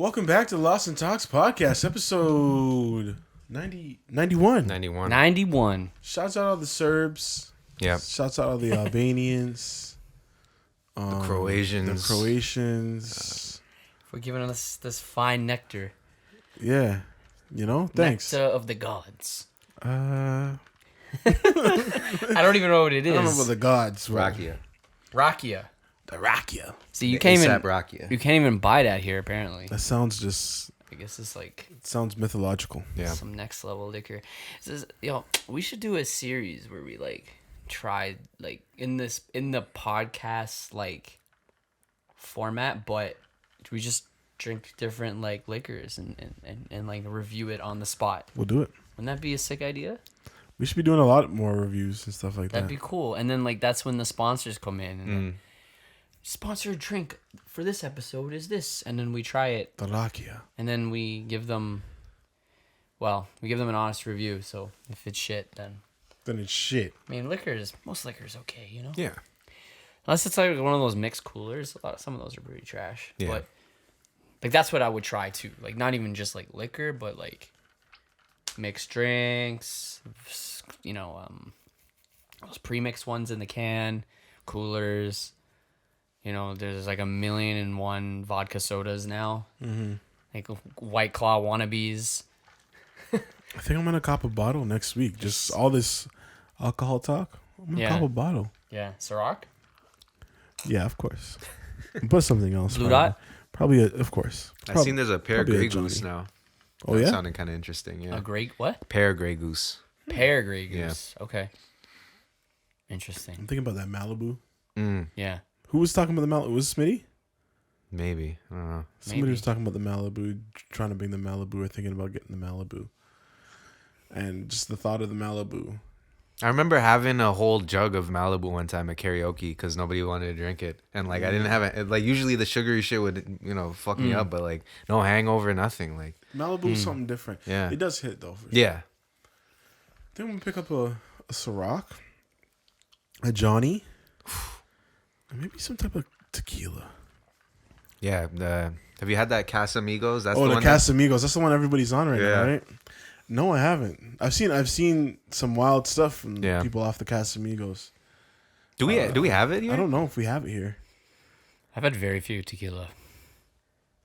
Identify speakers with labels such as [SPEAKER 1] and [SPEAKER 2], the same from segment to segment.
[SPEAKER 1] Welcome back to the Lost and Talks podcast, episode 91.
[SPEAKER 2] 91.
[SPEAKER 1] Shouts out all the Serbs.
[SPEAKER 3] Yeah.
[SPEAKER 1] Shouts out all the Albanians.
[SPEAKER 3] The Croatians.
[SPEAKER 2] For giving us this fine nectar.
[SPEAKER 1] Yeah. You know, thanks.
[SPEAKER 2] Nectar of the gods.
[SPEAKER 1] I
[SPEAKER 2] I don't even know what it is.
[SPEAKER 1] don't know about the gods.
[SPEAKER 3] Rakia.
[SPEAKER 2] Rakia.
[SPEAKER 1] The Rakia.
[SPEAKER 2] See, you can't even
[SPEAKER 3] Rakia.
[SPEAKER 2] you can't even buy that here. Apparently,
[SPEAKER 1] That sounds just,
[SPEAKER 2] I guess it's like
[SPEAKER 1] it sounds mythological.
[SPEAKER 3] Yeah.
[SPEAKER 2] some next level liquor. This is, we should do a series where we like try like in the podcast like format, but we just drink different like liquors and like review it on the spot.
[SPEAKER 1] We'll do it.
[SPEAKER 2] Wouldn't that be a sick idea?
[SPEAKER 1] We should be doing a lot more reviews and stuff like
[SPEAKER 2] That'd
[SPEAKER 1] that.
[SPEAKER 2] be cool. And then like that's when the sponsors come in and then, sponsored drink for this episode is this, and then we try it
[SPEAKER 1] The Rakia.
[SPEAKER 2] and then we give them an honest review. So if it's shit, then
[SPEAKER 1] Then it's shit.
[SPEAKER 2] I mean most liquor is okay, you know?
[SPEAKER 3] Yeah.
[SPEAKER 2] Unless it's like one of those mixed coolers. Some of those are pretty trash.
[SPEAKER 3] Yeah.
[SPEAKER 2] But like that's what I would try too. Like not even just like liquor, but like mixed drinks, those pre-mixed ones in the can, coolers. You know, there's like 1,000,001 vodka sodas now. Mm-hmm. Like White Claw wannabes.
[SPEAKER 1] I think I'm going to cop a bottle next week. Just all this alcohol talk. I'm going to cop a bottle.
[SPEAKER 2] Yeah. Ciroc?
[SPEAKER 1] Yeah, of course. But something else.
[SPEAKER 2] Blue
[SPEAKER 1] probably.
[SPEAKER 2] Dot?
[SPEAKER 1] Probably, of course.
[SPEAKER 3] I've seen there's a pear
[SPEAKER 1] probably a
[SPEAKER 3] Grey
[SPEAKER 1] Johnny.
[SPEAKER 3] Goose now.
[SPEAKER 1] Oh,
[SPEAKER 3] That
[SPEAKER 1] yeah?
[SPEAKER 3] sounded kind of interesting, yeah.
[SPEAKER 2] A great what?
[SPEAKER 3] Pear Grey Goose.
[SPEAKER 2] Pear Grey
[SPEAKER 3] Yeah.
[SPEAKER 2] Goose. Okay. Interesting.
[SPEAKER 1] I'm thinking about that Malibu.
[SPEAKER 2] Yeah.
[SPEAKER 1] Who was talking about the Malibu? Was it Smitty?
[SPEAKER 3] Maybe. I don't know.
[SPEAKER 1] Somebody
[SPEAKER 2] Maybe.
[SPEAKER 1] was talking about the Malibu, trying to bring the Malibu or thinking about getting the Malibu. And just the thought of the Malibu.
[SPEAKER 3] I remember having a whole jug of Malibu one time at karaoke because nobody wanted to drink it. And, like, I didn't have it. Like, usually the sugary shit would, fuck me up. But, like, no hangover, nothing. Like,
[SPEAKER 1] Malibu is something different.
[SPEAKER 3] Yeah.
[SPEAKER 1] It does hit, though. For sure.
[SPEAKER 3] yeah.
[SPEAKER 1] I think I'm going to pick up a Ciroc, a Johnny, and maybe some type of tequila.
[SPEAKER 3] Yeah. Have you had that Casamigos? That's
[SPEAKER 1] The
[SPEAKER 3] one
[SPEAKER 1] Casamigos. That's the one everybody's on right now,
[SPEAKER 3] Yeah.
[SPEAKER 1] right? No, I haven't. I've seen some wild stuff from
[SPEAKER 3] Yeah.
[SPEAKER 1] people off the Casamigos.
[SPEAKER 3] Do we have it here?
[SPEAKER 1] I don't know if we have it here.
[SPEAKER 2] I've had very few tequila.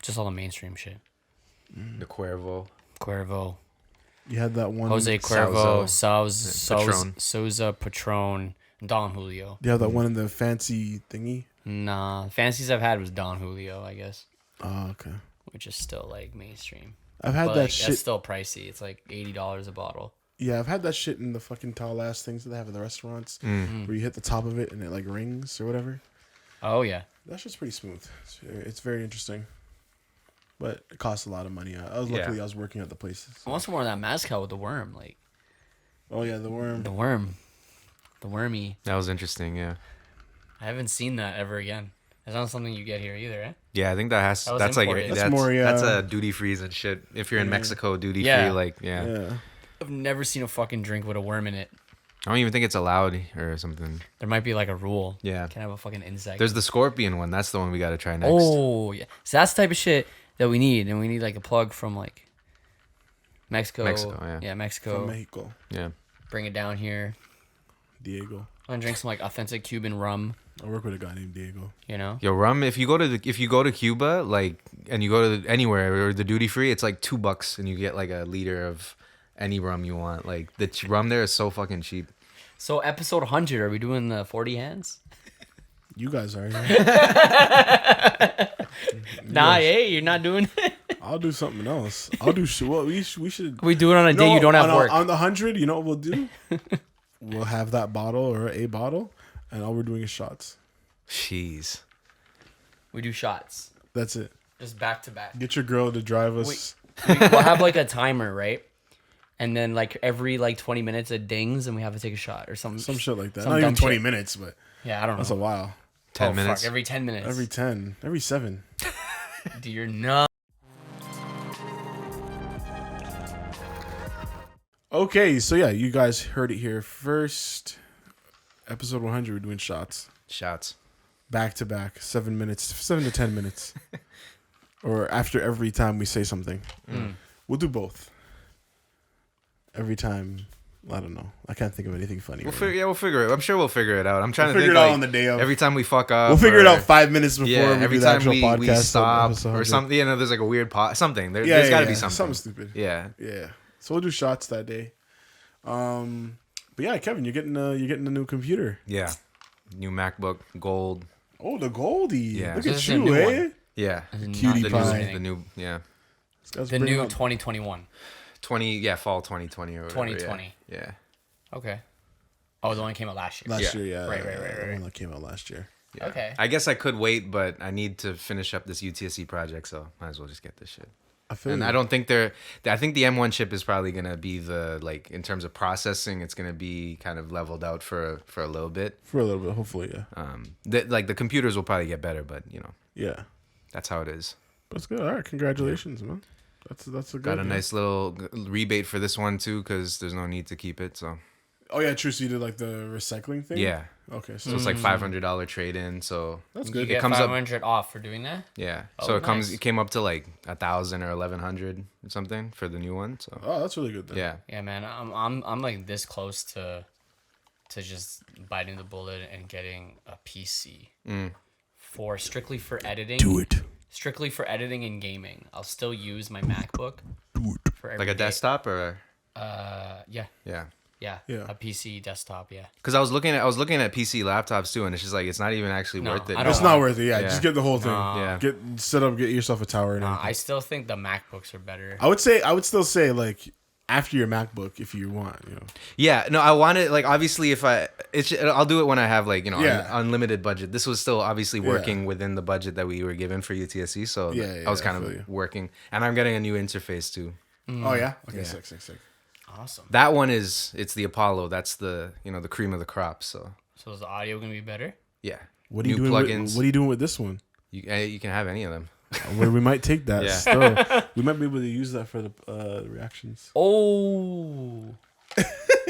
[SPEAKER 2] Just all the mainstream shit.
[SPEAKER 3] The Cuervo.
[SPEAKER 2] Cuervo.
[SPEAKER 1] You had that one.
[SPEAKER 2] Jose Cuervo,
[SPEAKER 3] Patron.
[SPEAKER 2] Souza, Patron, Don Julio.
[SPEAKER 1] You have that one in the fancy thingy.
[SPEAKER 2] Nah, fancies I've had was Don Julio, I guess,
[SPEAKER 1] Oh, okay.
[SPEAKER 2] which is still like mainstream.
[SPEAKER 1] I've had
[SPEAKER 2] But
[SPEAKER 1] that
[SPEAKER 2] like,
[SPEAKER 1] shit.
[SPEAKER 2] that's still pricey. It's like $80 a bottle.
[SPEAKER 1] Yeah, I've had that shit in the fucking tall ass things that they have at the restaurants where you hit the top of it and it like rings or whatever.
[SPEAKER 2] Oh yeah,
[SPEAKER 1] That shit's pretty smooth. It's very interesting. But it costs a lot of money. I was working at the places.
[SPEAKER 2] I want some more of that mezcal with the worm, like
[SPEAKER 1] Oh yeah, the worm.
[SPEAKER 2] the wormy.
[SPEAKER 3] That was interesting, yeah.
[SPEAKER 2] I haven't seen that ever again. It's not something you get here either, eh?
[SPEAKER 3] Yeah, I think
[SPEAKER 2] That was
[SPEAKER 3] that's like
[SPEAKER 2] imported.
[SPEAKER 1] That's more, yeah.
[SPEAKER 3] that's a duty frees and shit. If you're in Mexico, duty free,
[SPEAKER 2] Yeah.
[SPEAKER 3] like yeah.
[SPEAKER 1] Yeah.
[SPEAKER 2] I've never seen a fucking drink with a worm in it.
[SPEAKER 3] I don't even think it's allowed or something.
[SPEAKER 2] There might be like a rule.
[SPEAKER 3] Yeah.
[SPEAKER 2] Can't have a fucking insect.
[SPEAKER 3] There's the scorpion one. That's the one we got to try next.
[SPEAKER 2] Oh yeah, so that's the type of shit that we need, and we need like a plug from like Mexico. Mexico.
[SPEAKER 1] From Mexico.
[SPEAKER 3] Yeah.
[SPEAKER 2] Bring it down here.
[SPEAKER 1] Diego.
[SPEAKER 2] I'm gonna drink some like authentic Cuban rum.
[SPEAKER 1] I work with a guy named Diego.
[SPEAKER 2] You know.
[SPEAKER 3] Yo, rum. If you go to Cuba, like, and you go to anywhere or the duty free, it's like $2 and you get like a liter of any rum you want. Like the rum there is so fucking cheap.
[SPEAKER 2] So episode 100, are we doing the 40 hands?
[SPEAKER 1] You guys are. Yeah.
[SPEAKER 2] Nah, hey, you're not doing it.
[SPEAKER 1] I'll do something else. I'll do shit. Well, we should.
[SPEAKER 2] We do it on a day you don't have work.
[SPEAKER 1] On the 100, you know what we'll do? We'll have that bottle or a bottle, and all we're doing is shots.
[SPEAKER 3] Jeez.
[SPEAKER 2] We do shots,
[SPEAKER 1] That's it.
[SPEAKER 2] just back to back.
[SPEAKER 1] Get your girl to drive us.
[SPEAKER 2] We'll have like a timer, right? And then like every like 20 minutes it dings and we have to take a shot or some
[SPEAKER 1] Some shit like that.
[SPEAKER 2] some
[SPEAKER 1] Not even
[SPEAKER 2] dumb
[SPEAKER 1] 20
[SPEAKER 2] shit.
[SPEAKER 1] minutes, but
[SPEAKER 2] Yeah, I don't know.
[SPEAKER 1] that's a while.
[SPEAKER 3] 10 minutes.
[SPEAKER 2] Fuck, every 10 minutes.
[SPEAKER 1] Every 10. Every 7.
[SPEAKER 2] Do you're nuts.
[SPEAKER 1] Okay, so yeah, you guys heard it here first. Episode 100, we're doing shots.
[SPEAKER 3] Shots.
[SPEAKER 1] Back to back. 7 minutes. 7 to 10 minutes. or after every time we say something. We'll do both. Every time. I don't know. I can't think of anything funny.
[SPEAKER 3] We'll figure it. I'm sure we'll figure it out. I'm trying to
[SPEAKER 1] figure
[SPEAKER 3] think
[SPEAKER 1] it out
[SPEAKER 3] like,
[SPEAKER 1] on the day of.
[SPEAKER 3] every time we fuck up.
[SPEAKER 1] We'll figure it out 5 minutes before we
[SPEAKER 3] every
[SPEAKER 1] do the
[SPEAKER 3] time
[SPEAKER 1] actual
[SPEAKER 3] we
[SPEAKER 1] podcast.
[SPEAKER 3] stop
[SPEAKER 1] episode.
[SPEAKER 3] or something. You know, there's like a weird something. There's got to be something.
[SPEAKER 1] Something stupid.
[SPEAKER 3] Yeah.
[SPEAKER 1] Yeah. So we'll do shots that day. But yeah, Kevin, you're getting a new computer.
[SPEAKER 3] Yeah. New MacBook, gold.
[SPEAKER 1] Oh, the Goldie.
[SPEAKER 3] Yeah.
[SPEAKER 1] Look
[SPEAKER 2] This
[SPEAKER 1] at
[SPEAKER 2] is a
[SPEAKER 1] you,
[SPEAKER 2] new
[SPEAKER 1] eh?
[SPEAKER 2] one.
[SPEAKER 3] Yeah.
[SPEAKER 1] Cutie
[SPEAKER 3] The
[SPEAKER 1] pie.
[SPEAKER 3] new, yeah.
[SPEAKER 1] This guy's
[SPEAKER 2] The
[SPEAKER 1] bringing
[SPEAKER 2] new
[SPEAKER 1] up
[SPEAKER 2] 2021.
[SPEAKER 3] Fall 2020 or whatever.
[SPEAKER 2] 2020.
[SPEAKER 3] Yeah.
[SPEAKER 2] Okay. Oh, the one came out last year.
[SPEAKER 1] last year, yeah.
[SPEAKER 2] Right.
[SPEAKER 1] The one that came out last year.
[SPEAKER 3] Yeah.
[SPEAKER 2] Okay.
[SPEAKER 3] I guess I could wait, but I need to finish up this UTSC project, so might as well just get this shit.
[SPEAKER 1] I feel
[SPEAKER 3] And
[SPEAKER 1] you.
[SPEAKER 3] I don't think I think the M1 chip is probably gonna be like in terms of processing, it's gonna be kind of leveled out for a little bit.
[SPEAKER 1] For a little bit, hopefully, yeah.
[SPEAKER 3] The computers will probably get better, but
[SPEAKER 1] Yeah.
[SPEAKER 3] that's how it is.
[SPEAKER 1] That's good. All right, congratulations, man. That's a good.
[SPEAKER 3] Got a nice little rebate for this one too, because there's no need to keep it. So
[SPEAKER 1] Oh yeah, true. So you did like the recycling thing.
[SPEAKER 3] yeah,
[SPEAKER 1] Okay,
[SPEAKER 3] so it's like $500 trade in. So
[SPEAKER 1] that's
[SPEAKER 2] You
[SPEAKER 1] good.
[SPEAKER 2] get
[SPEAKER 3] comes up-
[SPEAKER 2] 500 off for doing that?
[SPEAKER 3] yeah,
[SPEAKER 2] Oh,
[SPEAKER 3] so
[SPEAKER 2] nice.
[SPEAKER 3] it came up to like 1,000 or 1,100 or something for the new one. So
[SPEAKER 1] Oh, that's really good then.
[SPEAKER 3] yeah,
[SPEAKER 2] Yeah, man. I'm like this close to just biting the bullet and getting a PC strictly for editing.
[SPEAKER 1] Do it.
[SPEAKER 2] Strictly for editing and gaming. I'll still use my MacBook for every
[SPEAKER 3] like a
[SPEAKER 2] day.
[SPEAKER 3] desktop or
[SPEAKER 2] Yeah.
[SPEAKER 3] yeah.
[SPEAKER 1] Yeah.
[SPEAKER 2] A PC desktop. Yeah.
[SPEAKER 3] Because I was looking at PC laptops too, and it's just like it's not even actually
[SPEAKER 2] No,
[SPEAKER 3] worth it.
[SPEAKER 2] I don't
[SPEAKER 1] It's
[SPEAKER 2] want
[SPEAKER 1] not
[SPEAKER 2] it.
[SPEAKER 1] worth it. Yeah,
[SPEAKER 3] Yeah.
[SPEAKER 1] just get the whole thing.
[SPEAKER 3] Yeah.
[SPEAKER 1] Get yourself a tower and everything.
[SPEAKER 2] I still think the MacBooks are better.
[SPEAKER 1] I would still say like after your MacBook if you want,
[SPEAKER 3] Yeah, no, I want it like obviously I'll do it when I have like
[SPEAKER 1] Yeah.
[SPEAKER 3] unlimited budget. This was still obviously working within the budget that we were given for UTSC, so
[SPEAKER 1] Yeah,
[SPEAKER 3] I was
[SPEAKER 1] I
[SPEAKER 3] kind
[SPEAKER 1] feel you.
[SPEAKER 3] of working, and I'm getting a new interface too.
[SPEAKER 1] Oh yeah. Okay,
[SPEAKER 3] Yeah.
[SPEAKER 1] sick.
[SPEAKER 2] Awesome.
[SPEAKER 3] That one it's the Apollo. That's the the cream of the crop. So
[SPEAKER 2] So is the audio gonna be better?
[SPEAKER 3] yeah,
[SPEAKER 1] What are you
[SPEAKER 3] new
[SPEAKER 1] doing?
[SPEAKER 3] plugins.
[SPEAKER 1] What are you doing with this one?
[SPEAKER 3] You can have any of them.
[SPEAKER 1] Where we might take that.
[SPEAKER 3] Yeah.
[SPEAKER 1] Still, we might be able to use that for the reactions.
[SPEAKER 2] Oh.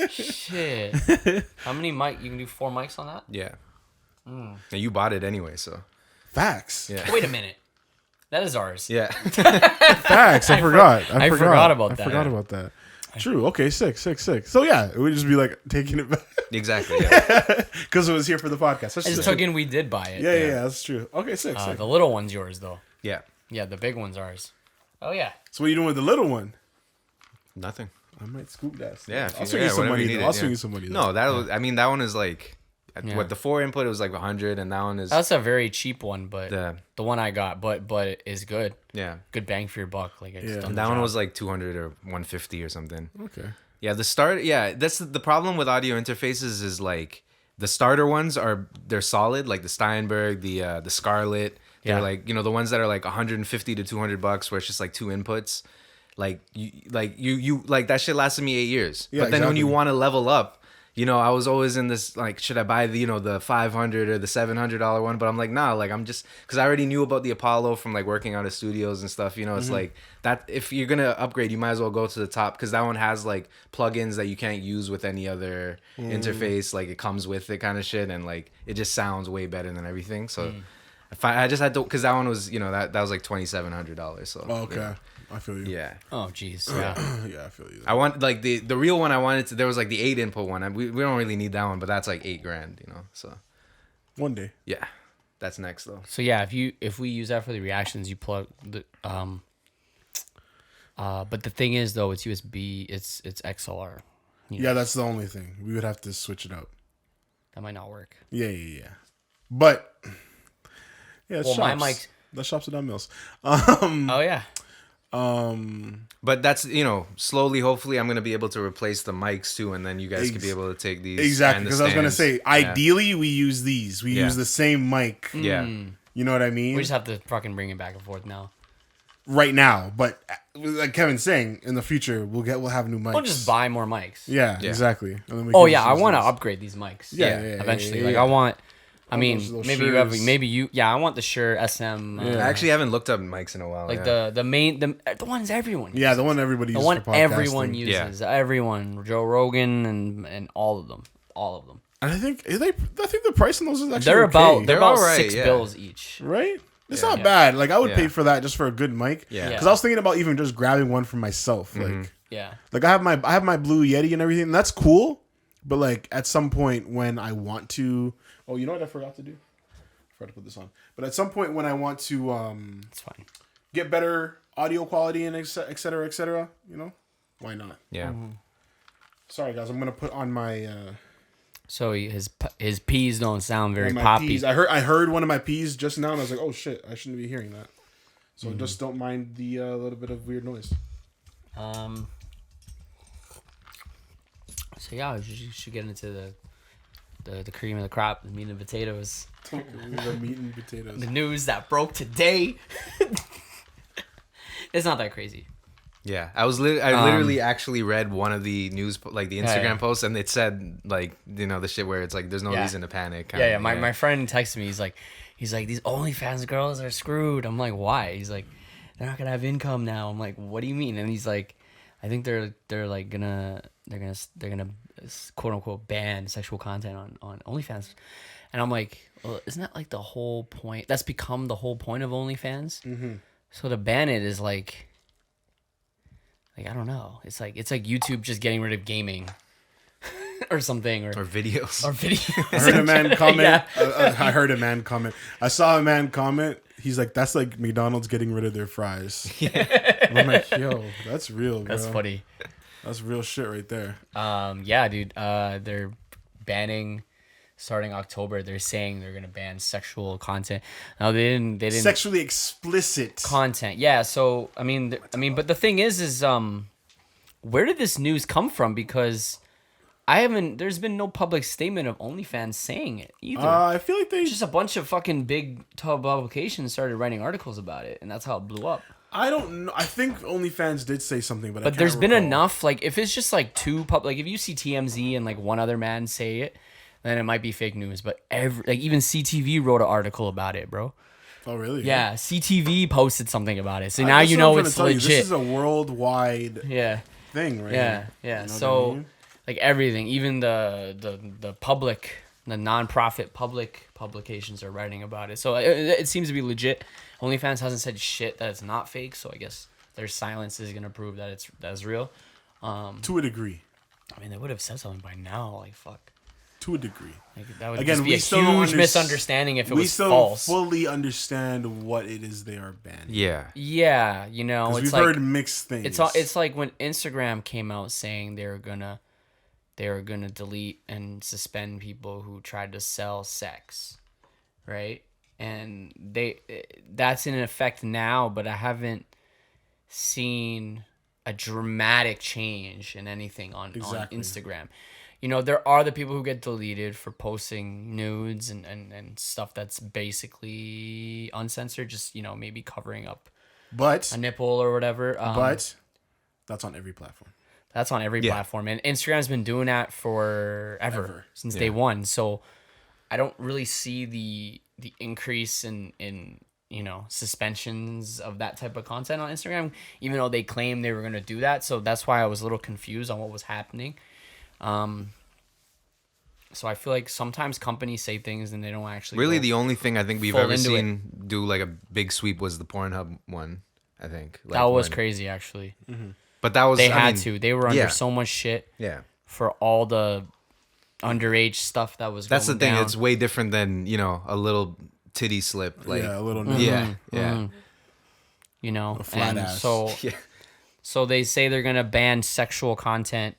[SPEAKER 2] Shit. How many mic? You can do 4 mics on that?
[SPEAKER 3] Yeah, and you bought it anyway, so
[SPEAKER 1] Facts.
[SPEAKER 3] yeah,
[SPEAKER 2] Wait a minute. That is ours.
[SPEAKER 3] yeah.
[SPEAKER 1] Facts. I forgot. I
[SPEAKER 2] forgot about
[SPEAKER 1] I
[SPEAKER 2] that.
[SPEAKER 1] forgot about that. True. Okay. Sick. So yeah, it would just be like taking it back
[SPEAKER 3] Exactly. Yeah.
[SPEAKER 1] because it was here for the podcast. That's
[SPEAKER 2] I just
[SPEAKER 1] just
[SPEAKER 2] took in we did buy it.
[SPEAKER 1] yeah. That's true. Okay. Sick.
[SPEAKER 2] The little one's yours though.
[SPEAKER 3] Yeah.
[SPEAKER 2] Yeah, the big one's ours. Oh yeah.
[SPEAKER 1] So what are you doing with the little one?
[SPEAKER 3] Nothing.
[SPEAKER 1] I might scoop that.
[SPEAKER 3] Yeah.
[SPEAKER 1] I'll swing you some
[SPEAKER 3] whatever
[SPEAKER 1] money.
[SPEAKER 3] need
[SPEAKER 1] Though.
[SPEAKER 3] it,
[SPEAKER 1] I'll swing
[SPEAKER 3] yeah.
[SPEAKER 1] you some money.
[SPEAKER 3] No, that was. I mean, that one is like,
[SPEAKER 2] Yeah.
[SPEAKER 3] what the 4 input it was like 100, and that one is
[SPEAKER 2] That's a very cheap one, but
[SPEAKER 3] the
[SPEAKER 2] the one I got, but it is good.
[SPEAKER 3] yeah.
[SPEAKER 2] Good bang for your buck. Like it's
[SPEAKER 1] Yeah.
[SPEAKER 2] done the
[SPEAKER 3] That one
[SPEAKER 2] job.
[SPEAKER 3] was like 200 or 150 or something.
[SPEAKER 1] Okay.
[SPEAKER 3] Yeah, that's the problem with audio interfaces is like the starter ones they're solid, like the Steinberg, the Scarlett. They're
[SPEAKER 2] Yeah.
[SPEAKER 3] like, the ones that are like 150 to $200 where it's just like 2 inputs. Like you like that shit lasted me 8 years.
[SPEAKER 1] Yeah,
[SPEAKER 3] but then when you
[SPEAKER 1] exactly.
[SPEAKER 3] want to level up, I was always in this like, should I buy the the $500 or the $700 one? But I'm like, nah, like I'm just because I already knew about the Apollo from like working out of studios and stuff. It's like that if you're gonna upgrade, you might as well go to the top because that one has like plugins that you can't use with any other interface. Like it comes with it kind of shit, and like it just sounds way better than everything. So I just had to because that one was that was like $2,700. So
[SPEAKER 1] Oh, okay. I feel you.
[SPEAKER 3] yeah.
[SPEAKER 2] Oh jeez. Yeah.
[SPEAKER 1] Yeah, I feel you.
[SPEAKER 3] I want like the real one. I wanted to. There was like the 8 input one. We don't really need that one, but that's like $8,000. So
[SPEAKER 1] One day.
[SPEAKER 3] yeah, that's next though.
[SPEAKER 2] So yeah, if we use that for the reactions, you plug the but the thing is though, it's USB, it's XLR.
[SPEAKER 1] Yeah, that's the only thing. We would have to switch it up.
[SPEAKER 2] That might not work.
[SPEAKER 1] Yeah. But yeah, it's
[SPEAKER 2] Well, my
[SPEAKER 1] shops.
[SPEAKER 2] mic's-
[SPEAKER 1] The shops are done mills.
[SPEAKER 2] Oh yeah.
[SPEAKER 3] But that's slowly. Hopefully, I'm gonna be able to replace the mics too, and then you guys could be able to take these
[SPEAKER 1] Exactly,
[SPEAKER 3] and the
[SPEAKER 1] because I was gonna say,
[SPEAKER 3] stands. Yeah.
[SPEAKER 1] ideally we use these. We
[SPEAKER 3] Yeah.
[SPEAKER 1] use the same mic.
[SPEAKER 3] Yeah.
[SPEAKER 1] You know what I mean?
[SPEAKER 2] We just have to fucking bring it back and forth now.
[SPEAKER 1] Right now, but like Kevin's saying, in the future we'll have new mics.
[SPEAKER 2] We'll just buy more mics.
[SPEAKER 1] Yeah,
[SPEAKER 3] Yeah.
[SPEAKER 1] exactly. And then we
[SPEAKER 2] Oh
[SPEAKER 1] can
[SPEAKER 2] yeah,
[SPEAKER 1] just
[SPEAKER 2] I
[SPEAKER 1] use
[SPEAKER 2] want to
[SPEAKER 1] these.
[SPEAKER 2] upgrade these mics.
[SPEAKER 1] Yeah,
[SPEAKER 2] Eventually,
[SPEAKER 1] yeah,
[SPEAKER 2] like
[SPEAKER 1] yeah.
[SPEAKER 2] I want. I
[SPEAKER 1] All
[SPEAKER 2] mean,
[SPEAKER 1] those
[SPEAKER 2] maybe you have.
[SPEAKER 1] Sures.
[SPEAKER 2] Maybe you. Yeah, I want the Shure SM.
[SPEAKER 1] Yeah.
[SPEAKER 3] I actually haven't looked up mics in a while.
[SPEAKER 2] Like
[SPEAKER 3] yeah.
[SPEAKER 2] the main the ones everyone.
[SPEAKER 1] Yeah, the one everybody
[SPEAKER 2] The
[SPEAKER 1] uses
[SPEAKER 2] one
[SPEAKER 1] for
[SPEAKER 2] everyone
[SPEAKER 1] podcasting.
[SPEAKER 2] uses. Everyone. Joe Rogan and all of them. All of them.
[SPEAKER 1] And I think the price on those is actually
[SPEAKER 2] They're
[SPEAKER 1] okay.
[SPEAKER 2] about
[SPEAKER 3] They're all right,
[SPEAKER 2] $6
[SPEAKER 3] yeah.
[SPEAKER 2] bills each.
[SPEAKER 1] right. It's not bad. Like I would
[SPEAKER 3] Yeah.
[SPEAKER 1] pay for that just for a good mic.
[SPEAKER 3] Yeah.
[SPEAKER 1] Because I was thinking about even just grabbing one for myself. Like
[SPEAKER 2] Yeah.
[SPEAKER 1] I have my Blue Yeti and everything. And that's cool. But like at some point when I want to, oh, you know what I forgot to do? I forgot to put this on. But at some point when I want to
[SPEAKER 2] It's fine.
[SPEAKER 1] get better audio quality and et cetera, you know, why not?
[SPEAKER 3] Yeah.
[SPEAKER 1] Sorry guys, I'm gonna put on my
[SPEAKER 2] So his P's don't sound very
[SPEAKER 1] my
[SPEAKER 2] poppy.
[SPEAKER 1] P's. I heard one of my P's just now and I was like, oh shit, I shouldn't be hearing that. So just don't mind the little bit of weird noise.
[SPEAKER 2] So yeah, you should get into the cream of the crop, the meat and potatoes.
[SPEAKER 1] The meat and potatoes.
[SPEAKER 2] The news that broke today. It's not that crazy.
[SPEAKER 3] Yeah, I literally actually read one of the news, like the Instagram
[SPEAKER 2] yeah.
[SPEAKER 3] posts, and it said like, you know, the shit where it's like there's no
[SPEAKER 2] Yeah.
[SPEAKER 3] reason to panic.
[SPEAKER 2] Yeah. My friend texted me. He's like, these OnlyFans girls are screwed. I'm like, why? He's like, they're not gonna have income now. I'm like, what do you mean? And he's like, I think they're like gonna quote unquote ban sexual content on OnlyFans. And I'm like, well, isn't that like the whole point? That's become the whole point of OnlyFans. Mm-hmm. So to ban it is like I don't know. It's like YouTube just getting rid of gaming, or something, or
[SPEAKER 3] videos.
[SPEAKER 1] I heard a man comment.
[SPEAKER 2] Yeah.
[SPEAKER 1] I heard a man comment. I saw a man comment. He's like, "That's like McDonald's getting rid of their fries." Yeah. And I'm like, "Yo, that's real, bro.
[SPEAKER 2] That's funny.
[SPEAKER 1] That's real shit right there."
[SPEAKER 2] Yeah, dude. They're banning. Starting October, they're saying they're gonna ban sexual content. Now they didn't
[SPEAKER 1] Sexually explicit
[SPEAKER 2] content. Yeah. So I mean, but the thing is, where did this news come from? Because there's been no public statement of OnlyFans saying it either.
[SPEAKER 1] I feel like they
[SPEAKER 2] Just a bunch of fucking big tub publications started writing articles about it, and that's how it blew up.
[SPEAKER 1] I don't know. I think OnlyFans did say something, but I can't
[SPEAKER 2] there's been
[SPEAKER 1] recall.
[SPEAKER 2] enough. Like, if it's just like two like if you see TMZ and like one other man say it, then it might be fake news. But even CTV wrote an article about it, bro.
[SPEAKER 1] Oh really?
[SPEAKER 2] Yeah, CTV posted something about it. So
[SPEAKER 1] That's
[SPEAKER 2] now
[SPEAKER 1] what
[SPEAKER 2] you
[SPEAKER 1] I'm
[SPEAKER 2] know
[SPEAKER 1] trying
[SPEAKER 2] it's
[SPEAKER 1] to tell you.
[SPEAKER 2] legit.
[SPEAKER 1] This is a worldwide
[SPEAKER 2] Yeah.
[SPEAKER 1] thing, right?
[SPEAKER 2] Yeah, yeah.
[SPEAKER 1] You know what
[SPEAKER 2] So,
[SPEAKER 1] I mean?
[SPEAKER 2] like everything, even the public, the non-profit public publications are writing about it. So it seems to be legit. OnlyFans hasn't said shit that it's not fake. So I guess their silence is gonna prove that that's real.
[SPEAKER 1] To a degree.
[SPEAKER 2] I mean, they would have said something by now. Like fuck.
[SPEAKER 1] To a degree.
[SPEAKER 2] Like, that would
[SPEAKER 1] Again,
[SPEAKER 2] just be
[SPEAKER 1] we
[SPEAKER 2] a
[SPEAKER 1] still don't
[SPEAKER 2] huge misunderstanding if it
[SPEAKER 1] we
[SPEAKER 2] was
[SPEAKER 1] still
[SPEAKER 2] false.
[SPEAKER 1] fully understand what it is they are banning.
[SPEAKER 3] Yeah.
[SPEAKER 2] Yeah, you know,
[SPEAKER 1] Because
[SPEAKER 2] it's
[SPEAKER 1] we've
[SPEAKER 2] like
[SPEAKER 1] heard mixed things.
[SPEAKER 2] it's like when Instagram came out saying they were gonna delete and suspend people who tried to sell sex, right? And that's in effect now, but I haven't seen a dramatic change in anything on Instagram. You know, there are the people who get deleted for posting nudes and stuff that's basically uncensored, just, you know, maybe covering up
[SPEAKER 1] but
[SPEAKER 2] a nipple or whatever.
[SPEAKER 1] but that's on every platform.
[SPEAKER 2] That's on every platform. And Instagram's been doing that forever, since day one. So I don't really see the increase in you know, suspensions of that type of content on Instagram, even though they claim they were going to do that. So that's why I was a little confused on what was happening. So I feel like sometimes companies say things and they don't actually
[SPEAKER 3] Really, the only thing I think we've
[SPEAKER 2] full
[SPEAKER 3] ever
[SPEAKER 2] into
[SPEAKER 3] seen do like a big sweep was the Pornhub one. I think like
[SPEAKER 2] that was
[SPEAKER 3] when-
[SPEAKER 2] crazy, actually.
[SPEAKER 3] But that was
[SPEAKER 2] They
[SPEAKER 3] I
[SPEAKER 2] had
[SPEAKER 3] mean,
[SPEAKER 2] to. They were under
[SPEAKER 3] yeah.
[SPEAKER 2] so much shit
[SPEAKER 3] Yeah.
[SPEAKER 2] for all the underage stuff that was
[SPEAKER 3] That's the
[SPEAKER 2] going
[SPEAKER 3] thing.
[SPEAKER 2] down.
[SPEAKER 3] It's way different than, you know, a little titty slip. Like
[SPEAKER 1] Yeah, a little
[SPEAKER 3] yeah, yeah.
[SPEAKER 2] You know,
[SPEAKER 1] flat
[SPEAKER 2] and
[SPEAKER 1] ass.
[SPEAKER 3] Yeah.
[SPEAKER 2] so they say they're gonna ban sexual content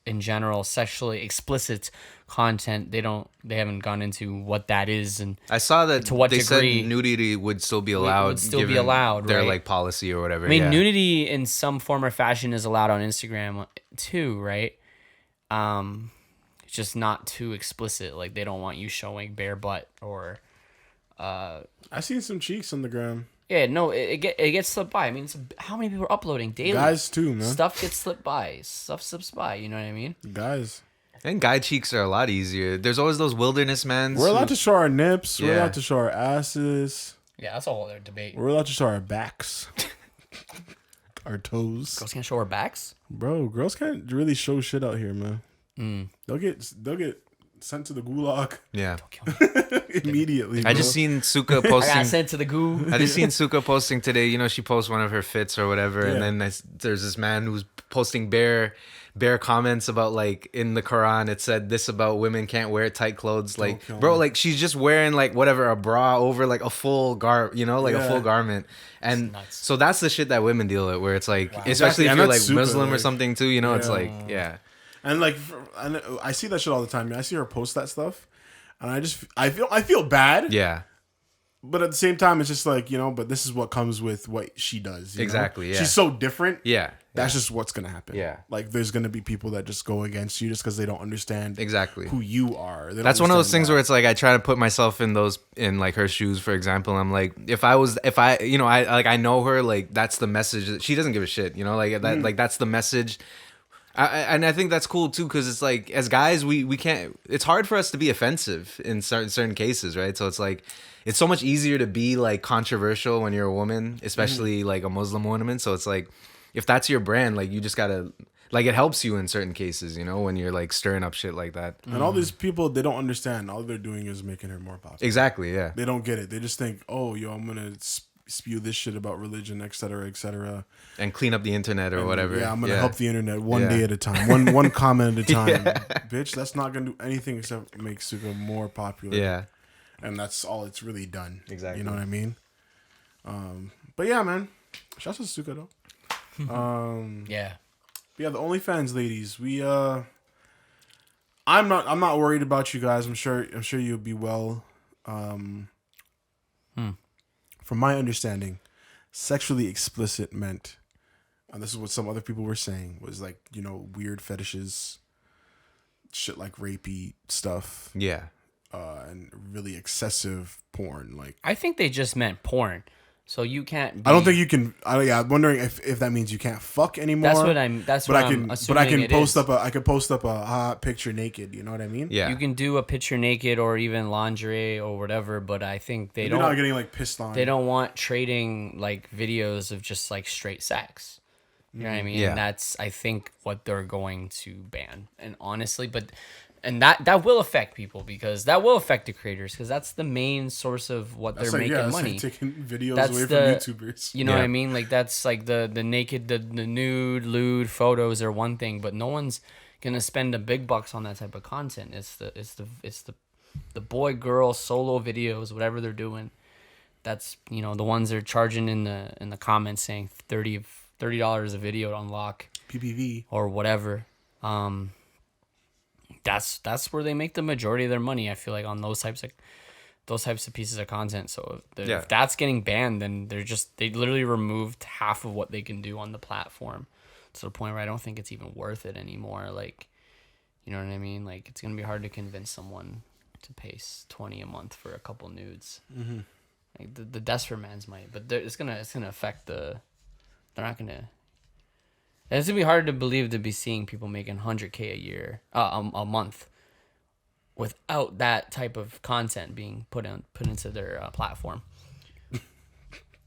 [SPEAKER 2] in general, sexually explicit content. They haven't gone into what that is, and
[SPEAKER 3] I saw that
[SPEAKER 2] To what
[SPEAKER 3] they
[SPEAKER 2] degree
[SPEAKER 3] said nudity would still be allowed.
[SPEAKER 2] would still be
[SPEAKER 3] given
[SPEAKER 2] allowed,
[SPEAKER 3] their
[SPEAKER 2] right?
[SPEAKER 3] like policy or whatever.
[SPEAKER 2] I mean,
[SPEAKER 3] yeah.
[SPEAKER 2] nudity in some form or fashion is allowed on Instagram too, right? It's just not too explicit. Like, they don't want you showing bare butt or
[SPEAKER 1] I seen some cheeks on the gram.
[SPEAKER 2] yeah, no, it gets slipped by. I mean, how many people are uploading daily?
[SPEAKER 1] Guys too, man.
[SPEAKER 2] Stuff gets slipped by. Stuff slips by. You know what I mean?
[SPEAKER 1] Guys.
[SPEAKER 3] And guy cheeks are a lot easier. There's always those wilderness men.
[SPEAKER 1] We're allowed to show our nips. We're
[SPEAKER 3] Yeah.
[SPEAKER 1] allowed to show our asses.
[SPEAKER 2] Yeah, that's a whole other debate.
[SPEAKER 1] We're allowed to show our backs. Our toes.
[SPEAKER 2] Girls can't show our backs.
[SPEAKER 1] Bro, girls can't really show shit out here, man. They'll get sent to the gulag
[SPEAKER 3] Yeah.
[SPEAKER 1] immediately.
[SPEAKER 3] I
[SPEAKER 1] bro.
[SPEAKER 3] just seen Suka
[SPEAKER 2] I got
[SPEAKER 3] posting.
[SPEAKER 2] sent to the goo.
[SPEAKER 3] I just seen Suka posting today. You know, she posts one of her fits or whatever,
[SPEAKER 1] Yeah.
[SPEAKER 3] and then there's this man who's posting bare comments about like in the Quran it said this about women can't wear tight clothes. Like,
[SPEAKER 1] kill
[SPEAKER 3] bro,
[SPEAKER 1] me.
[SPEAKER 3] like she's just wearing like whatever a bra over like a full you know, like a
[SPEAKER 1] Yeah.
[SPEAKER 3] full garment. And
[SPEAKER 2] nuts.
[SPEAKER 3] so that's the shit that women deal with, where it's like, especially
[SPEAKER 1] Exactly,
[SPEAKER 3] if
[SPEAKER 1] and
[SPEAKER 3] you're like
[SPEAKER 1] that's Suka,
[SPEAKER 3] Muslim or
[SPEAKER 1] like,
[SPEAKER 3] something too. You know, it's
[SPEAKER 1] yeah.
[SPEAKER 3] like, yeah,
[SPEAKER 1] And like, and I see that shit all the time. I see her post that stuff, and I feel bad.
[SPEAKER 3] yeah.
[SPEAKER 1] But at the same time, it's just like, but this is what comes with what she does. you know?
[SPEAKER 3] Exactly, yeah.
[SPEAKER 1] She's so different.
[SPEAKER 3] Yeah.
[SPEAKER 1] That's just what's gonna happen.
[SPEAKER 3] Yeah.
[SPEAKER 1] Like, there's gonna be people that just go against you just because they don't understand
[SPEAKER 3] Exactly.
[SPEAKER 1] who you are. They don't
[SPEAKER 3] That's one of those
[SPEAKER 1] understand
[SPEAKER 3] things where it's like I try to put myself in like her shoes, for example. I'm like, if I know her, like that's the message that she doesn't give a shit, like that, like that's the message. And I think that's cool too, because it's like as guys, we can't. It's hard for us to be offensive in certain cases, right? So it's like it's so much easier to be like controversial when you're a woman, especially like a Muslim woman. So it's like if that's your brand, like you just gotta. Like it helps you in certain cases, when you're like stirring up shit like that.
[SPEAKER 1] And all these people, they don't understand. All they're doing is making her more popular.
[SPEAKER 3] Exactly, yeah.
[SPEAKER 1] They don't get it. They just think, oh, I'm gonna spew this shit about religion, etc., etc.
[SPEAKER 3] And clean up the internet or whatever.
[SPEAKER 1] Yeah, I'm gonna help the internet one
[SPEAKER 3] Yeah.
[SPEAKER 1] day at a time, one comment at a time. Bitch, that's not gonna do anything except make Suka more popular.
[SPEAKER 3] Yeah.
[SPEAKER 1] And that's all it's really done.
[SPEAKER 3] Exactly.
[SPEAKER 1] You know what I mean? But yeah, man. Shout out to Suka though.
[SPEAKER 2] Yeah.
[SPEAKER 1] Yeah, the OnlyFans ladies. I'm not worried about you guys. I'm sure you'll be well. From my understanding, sexually explicit meant, and this is what some other people were saying, was like, weird fetishes, shit like rapey stuff,
[SPEAKER 3] Yeah.
[SPEAKER 1] and really excessive porn. Like,
[SPEAKER 2] I think they just meant porn. So you can't.
[SPEAKER 1] I don't think you can. I'm wondering if that means you can't fuck anymore.
[SPEAKER 2] That's what I'm assuming.
[SPEAKER 1] I can post
[SPEAKER 2] up.
[SPEAKER 1] I could post up a hot picture naked. You know what I mean?
[SPEAKER 3] Yeah.
[SPEAKER 2] You can do a picture naked or even lingerie or whatever, but I think
[SPEAKER 1] You're not getting like pissed on.
[SPEAKER 2] they don't want trading like videos of just like straight sex. You know what I mean?
[SPEAKER 3] Yeah.
[SPEAKER 2] And that's I think what they're going to ban. And honestly, and that will affect people because that will affect the creators because that's the main source of what they're making money.
[SPEAKER 1] Like taking videos
[SPEAKER 2] That's
[SPEAKER 1] away
[SPEAKER 2] the-
[SPEAKER 1] from YouTubers.
[SPEAKER 2] You know what
[SPEAKER 3] Yeah.
[SPEAKER 2] I mean? Like that's like the naked, the nude, lewd photos are one thing, but no one's gonna spend the big bucks on that type of content. It's the boy girl solo videos, whatever they're doing. That's the ones they're charging in the comments saying $30 a video to unlock
[SPEAKER 1] PPV.
[SPEAKER 2] or whatever. That's where they make the majority of their money. I feel like on those types of pieces of content. So if that's getting banned, then they literally removed half of what they can do on the platform to the point where I don't think it's even worth it anymore. Like, you know what I mean? Like it's gonna be hard to convince someone to pay $20 a month for a couple nudes. Mm-hmm. Like the desperate man's might, but it's gonna affect the. They're not gonna. It's gonna be hard to believe to be seeing people making $100K a year, a month, without that type of content being put into their platform.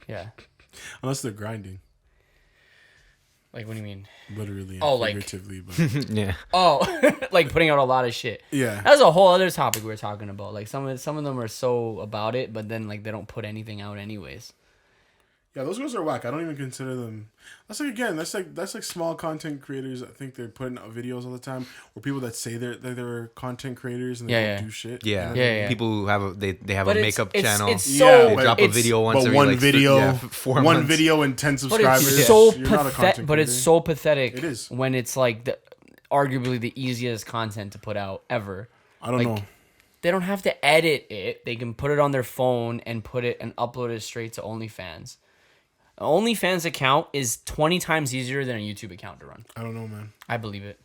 [SPEAKER 2] Yeah.
[SPEAKER 1] Unless they're grinding.
[SPEAKER 2] Like, what do you mean?
[SPEAKER 1] Literally and
[SPEAKER 2] like-
[SPEAKER 1] figuratively. But
[SPEAKER 3] Yeah.
[SPEAKER 2] Oh, like putting out a lot of shit.
[SPEAKER 1] yeah.
[SPEAKER 2] That's a whole other topic we're talking about. Like some of them are so about it, but then like they don't put anything out anyways.
[SPEAKER 1] Yeah, those girls are whack. I don't even consider them. That's like small content creators. I think they're putting out videos all the time, or people that say they're content creators and they don't do shit.
[SPEAKER 3] Yeah.
[SPEAKER 2] Yeah.
[SPEAKER 3] People who have they have
[SPEAKER 2] But
[SPEAKER 3] a
[SPEAKER 2] it's-
[SPEAKER 3] makeup
[SPEAKER 2] it's-
[SPEAKER 3] channel.
[SPEAKER 2] it's so-
[SPEAKER 3] They drop a
[SPEAKER 2] it's-
[SPEAKER 3] video once
[SPEAKER 1] But
[SPEAKER 3] every
[SPEAKER 1] one
[SPEAKER 3] like,
[SPEAKER 1] video,
[SPEAKER 3] 4
[SPEAKER 1] one
[SPEAKER 3] months.
[SPEAKER 1] video and 10
[SPEAKER 2] But
[SPEAKER 1] subscribers.
[SPEAKER 2] it's so
[SPEAKER 1] You're not a
[SPEAKER 2] pathetic.
[SPEAKER 1] content
[SPEAKER 2] But it's
[SPEAKER 1] creator.
[SPEAKER 2] so pathetic.
[SPEAKER 1] It is.
[SPEAKER 2] When it's like arguably the easiest content to put out ever.
[SPEAKER 1] I don't know.
[SPEAKER 2] They don't have to edit it. They can put it on their phone and upload it straight to OnlyFans. An OnlyFans account is 20 times easier than a YouTube account to run.
[SPEAKER 1] I don't know, man.
[SPEAKER 2] I believe it.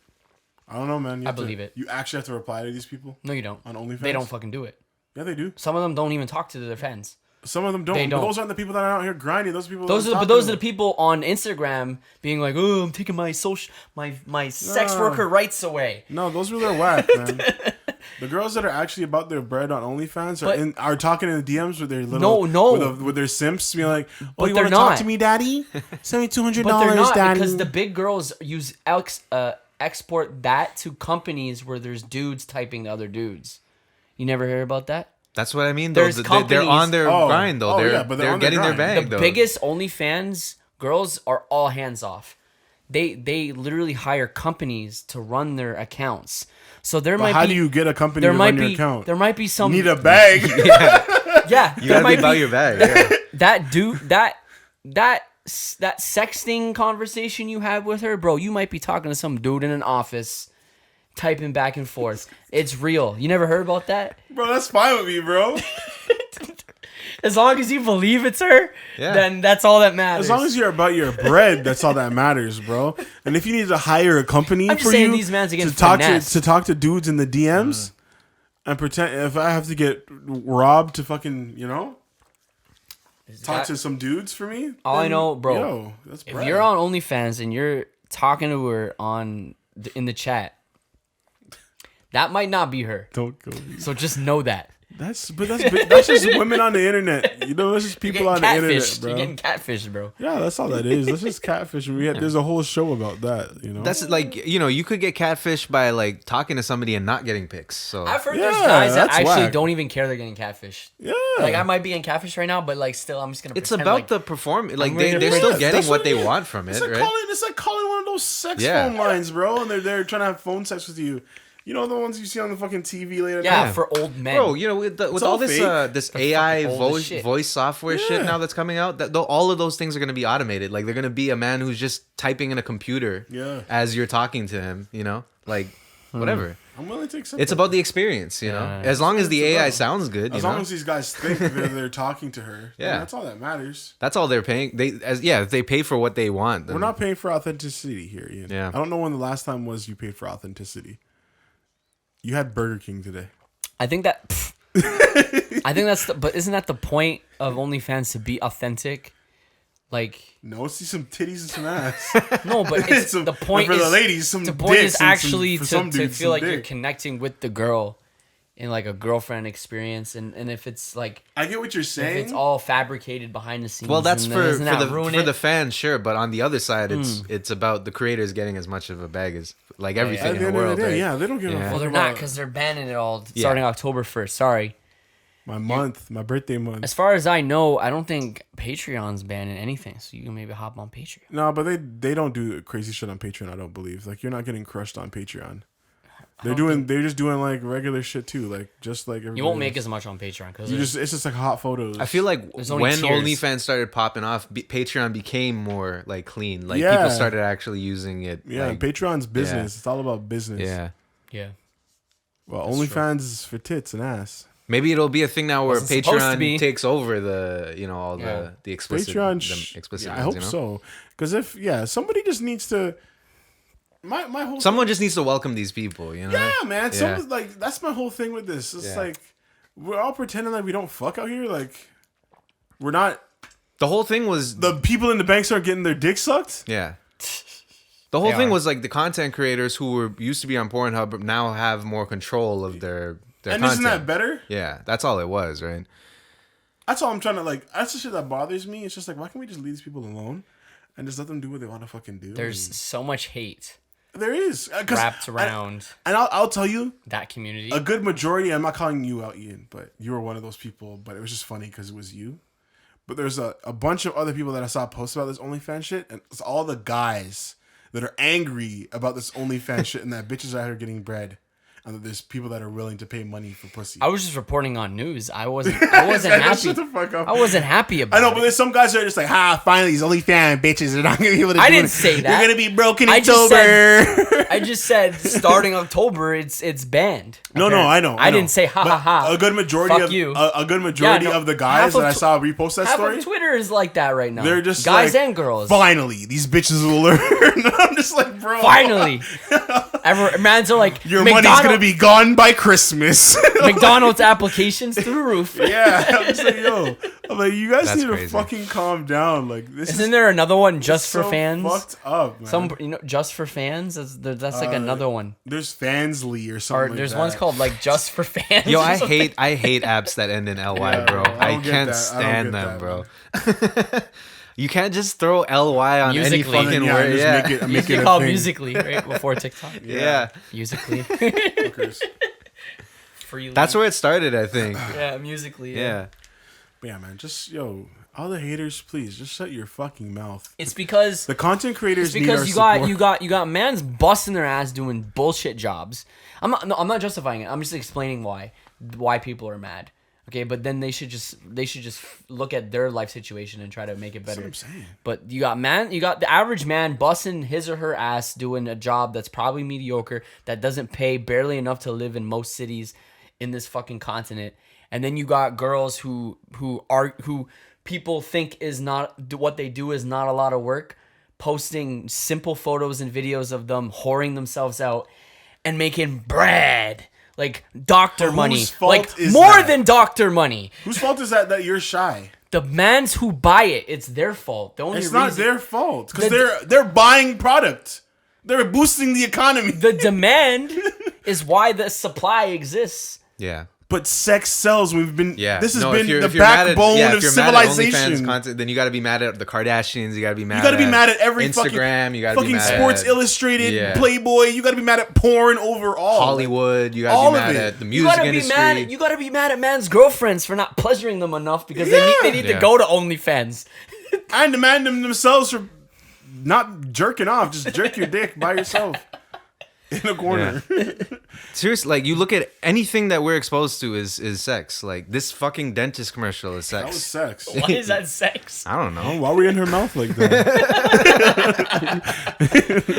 [SPEAKER 1] I don't know, man. You have
[SPEAKER 2] believe
[SPEAKER 1] to,
[SPEAKER 2] it.
[SPEAKER 1] You actually have to reply to these people
[SPEAKER 2] No, you don't.
[SPEAKER 1] on OnlyFans.
[SPEAKER 2] They don't fucking do it.
[SPEAKER 1] Yeah, they do.
[SPEAKER 2] Some of them don't even talk to their fans.
[SPEAKER 1] Some of them don't.
[SPEAKER 2] They don't.
[SPEAKER 1] But those aren't the people that are out here grinding. Those people.
[SPEAKER 2] Those are the people on Instagram being like, "Oh, I'm taking my sex worker rights away."
[SPEAKER 1] No, those people are whack, man. The girls that are actually about their bread on OnlyFans are talking in the DMs with their little with their simps, being like, "Oh,
[SPEAKER 2] But
[SPEAKER 1] you
[SPEAKER 2] they're
[SPEAKER 1] want to talk
[SPEAKER 2] not.
[SPEAKER 1] to me, daddy? Send me $200,
[SPEAKER 2] But they're not
[SPEAKER 1] daddy."
[SPEAKER 2] because the big girls use export that to companies where there's dudes typing to other dudes. You never hear about that?
[SPEAKER 3] That's what I mean. Though.
[SPEAKER 2] There's
[SPEAKER 3] They're
[SPEAKER 2] companies-
[SPEAKER 3] on their grind though.
[SPEAKER 1] But
[SPEAKER 3] they're
[SPEAKER 1] on their
[SPEAKER 3] getting their
[SPEAKER 1] grind.
[SPEAKER 3] bag
[SPEAKER 2] The
[SPEAKER 3] though.
[SPEAKER 2] biggest OnlyFans girls are all hands off. They literally hire companies to run their accounts. So there
[SPEAKER 1] But
[SPEAKER 2] might
[SPEAKER 1] how
[SPEAKER 2] be
[SPEAKER 1] do you get a company
[SPEAKER 2] there
[SPEAKER 1] to
[SPEAKER 2] might
[SPEAKER 1] run your
[SPEAKER 2] be
[SPEAKER 1] account?
[SPEAKER 2] there might be some
[SPEAKER 1] You need a bag.
[SPEAKER 2] yeah
[SPEAKER 3] You
[SPEAKER 2] there
[SPEAKER 3] gotta
[SPEAKER 2] might
[SPEAKER 3] be about your bag. Yeah.
[SPEAKER 2] that dude that sexting conversation you had with her, bro. You might be talking to some dude in an office, typing back and forth. It's real. You never heard about that?
[SPEAKER 1] Bro, that's fine with me, bro.
[SPEAKER 2] As long as you believe it's her,
[SPEAKER 3] Yeah.
[SPEAKER 2] then that's all that matters.
[SPEAKER 1] As long as you're about your bread, that's all that matters, bro. And if you need to hire a company
[SPEAKER 2] I'm just
[SPEAKER 1] for
[SPEAKER 2] saying
[SPEAKER 1] you
[SPEAKER 2] these mans are getting
[SPEAKER 1] to talk to dudes in the DMs and pretend if I have to get robbed to fucking, talk to some dudes for me.
[SPEAKER 2] All I know, bro,
[SPEAKER 1] Yo, that's
[SPEAKER 2] if
[SPEAKER 1] bread.
[SPEAKER 2] you're on OnlyFans and you're talking to her in the chat, that might not be her.
[SPEAKER 1] Don't go.
[SPEAKER 2] So just know that.
[SPEAKER 1] That's just women on the internet. That's just people on the internet,
[SPEAKER 2] Catfished.
[SPEAKER 1] bro.
[SPEAKER 2] You're getting catfished, bro.
[SPEAKER 1] Yeah, that's all that is. That's just catfish. There's a whole show about that.
[SPEAKER 3] That's like you could get catfished by like talking to somebody and not getting pics. So
[SPEAKER 2] I've heard
[SPEAKER 1] Yeah,
[SPEAKER 2] there's guys that
[SPEAKER 1] that's
[SPEAKER 2] actually
[SPEAKER 1] whack.
[SPEAKER 2] don't even care they're getting catfished.
[SPEAKER 1] Yeah.
[SPEAKER 2] Like I might be getting catfished right now, but like still, I'm just gonna.
[SPEAKER 3] it's
[SPEAKER 2] pretend
[SPEAKER 3] about
[SPEAKER 2] like,
[SPEAKER 3] the perform. Like
[SPEAKER 2] I'm ready to
[SPEAKER 3] they're
[SPEAKER 2] play
[SPEAKER 3] still
[SPEAKER 2] this.
[SPEAKER 3] getting
[SPEAKER 1] That's
[SPEAKER 3] what
[SPEAKER 1] what
[SPEAKER 3] they
[SPEAKER 1] it is.
[SPEAKER 3] want from it,
[SPEAKER 1] It's like
[SPEAKER 3] right?
[SPEAKER 1] it's like calling one of those sex
[SPEAKER 3] Yeah.
[SPEAKER 1] phone lines, bro, and they're trying to have phone sex with you. You know the ones you see on the fucking TV late at
[SPEAKER 2] Yeah,
[SPEAKER 1] night?
[SPEAKER 2] for old men.
[SPEAKER 3] Bro, with
[SPEAKER 1] all
[SPEAKER 3] all this
[SPEAKER 1] fake.
[SPEAKER 3] this AI
[SPEAKER 2] fucking old as shit.
[SPEAKER 3] voice software shit
[SPEAKER 1] Yeah.
[SPEAKER 3] now that's coming out, all of those things are gonna be automated. Like they're gonna be a man who's just typing in a computer
[SPEAKER 1] Yeah.
[SPEAKER 3] as you're talking to him. Like whatever.
[SPEAKER 1] I'm willing to accept
[SPEAKER 3] It's
[SPEAKER 1] that.
[SPEAKER 3] about the experience,
[SPEAKER 2] Yeah.
[SPEAKER 3] As long as the
[SPEAKER 1] It's
[SPEAKER 3] AI
[SPEAKER 1] about-
[SPEAKER 3] sounds good,
[SPEAKER 1] As long as these guys think that they're talking to her.
[SPEAKER 3] Yeah.
[SPEAKER 1] That's all that matters.
[SPEAKER 3] that's all they're paying. If they pay for what they want, then
[SPEAKER 1] We're not paying for authenticity here, Ian.
[SPEAKER 3] Yeah.
[SPEAKER 1] I don't know when the last time was you paid for authenticity. You had Burger King today.
[SPEAKER 2] I think that. I think but isn't that the point of OnlyFans, to be authentic? Like
[SPEAKER 1] No, see some titties and some ass.
[SPEAKER 2] no, but it's
[SPEAKER 1] Some-
[SPEAKER 2] the point
[SPEAKER 1] for
[SPEAKER 2] is
[SPEAKER 1] the ladies, some
[SPEAKER 2] the point
[SPEAKER 1] dicks
[SPEAKER 2] is
[SPEAKER 1] and
[SPEAKER 2] actually
[SPEAKER 1] for some
[SPEAKER 2] to
[SPEAKER 1] dudes,
[SPEAKER 2] feel
[SPEAKER 1] some
[SPEAKER 2] like you're
[SPEAKER 1] dick.
[SPEAKER 2] connecting with the girl in like a girlfriend experience, and if it's like
[SPEAKER 1] I get what you're
[SPEAKER 2] if
[SPEAKER 1] saying.
[SPEAKER 2] it's all fabricated behind the scenes.
[SPEAKER 3] Well, that's
[SPEAKER 2] and
[SPEAKER 3] for
[SPEAKER 2] doesn't that
[SPEAKER 3] the
[SPEAKER 2] ruin
[SPEAKER 3] for
[SPEAKER 2] it?
[SPEAKER 3] the fans, sure. But on the other side, it's about the creators getting as much of a bag as like everything
[SPEAKER 1] At
[SPEAKER 3] in
[SPEAKER 1] the
[SPEAKER 3] the
[SPEAKER 1] end of
[SPEAKER 3] world,
[SPEAKER 1] the day,
[SPEAKER 3] right?
[SPEAKER 1] yeah, they don't give a
[SPEAKER 3] Yeah.
[SPEAKER 1] fuck
[SPEAKER 2] Well, they're
[SPEAKER 1] about
[SPEAKER 2] not, because they're banning it all starting October 1st. Sorry.
[SPEAKER 1] my month, my birthday month.
[SPEAKER 2] As far as I know, I don't think Patreon's banning anything, so you can maybe hop on Patreon.
[SPEAKER 1] No, but they don't do crazy shit on Patreon. I don't believe. Like you're not getting crushed on Patreon. They're just doing like regular shit too, like just like everybody
[SPEAKER 2] You won't make
[SPEAKER 1] else.
[SPEAKER 2] as much on Patreon because
[SPEAKER 1] It's just like hot photos.
[SPEAKER 3] I feel like
[SPEAKER 2] There's only
[SPEAKER 3] when
[SPEAKER 2] tiers.
[SPEAKER 3] OnlyFans started popping off, Patreon became more like clean. Like
[SPEAKER 1] Yeah.
[SPEAKER 3] people started actually using it.
[SPEAKER 1] yeah,
[SPEAKER 3] like,
[SPEAKER 1] Patreon's business. It's all about business.
[SPEAKER 3] yeah.
[SPEAKER 2] yeah.
[SPEAKER 1] Well, OnlyFans is for tits and ass.
[SPEAKER 3] Maybe it'll be a thing now where
[SPEAKER 2] Wasn't supposed to be.
[SPEAKER 3] Patreon takes over the all
[SPEAKER 2] Yeah.
[SPEAKER 3] the explicit
[SPEAKER 1] Patreon.
[SPEAKER 3] explicit.
[SPEAKER 1] I hope so. Because if somebody just needs to. My whole
[SPEAKER 3] Someone just needs to welcome these people.
[SPEAKER 1] Yeah, man.
[SPEAKER 3] Yeah.
[SPEAKER 1] Someone's like that's my whole thing with this. It's
[SPEAKER 3] Yeah.
[SPEAKER 1] like we're all pretending like we don't fuck out here. Like we're not.
[SPEAKER 3] The whole thing was
[SPEAKER 1] The people in the banks aren't getting their dick sucked.
[SPEAKER 3] yeah. The whole
[SPEAKER 2] They
[SPEAKER 3] thing
[SPEAKER 2] are.
[SPEAKER 3] was like the content creators who were used to be on Pornhub but now have more control of their
[SPEAKER 1] And
[SPEAKER 3] content.
[SPEAKER 1] isn't that better?
[SPEAKER 3] Yeah, that's all it was, right?
[SPEAKER 1] That's all I'm trying to like. That's the shit that bothers me. It's just like, why can't we just leave these people alone and just let them do what they want to fucking do?
[SPEAKER 2] There's so much hate
[SPEAKER 1] There is
[SPEAKER 2] wrapped around
[SPEAKER 1] and I'll tell you,
[SPEAKER 2] that community.
[SPEAKER 1] a good majority. I'm not calling you out, Ian, but you were one of those people. But it was just funny because it was you. But there's a bunch of other people that I saw post about this OnlyFans shit, and it's all the guys that are angry about this OnlyFans shit, and that bitches out here getting bread, and that there's people that are willing to pay money for pussy.
[SPEAKER 2] I was just reporting on news. I wasn't happy.
[SPEAKER 1] Shut the fuck up.
[SPEAKER 2] I wasn't happy about
[SPEAKER 1] I know,
[SPEAKER 2] it.
[SPEAKER 1] but there's some guys that are just like, finally these OnlyFans bitches are not gonna be able to
[SPEAKER 2] I
[SPEAKER 1] do
[SPEAKER 2] didn't
[SPEAKER 1] it.
[SPEAKER 2] say that.
[SPEAKER 1] You're gonna be broken in
[SPEAKER 2] I just
[SPEAKER 1] October.
[SPEAKER 2] I just said starting October, it's banned.
[SPEAKER 1] No, I know.
[SPEAKER 2] I didn't say ha
[SPEAKER 1] But
[SPEAKER 2] ha ha.
[SPEAKER 1] A good majority
[SPEAKER 2] Fuck
[SPEAKER 1] of
[SPEAKER 2] you.
[SPEAKER 1] a good majority
[SPEAKER 2] Yeah, no,
[SPEAKER 1] of the guys
[SPEAKER 2] half of
[SPEAKER 1] that I
[SPEAKER 2] tw-
[SPEAKER 1] saw repost that
[SPEAKER 2] Half
[SPEAKER 1] story,
[SPEAKER 2] of Twitter is like that right now.
[SPEAKER 1] they're just
[SPEAKER 2] guys
[SPEAKER 1] like,
[SPEAKER 2] and girls.
[SPEAKER 1] Finally, these bitches will learn. I'm just like, bro.
[SPEAKER 2] Finally, man's are like
[SPEAKER 1] Your money's gonna be gone by Christmas.
[SPEAKER 2] McDonald's applications through the roof.
[SPEAKER 1] Yeah, I'm just like, yo, I'm like, you guys
[SPEAKER 3] That's
[SPEAKER 1] need
[SPEAKER 3] crazy.
[SPEAKER 1] to fucking calm down. Like, this
[SPEAKER 2] Isn't
[SPEAKER 1] is
[SPEAKER 2] there another one just for
[SPEAKER 1] so
[SPEAKER 2] fans?
[SPEAKER 1] fucked up, man.
[SPEAKER 2] Some just for fans. That's like another one.
[SPEAKER 1] There's Fansly or
[SPEAKER 2] Or
[SPEAKER 1] something. like
[SPEAKER 2] there's
[SPEAKER 1] that.
[SPEAKER 2] one's called like just for fans.
[SPEAKER 3] Yo,
[SPEAKER 2] or
[SPEAKER 3] I
[SPEAKER 2] something.
[SPEAKER 3] hate apps that end in ly,
[SPEAKER 1] Yeah,
[SPEAKER 3] bro.
[SPEAKER 1] bro. I
[SPEAKER 3] I
[SPEAKER 1] don't get
[SPEAKER 3] can't
[SPEAKER 1] that. I don't
[SPEAKER 3] stand
[SPEAKER 1] get
[SPEAKER 3] them,
[SPEAKER 1] that,
[SPEAKER 3] bro. You can't just throw ly on any
[SPEAKER 2] Musical.ly.
[SPEAKER 3] fucking
[SPEAKER 1] Yeah,
[SPEAKER 3] word.
[SPEAKER 1] just
[SPEAKER 3] Yeah.
[SPEAKER 1] make it
[SPEAKER 2] Used to
[SPEAKER 1] a
[SPEAKER 2] be called
[SPEAKER 1] thing.
[SPEAKER 2] Musically, right before TikTok.
[SPEAKER 3] Yeah.
[SPEAKER 2] Musically.
[SPEAKER 1] Fuckers.
[SPEAKER 2] Freely.
[SPEAKER 3] That's where it started, I think.
[SPEAKER 2] Yeah, Musically.
[SPEAKER 3] Yeah.
[SPEAKER 1] But yeah, man, just all the haters, please just shut your fucking mouth.
[SPEAKER 2] It's because
[SPEAKER 1] The content creators
[SPEAKER 2] It's because
[SPEAKER 1] need our support.
[SPEAKER 2] you got mans busting their ass doing bullshit jobs. I'm not justifying it. I'm just explaining why people are mad. Okay, but then they should just look at their life situation and try to make it better.
[SPEAKER 1] That's what I'm saying.
[SPEAKER 2] But you got the average man busting his or her ass doing a job that's probably mediocre, that doesn't pay barely enough to live in most cities in this fucking continent. And then you got girls who people think is not what they do is not a lot of work, posting simple photos and videos of them whoring themselves out and making bread, like doctor
[SPEAKER 1] Whose
[SPEAKER 2] money,
[SPEAKER 1] fault
[SPEAKER 2] like
[SPEAKER 1] is
[SPEAKER 2] more
[SPEAKER 1] that?
[SPEAKER 2] than doctor money.
[SPEAKER 1] Whose fault is that you're shy?
[SPEAKER 2] The mans who buy it, it's their fault. The only
[SPEAKER 1] It's
[SPEAKER 2] reason,
[SPEAKER 1] not their fault because
[SPEAKER 2] The-
[SPEAKER 1] they're buying product. They're boosting the economy.
[SPEAKER 2] the demand is why the supply exists.
[SPEAKER 3] Yeah.
[SPEAKER 1] But sex sells.
[SPEAKER 3] Yeah.
[SPEAKER 1] This has
[SPEAKER 3] No,
[SPEAKER 1] been the
[SPEAKER 3] if you're mad at-
[SPEAKER 1] backbone
[SPEAKER 3] yeah, if
[SPEAKER 1] of
[SPEAKER 3] you're mad at
[SPEAKER 1] civilization.
[SPEAKER 3] OnlyFans content, then you got to be mad at the Kardashians. You got to be mad.
[SPEAKER 1] You got to be mad at every
[SPEAKER 3] Instagram. You got to
[SPEAKER 1] fucking
[SPEAKER 3] be mad
[SPEAKER 1] Sports
[SPEAKER 3] at
[SPEAKER 1] Illustrated,
[SPEAKER 3] Yeah.
[SPEAKER 1] Playboy. You got to be mad at porn overall.
[SPEAKER 3] Hollywood. You got
[SPEAKER 1] all
[SPEAKER 3] to
[SPEAKER 1] of
[SPEAKER 3] be mad
[SPEAKER 1] it.
[SPEAKER 3] at the
[SPEAKER 2] You
[SPEAKER 3] music
[SPEAKER 2] gotta
[SPEAKER 3] industry.
[SPEAKER 2] be mad. You gotta be mad at man's girlfriends for not pleasuring them enough because
[SPEAKER 1] Yeah.
[SPEAKER 2] they need to
[SPEAKER 3] Yeah.
[SPEAKER 2] go to OnlyFans.
[SPEAKER 1] And demand them themselves for not jerking off. Just jerk your dick by yourself in a corner.
[SPEAKER 3] Seriously, like you look at anything that we're exposed to is sex. Like this fucking dentist commercial is
[SPEAKER 1] That was
[SPEAKER 3] sex.
[SPEAKER 1] sex.
[SPEAKER 2] Why is that sex?
[SPEAKER 3] I don't know.
[SPEAKER 1] Why were we in her mouth like that?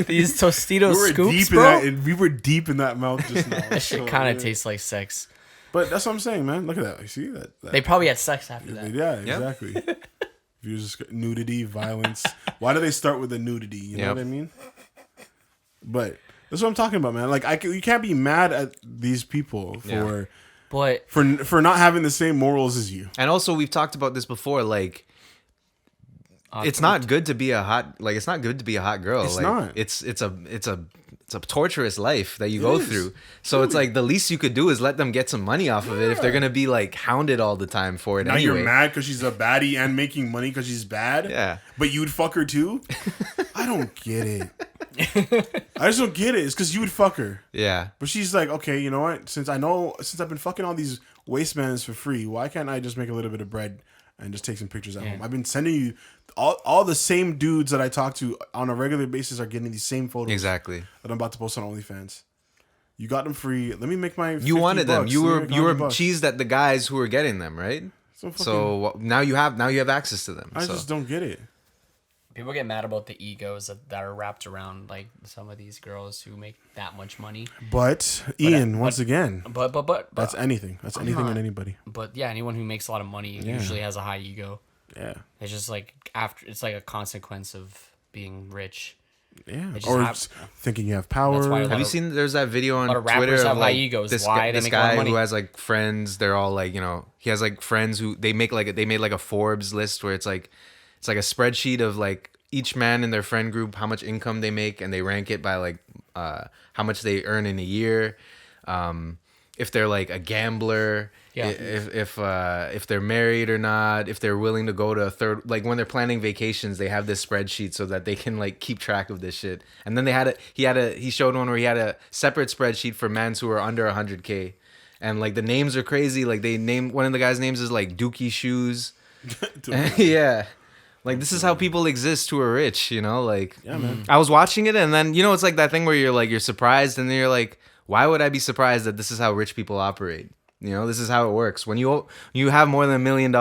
[SPEAKER 2] These Tostitos scoops,
[SPEAKER 1] deep
[SPEAKER 2] bro.
[SPEAKER 1] we were deep in that mouth just now.
[SPEAKER 2] That shit kind of tastes like sex.
[SPEAKER 1] But that's what I'm saying, man. Look at that. You see that?
[SPEAKER 2] They probably had sex after that.
[SPEAKER 1] Yeah, exactly. If you just nudity, violence. Why do they start with the nudity? You know
[SPEAKER 3] Yep.
[SPEAKER 1] what I mean? But that's what I'm talking about, man. Like you can't be mad at these people
[SPEAKER 2] But
[SPEAKER 1] for not having the same morals as you.
[SPEAKER 3] And also, we've talked about this before. Like, it's not good to be a hot. Like, it's not good to be a hot girl.
[SPEAKER 1] It's
[SPEAKER 3] like,
[SPEAKER 1] not.
[SPEAKER 3] It's a torturous life that you go
[SPEAKER 1] is.
[SPEAKER 3] through. So it's like the least you could do is let them get some money off of it if they're gonna be like hounded all the time for it.
[SPEAKER 1] Now
[SPEAKER 3] anyway.
[SPEAKER 1] you're mad because she's a baddie and making money because she's bad.
[SPEAKER 3] Yeah.
[SPEAKER 1] But you'd fuck her too. I don't get it. I just don't get it. It's because you would fuck her.
[SPEAKER 3] Yeah.
[SPEAKER 1] But she's like, okay, you know what? Since I've been fucking all these waistbands for free, why can't I just make a little bit of bread and just take some pictures at home? I've been sending you all the same dudes that I talk to on a regular basis are getting these same photos.
[SPEAKER 3] Exactly.
[SPEAKER 1] That I'm about to post on OnlyFans. You got them free. Let me make my.
[SPEAKER 3] You wanted them.
[SPEAKER 1] $50.
[SPEAKER 3] You
[SPEAKER 1] Let me
[SPEAKER 3] were
[SPEAKER 1] make $100.
[SPEAKER 3] cheesed at the guys who were getting them, right? So now you have access to them.
[SPEAKER 1] I just don't get it.
[SPEAKER 2] people get mad about the egos that are wrapped around like some of these girls who make that much money.
[SPEAKER 1] But Ian, once again,
[SPEAKER 2] But
[SPEAKER 1] that's anything. That's anything and anybody.
[SPEAKER 2] But yeah, anyone who makes a lot of money usually has a high ego.
[SPEAKER 1] Yeah.
[SPEAKER 2] It's just like it's like a consequence of being rich.
[SPEAKER 1] Yeah.
[SPEAKER 2] just
[SPEAKER 1] Or
[SPEAKER 2] have-
[SPEAKER 1] just thinking you have power.
[SPEAKER 2] That's why a lot
[SPEAKER 3] Have you
[SPEAKER 2] of-
[SPEAKER 3] seen? There's that video on
[SPEAKER 2] lot of
[SPEAKER 3] Twitter
[SPEAKER 2] rappers
[SPEAKER 3] of
[SPEAKER 2] have high
[SPEAKER 3] like
[SPEAKER 2] egos.
[SPEAKER 3] this,
[SPEAKER 2] Why? They
[SPEAKER 3] this
[SPEAKER 2] make a lot of
[SPEAKER 3] guy
[SPEAKER 2] money.
[SPEAKER 3] who has like friends. They're all like, you know, he has like friends who they made like a Forbes list where it's like a spreadsheet of like each man in their friend group, how much income they make, and they rank it by like how much they earn in a year, if they're like a gambler,
[SPEAKER 2] Yeah.
[SPEAKER 3] if they're married or not, if they're willing to go to a third, like when they're planning vacations, they have this spreadsheet so that they can like keep track of this shit. And then he showed one where he had a separate spreadsheet for mans who are under 100K, and like the names are crazy. Like they name one of the guys' names is like Dookie Shoes. Yeah. Like this is how people exist who are rich, you know? Like,
[SPEAKER 1] Yeah, man.
[SPEAKER 3] I was watching it, and then you know it's like that thing where you're surprised, and then you're like, why would I be surprised that this is how rich people operate? You know, this is how it works. When you have more than $1 million,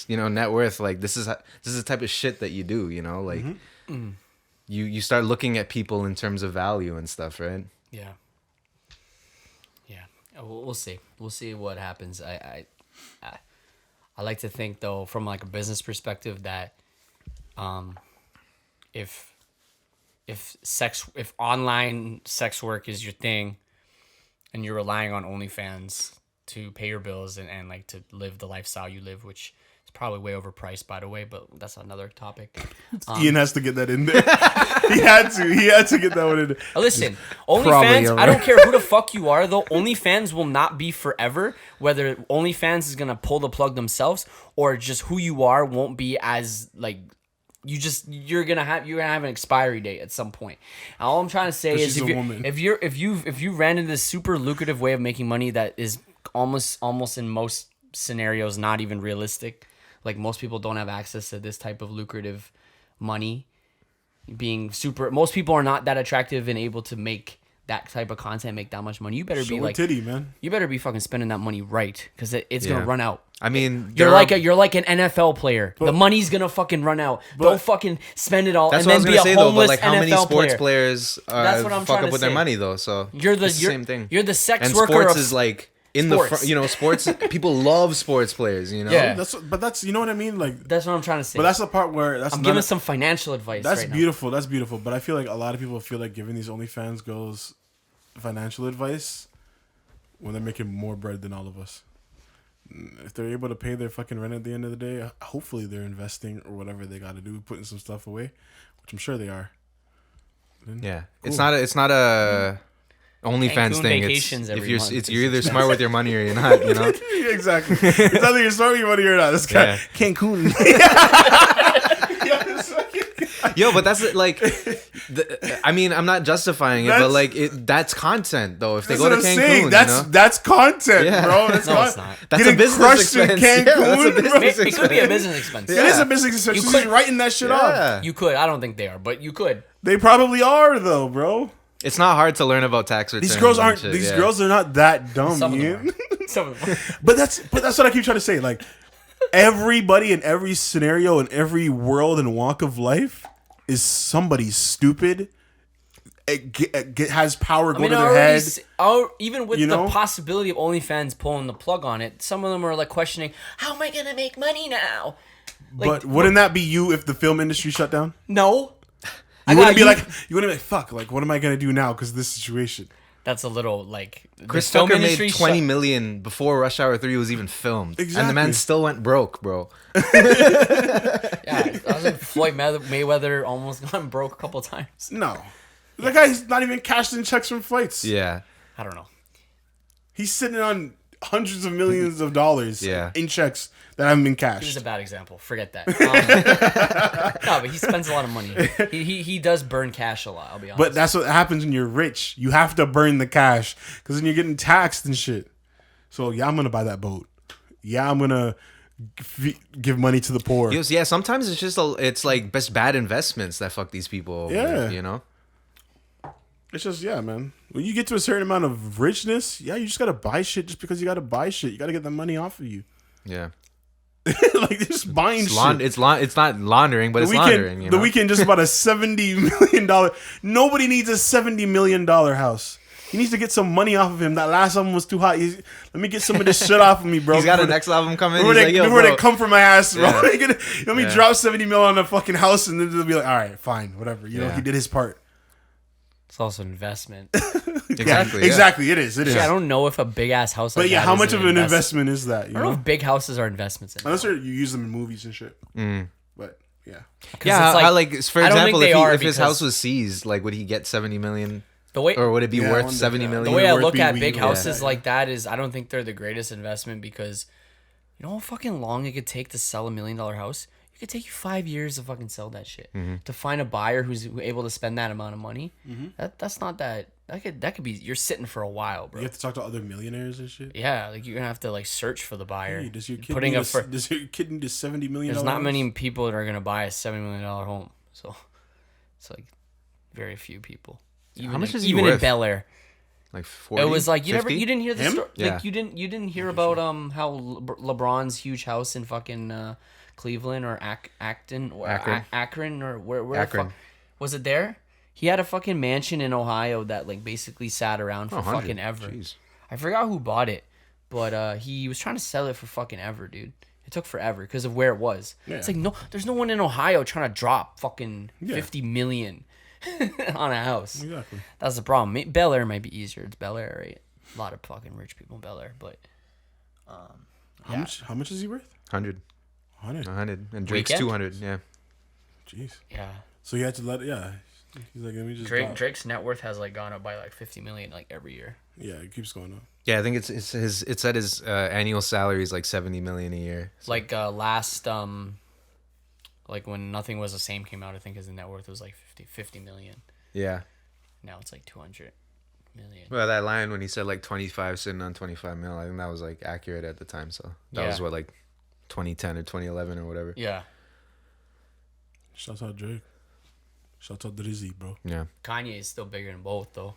[SPEAKER 3] you know, net worth, like this is the type of shit that you do. You know, like you start looking at people in terms of value and stuff, right?
[SPEAKER 2] Yeah. We'll see. We'll see what happens. I like to think though, from like a business perspective, that if online sex work is your thing, and you're relying on OnlyFans to pay your bills and like to live the lifestyle you live, which is probably way overpriced, by the way, but that's another topic.
[SPEAKER 1] Ian has to get that in there. He had to get that one in there.
[SPEAKER 2] Listen,
[SPEAKER 1] Probably
[SPEAKER 2] OnlyFans,
[SPEAKER 1] over.
[SPEAKER 2] I don't care who the fuck you are, though. OnlyFans will not be forever. Whether OnlyFans is going to pull the plug themselves or just who you are won't be as, like, you're gonna have an expiry date at some point. And all I'm trying to say is if you ran into this super lucrative way of making money that is almost in most scenarios not even realistic, like most people don't have access to this type of lucrative money. Most people are not that attractive and able to make that type of content, make that much money. You better
[SPEAKER 1] Show
[SPEAKER 2] be like
[SPEAKER 1] titty, man.
[SPEAKER 2] You better be fucking spending that money right, because it's gonna run out.
[SPEAKER 3] I mean,
[SPEAKER 2] you're like an NFL player. The money's gonna fucking run out. Don't fucking spend it all and then be a homeless NFL player.
[SPEAKER 3] How many sports players
[SPEAKER 2] That's what I'm
[SPEAKER 3] fuck
[SPEAKER 2] trying
[SPEAKER 3] up with
[SPEAKER 2] to
[SPEAKER 3] their
[SPEAKER 2] say.
[SPEAKER 3] money though? So
[SPEAKER 2] you're the
[SPEAKER 3] same thing.
[SPEAKER 2] You're the sex
[SPEAKER 3] and
[SPEAKER 2] worker.
[SPEAKER 3] Sports
[SPEAKER 2] of
[SPEAKER 3] is like in
[SPEAKER 2] sports.
[SPEAKER 3] the sports. People love sports players. You know.
[SPEAKER 2] Yeah.
[SPEAKER 1] That's you know what I mean. Like
[SPEAKER 2] that's what I'm trying to say.
[SPEAKER 1] But that's the part where I'm
[SPEAKER 2] giving some financial advice.
[SPEAKER 1] That's
[SPEAKER 2] right
[SPEAKER 1] beautiful. Now. That's beautiful. But I feel like a lot of people feel like giving these OnlyFans girls financial advice when they're making more bread than all of us. If they're able to pay their fucking rent at the end of the day, hopefully they're investing or whatever they got to do, putting some stuff away, which I'm sure they are.
[SPEAKER 3] Yeah,
[SPEAKER 1] cool.
[SPEAKER 3] It's not a OnlyFans thing. You're either smart with your money or you're not. You know.
[SPEAKER 1] Exactly. It's either you're smart with your money or not. This guy Cancun.
[SPEAKER 3] Yo, but that's like, I mean, I'm not justifying it, but like, that's content though. If they go to Cancun,
[SPEAKER 1] that's content, bro.
[SPEAKER 2] It's not.
[SPEAKER 3] That's a business expense.
[SPEAKER 2] It could be a business expense.
[SPEAKER 1] It is a business expense. You could writing that shit off.
[SPEAKER 2] You could. I don't think they are, but you could.
[SPEAKER 1] They probably are though, bro.
[SPEAKER 3] It's not hard to learn about tax returns.
[SPEAKER 1] These girls aren't. These girls are not that dumb.
[SPEAKER 2] Some of them are. Some of them are.
[SPEAKER 1] But that's what I keep trying to say. Like everybody in every scenario in every world and walk of life is somebody stupid. It has power go to their head.
[SPEAKER 2] Even with the possibility of OnlyFans pulling the plug on it, some of them are like questioning, how am I going to make money now? Like,
[SPEAKER 1] but wouldn't that be you if the film industry shut down?
[SPEAKER 2] No.
[SPEAKER 1] You wouldn't be like, fuck, like, what am I going to do now because of this situation?
[SPEAKER 2] That's a little, like...
[SPEAKER 3] Chris Tucker made $20 million before Rush Hour 3 was even filmed.
[SPEAKER 1] Exactly.
[SPEAKER 3] And the man still went broke, bro.
[SPEAKER 2] Yeah, Floyd Mayweather almost gone broke a couple times.
[SPEAKER 1] No. That guy's not even cashed in checks from fights.
[SPEAKER 3] Yeah.
[SPEAKER 2] I don't know.
[SPEAKER 1] He's sitting on hundreds of millions of dollars in checks that haven't been cashed.
[SPEAKER 2] He's a bad example. Forget that. No, but he spends a lot of money. He does burn cash a lot, I'll be honest.
[SPEAKER 1] But that's what happens when you're rich. You have to burn the cash because then you're getting taxed and shit. So, yeah, I'm going to buy that boat. Yeah, I'm going to give money to the poor.
[SPEAKER 3] Yeah, sometimes it's just it's like bad investments that fuck these people over, you know?
[SPEAKER 1] It's just, man. When you get to a certain amount of richness, you just got to buy shit just because you got to buy shit. You got to get the money off of you.
[SPEAKER 3] Yeah.
[SPEAKER 1] Like, they're just buying shit.
[SPEAKER 3] It's not laundering, but laundering. You know?
[SPEAKER 1] The Weeknd just bought a $70 million. Nobody needs a $70 million house. He needs to get some money off of him. That last album was too hot. Let me get some of this shit off of me, bro.
[SPEAKER 3] He's got a next album coming.
[SPEAKER 1] Before they come for my ass, bro. Let me drop $70 million on a fucking house, and then they'll be like, all right, fine, whatever. You know, he did his part.
[SPEAKER 2] It's also an investment.
[SPEAKER 1] Exactly. It is.
[SPEAKER 2] I don't know if a big ass house.
[SPEAKER 1] But how much of an investment is that?
[SPEAKER 2] I don't know if big houses are investments.
[SPEAKER 1] Unless you use them in movies and shit. But yeah.
[SPEAKER 3] For example, if his house was seized, like, would he get $70 million? Or would it be worth $70 million?
[SPEAKER 2] The way I look at big houses like that is, I don't think they're the greatest investment, because you know how fucking long it could take to sell $1 million house. It could take you 5 years to fucking sell that shit. To find a buyer who's able to spend that amount of money. That's not that. That could be. You're sitting for a while, bro.
[SPEAKER 1] You have to talk to other millionaires and shit.
[SPEAKER 2] Yeah, like you're gonna have to like search for the buyer.
[SPEAKER 1] Hey, does your kid need $70 million?
[SPEAKER 2] There's not many people that are gonna buy a $70 million home, so it's like very few people.
[SPEAKER 3] How much is he
[SPEAKER 2] even
[SPEAKER 3] worth?
[SPEAKER 2] In Bel Air?
[SPEAKER 3] Like 40,
[SPEAKER 2] it was like you
[SPEAKER 3] 50?
[SPEAKER 2] didn't hear the
[SPEAKER 1] Him?
[SPEAKER 2] story.
[SPEAKER 3] Yeah.
[SPEAKER 2] Like you didn't hear about how LeBron's huge house in fucking Cleveland or Akron or where
[SPEAKER 3] Akron.
[SPEAKER 2] Was it there? He had a fucking mansion in Ohio that like basically sat around for fucking ever.
[SPEAKER 3] Jeez.
[SPEAKER 2] I forgot who bought it, but he was trying to sell it for fucking ever, dude. It took forever because of where it was. Yeah. It's like there's no one in Ohio trying to drop fucking $50 million on a house.
[SPEAKER 1] Exactly.
[SPEAKER 2] That's the problem. Bel Air might be easier. It's Bel Air, right? A lot of fucking rich people in Bel Air, but
[SPEAKER 1] how much is he worth?
[SPEAKER 3] 100. 100. And Drake's
[SPEAKER 2] Weekend?
[SPEAKER 3] 200. Yeah.
[SPEAKER 1] Jeez.
[SPEAKER 2] Yeah.
[SPEAKER 1] So you had to let it. Yeah. He's like, let me just.
[SPEAKER 2] Drake's net worth has like gone up by like 50 million like every year.
[SPEAKER 1] Yeah, it keeps going up.
[SPEAKER 3] Yeah, I think it's said his annual salary is like $70 million a year.
[SPEAKER 2] So. Like last Like when Nothing Was the Same came out, I think his net worth was like 50 million.
[SPEAKER 3] Yeah.
[SPEAKER 2] Now it's like 200 million.
[SPEAKER 3] Well, that line when he said like 25 sitting on 25 mil, I think that was like accurate at the time. So that was what, like 2010 or 2011 or whatever.
[SPEAKER 2] Yeah.
[SPEAKER 1] Shout out Drake. Shout out Drizzy, bro.
[SPEAKER 3] Yeah.
[SPEAKER 2] Kanye is still bigger than both though.